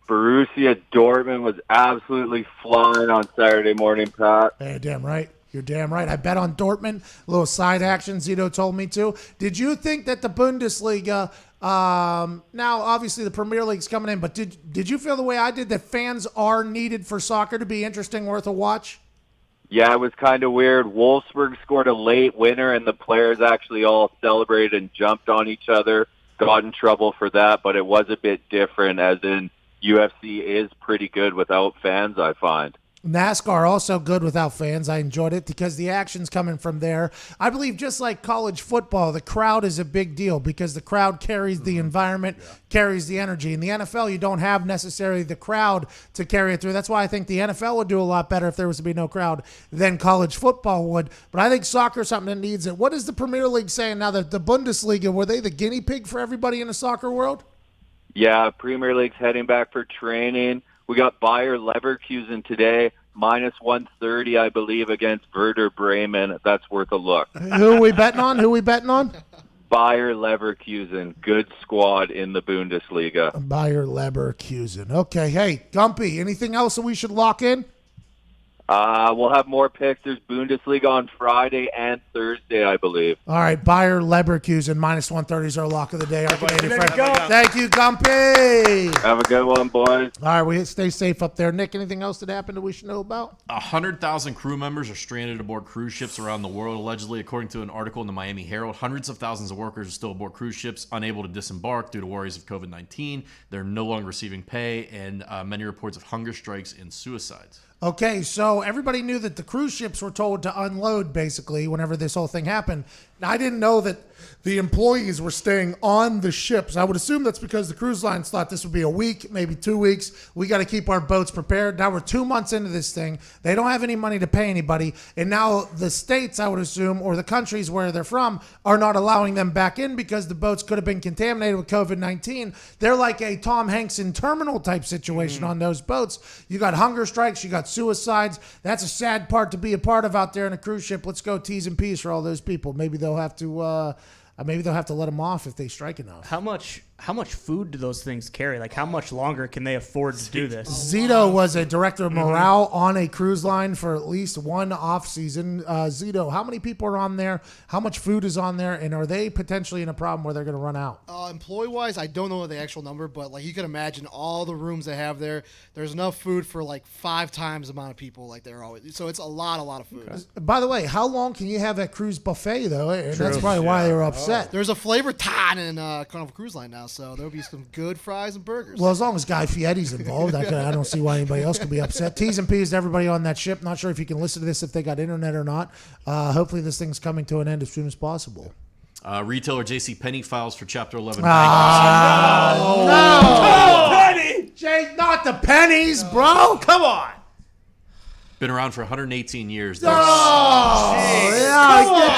Borussia Dortmund was absolutely flying on Saturday morning, Pat. You're damn right. You're damn right. I bet on Dortmund. A little side action. Zito told me to. Did you think that the Bundesliga, now obviously the Premier League's coming in, but did you feel the way I did that fans are needed for soccer to be interesting, worth a watch? Yeah, it was kind of weird. Wolfsburg scored a late winner, and the players actually all celebrated and jumped on each other. Got in trouble for that, but it was a bit different, as in UFC is pretty good without fans, I find. NASCAR also good without fans. I enjoyed it because the action's coming from there. I believe just like college football, the crowd is a big deal because the crowd carries the environment, carries the energy. In the NFL, you don't have necessarily the crowd to carry it through. That's why I think the NFL would do a lot better if there was to be no crowd than college football would. But I think soccer is something that needs it. What is the Premier League saying now that the Bundesliga, were they the guinea pig for everybody in the soccer world? Yeah, Premier League's heading back for training. We got Bayer Leverkusen today, minus 130, I believe, against Werder Bremen. That's worth a look. Who are we betting on? Bayer Leverkusen, good squad in the Bundesliga. Bayer Leverkusen. Okay, hey, Gumpy, anything else that we should lock in? We'll have more picks. There's Bundesliga on Friday and Thursday, I believe. All right, Bayer Leverkusen, minus 130 is our lock of the day. Our Canadian friend. Thank you, Gumpy. Have a good one, boys. All right, we stay safe up there. Nick, anything else that happened that we should know about? 100,000 crew members are stranded aboard cruise ships around the world, allegedly, according to an article in the Miami Herald. Hundreds of thousands of workers are still aboard cruise ships, unable to disembark due to worries of COVID-19. They're no longer receiving pay, and many reports of hunger strikes and suicides. Okay, so everybody knew that the cruise ships were told to unload, basically, whenever this whole thing happened. Now, I didn't know that the employees were staying on the ships. I would assume that's because the cruise lines thought this would be a week, maybe 2 weeks. We got to keep our boats prepared. Now we're 2 months into this thing. They don't have any money to pay anybody. And now the states, I would assume, or the countries where they're from, are not allowing them back in because the boats could have been contaminated with COVID-19. They're like a Tom Hanks in Terminal type situation on those boats. You got hunger strikes. You got suicides. That's a sad part to be a part of out there in a cruise ship. Let's go T's and P's for all those people. Maybe they'll have to let them off if they strike enough. How much food do those things carry? Like, how much longer can they afford to do this? Zito was a director of morale on a cruise line for at least one off season. Zito, how many people are on there? How much food is on there? And are they potentially in a problem where they're going to run out? Employee-wise, I don't know the actual number, but like you can imagine all the rooms they have there. There's enough food for like 5 times the amount of people. Like they're always so it's a lot of food. Okay. By the way, how long can you have that cruise buffet though? And that's probably why they were upset. There's a flavor ton in Carnival Cruise Line now, so there'll be some good fries and burgers. Well, as long as Guy Fieri's involved, I don't see why anybody else could be upset. T's and P's to everybody on that ship. Not sure if you can listen to this if they got internet or not. Hopefully this thing's coming to an end as soon as possible. Retailer JCPenney files for Chapter 11. No! Penny! Jay, not the pennies, bro. Come on. Been around for 118 years. It gets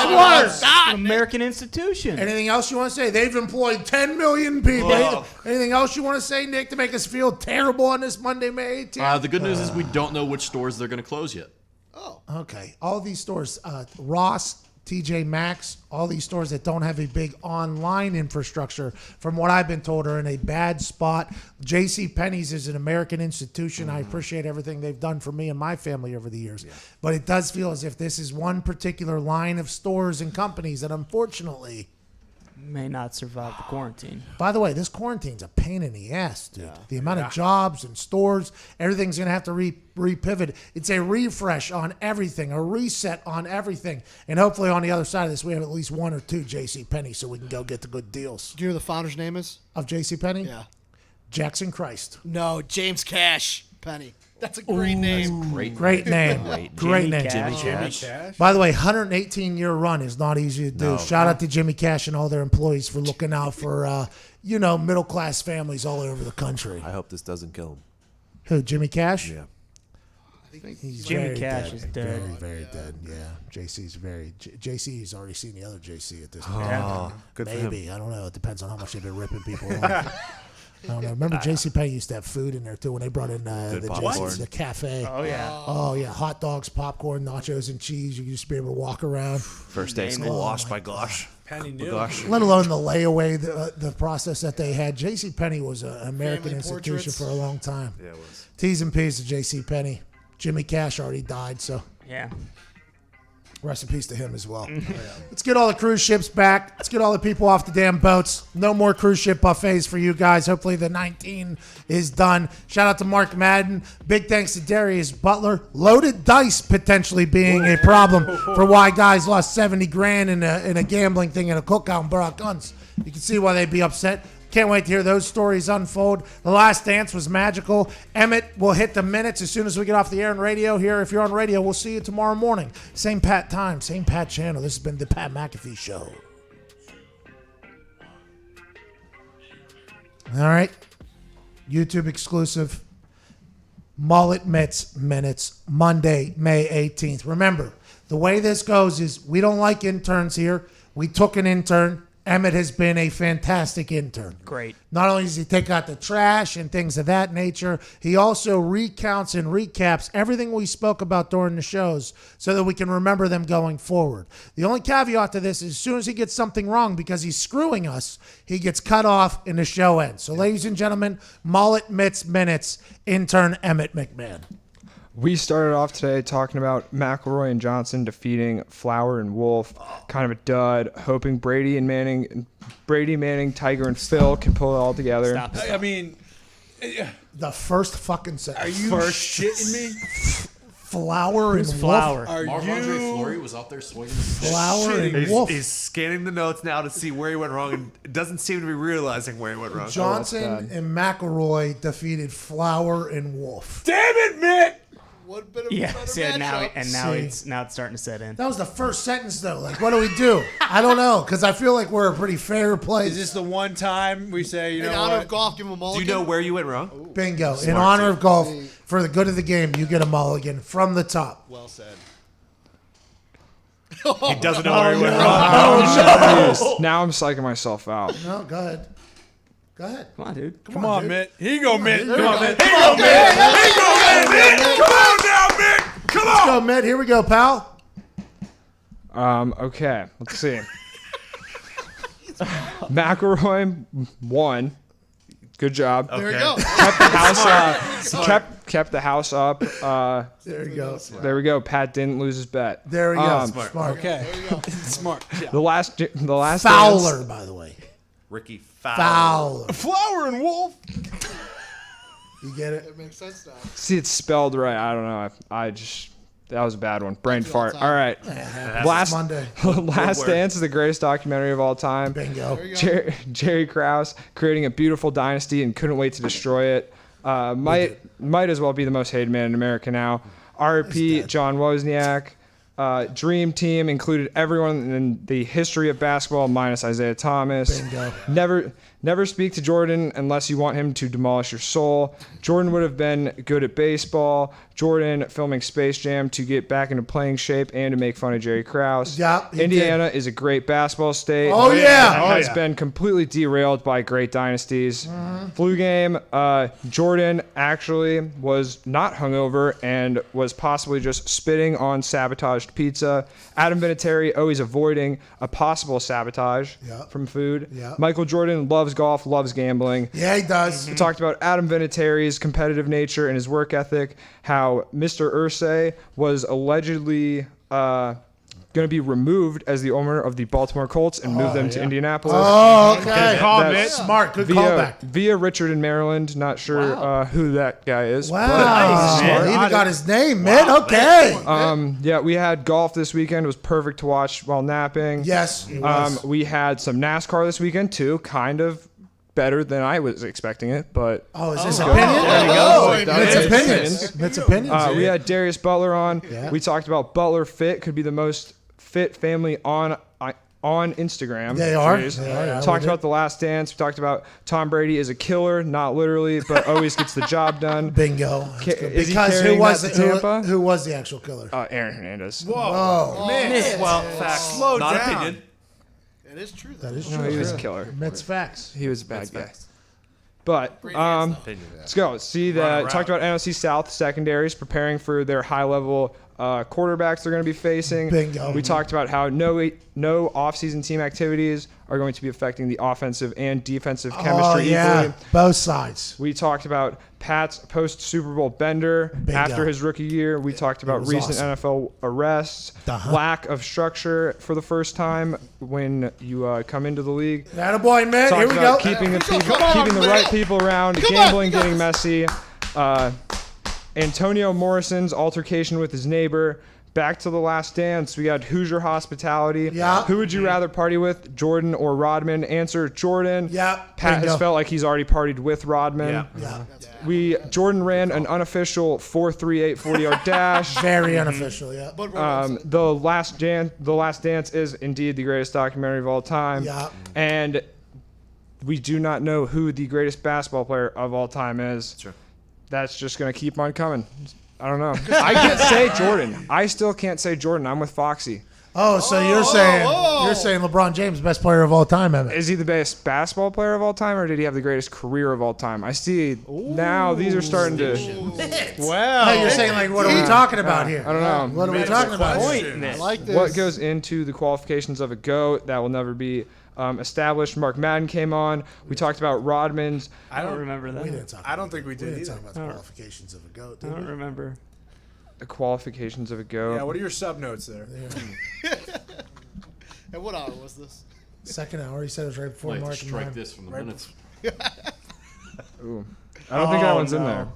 worse. An American institution. Anything else you want to say? They've employed 10 million people. Anything else you want to say, Nick, to make us feel terrible on this Monday, May 18th? The good news is we don't know which stores they're going to close yet. Oh, okay. All these stores, Ross, TJ Maxx, all these stores that don't have a big online infrastructure, from what I've been told, are in a bad spot. JCPenney's is an American institution. I appreciate everything they've done for me and my family over the years. But it does feel as if this is one particular line of stores and companies that unfortunately may not survive the quarantine. By the way, this quarantine's a pain in the ass, dude. The amount of jobs and stores, everything's going to have to repivot. It's a refresh on everything, a reset on everything. And hopefully on the other side of this, we have at least 1 or 2 JCPenney so we can go get the good deals. Do you know who the founder's name is? Of JCPenney? Yeah. Jackson Christ. No, James Cash Penny. That's a great name. Great name. Great name. Jimmy Cash. By the way, 118-year run is not easy to do. Shout out to Jimmy Cash and all their employees for looking out for, middle-class families all over the country. I hope this doesn't kill him. Who, Jimmy Cash? Yeah. He's Jimmy Cash is dead. Very, very dead. Yeah. JC's already seen the other JC at this Oh, point. good for him. Maybe. I don't know. It depends on how much they've been ripping people off. I don't know. Remember JCPenney used to have food in there too when they brought in the cafe. Oh yeah. Oh yeah. Hot dogs, popcorn, nachos, and cheese. You used to be able to walk around. First day school washed by gosh. Penny knew. Let alone the layaway, the process that they had. JCPenney was an American institution portraits. for a long time. Yeah, it was. T's and P's to JCPenney. Jimmy Cash already died, so. Yeah. Rest in peace to him as well. Let's get all the cruise ships back. Let's get all the people off the damn boats. No more cruise ship buffets for you guys. Hopefully the 19 is done. Shout out to Mark Madden. Big thanks to Darius Butler. Loaded dice potentially being a problem for why guys lost 70 grand in a gambling thing in a cookout and brought guns. You can see why they'd be upset. Can't wait to hear those stories unfold. The Last Dance was magical. Emmett will hit the minutes as soon as we get off the air on radio here. If you're on radio, we'll see you tomorrow morning. Same Pat time, same Pat channel. This has been the Pat McAfee Show. All right. YouTube exclusive. Mullet Mitts Minutes, Monday, May 18th. Remember, the way this goes is we don't like interns here. We took an intern. Emmett has been a fantastic intern. Great. Not only does he take out the trash and things of that nature, he also recounts and recaps everything we spoke about during the shows so that we can remember them going forward. The only caveat to this is as soon as he gets something wrong because he's screwing us, he gets cut off and the show ends. So ladies and gentlemen, Mullet Mitts Minutes, intern Emmett McMahon. We started off today talking about McElroy and Johnson defeating Flower and Wolf. Kind of a dud. Hoping Brady, Manning, Tiger, and Phil can pull it all together. I mean, the first fucking sentence. Are you shitting me? Flower and Flower? Wolf. Marc-Andre Fleury was out there swinging. Flower and Wolf. He's scanning the notes now to see where he went wrong and doesn't seem to be realizing where he went wrong. Johnson and McElroy defeated Flower and Wolf. Damn it, Mitt! What bit of now it's starting to set in. That was the first sentence, though. Like, what do we do? I don't know, because I feel like we're a pretty fair place. Is this the one time we say, you know, in honor of golf, give him a mulligan? Do you know where you went wrong? Bingo. In honor of golf, for the good of the game, you get a mulligan from the top. Well said. He doesn't know where he went wrong. Now I'm psyching myself out. No, go ahead. Go ahead. Come on, dude. Come on, Mitt. Here you go, Mitt. Come on, Mitt. Here you go, Mitt. Here you go, Mitt. Come on now, Mitt. Come Let's on. go, Mitt. Here we go, pal. Okay, let's see. McElroy won. Good job. There you go. Kept the house up. Kept the house up. There you go. There we go. Pat didn't lose his bet. There we go. Smart. Okay. There you go. Smart. Yeah. The last Fowler, dance, by the way. Ricky Fowler. Fowler. Flower and Wolf. You get it? It makes sense now. See, it's spelled right. I don't know. I just that was a bad one. Brain fart. All right. Last Monday. Last Dance is the greatest documentary of all time. Bingo. Jerry Krause creating a beautiful dynasty and couldn't wait to destroy it. Might as well be the most hated man in America now. RP John Wozniak. Dream Team included everyone in the history of basketball minus Isaiah Thomas. Bingo. Never speak to Jordan unless you want him to demolish your soul. Jordan would have been good at baseball. Jordan filming Space Jam to get back into playing shape and to make fun of Jerry Krause. Yep, he Indiana is a great basketball state. Oh, yeah. That has been completely derailed by great dynasties. Flu game, Jordan actually was not hungover and was possibly just spitting on sabotaged pizza. Adam Vinatieri always avoiding a possible sabotage from food. Yep. Michael Jordan loves golf, loves gambling. Yeah, he does. We talked about Adam Vinatieri's competitive nature and his work ethic, how Mr. Irsay was allegedly going to be removed as the owner of the Baltimore Colts and move them to Indianapolis. Oh, okay. Good call, Mitt. Smart. Good callback. Via Richard in Maryland. Not sure who that guy is. Wow. but He even got his name, man. Okay. Yeah, we had golf this weekend. It was perfect to watch while napping. Yes, it was. We had some NASCAR this weekend, too. Kind of better than I was expecting it, but Oh, is this opinion? there you Oh, go. it's opinions. It's opinions. We had Darius Butler on. Yeah. We talked about Butler Fit could be the most fit family on Instagram. They are. Jeez. They are, yeah, Talked we about did. The Last Dance. We talked about Tom Brady is a killer, not literally, but always gets the job done. Bingo. Is he Because who carrying was that to Tampa? who was the actual killer? Aaron Hernandez. Whoa. Man. Well, facts. Slow not down. opinion. It is true. That is No, true. he was a killer. Mets facts. He was a bad guy. But let's go. See that. Talked about NFC South secondaries preparing for their high-level quarterbacks they're going to be facing. Bingo. We talked about how no offseason team activities are going to be affecting the offensive and defensive chemistry equally. Both sides. We talked about Pat's post-Super Bowl bender after his rookie year. We talked about recent NFL arrests, lack of structure for the first time when you come into the league. Attaboy, man. Talked Here we about go. keeping the right people around, gambling getting messy. Antonio Morrison's altercation with his neighbor. Back to The Last Dance. We got Hoosier hospitality. Yeah. Who would you rather party with, Jordan or Rodman? Answer, Jordan. Yeah. Pat has felt like he's already partied with Rodman. Yeah. Jordan ran an unofficial 4.38 40-yard dash. Very unofficial, yeah. The Last Dance is indeed the greatest documentary of all time. Yeah. And we do not know who the greatest basketball player of all time is. Sure. That's just going to keep on coming. I don't know. I can't say Jordan. I still can't say Jordan. I'm with Foxy. Oh, so you're saying LeBron James, best player of all time, Emmett? Is he the best basketball player of all time, or did he have the greatest career of all time? I see now these are starting to. Wow. Hey, you're saying, like, what are we talking about here? I don't know. What are we talking about? I like this. What goes into the qualifications of a GOAT? That will never be established. Mark Madden came on. We talked about Rodman's. I don't remember that. I don't think we did. We didn't either. talk about the qualifications of a GOAT, I did don't we? remember. The qualifications of a GOAT. Yeah, what are your sub notes there? And what hour was this? Second hour. He said it was right before Like, Mark strike and this from the Right minutes. Ooh. I don't think that one's in there.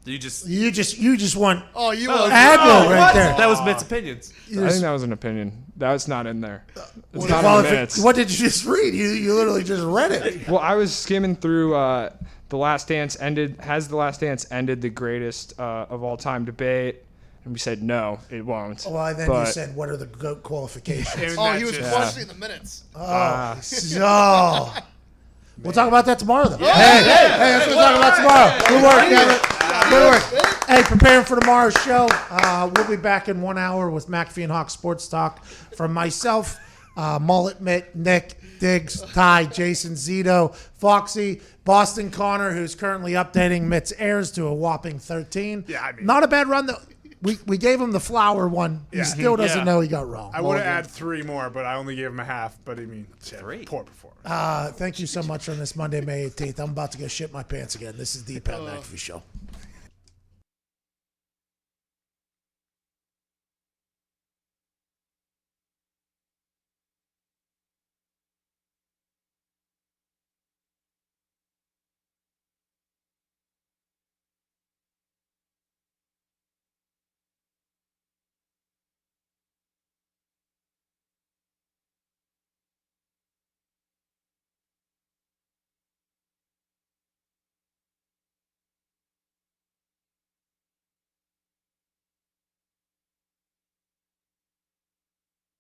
You just want Admiral right there. That was Mitt's opinions. I think that was an opinion. That's not in there. It's What not in the minutes. What did you just read? You literally just read it. Well, I was skimming through The Last Dance ended. Has The Last Dance ended the greatest of all time debate? And we said no, it won't. Well, and then you said, what are the GOAT qualifications? He was questioning the minutes. So we'll talk about that tomorrow, then. Hey, that's what we'll talk about tomorrow. Good work, Kevin. Good work. Hey, preparing for tomorrow's show. We'll be back in 1 hour with McAfee and Hawk Sports Talk from myself, Mullet Mitt, Nick, Diggs, Ty, Jason, Zito, Foxy, Boston Connor, who's currently updating Mitt's heirs to a whopping 13. Yeah, I mean, not a bad run, though. We gave him the flower one. He still doesn't know he got wrong. I would have added 3 more, but I only gave him a half. But I mean, poor performance. Thank you so much on this Monday, May 18th. I'm about to go shit my pants again. This is the Pat McAfee Show.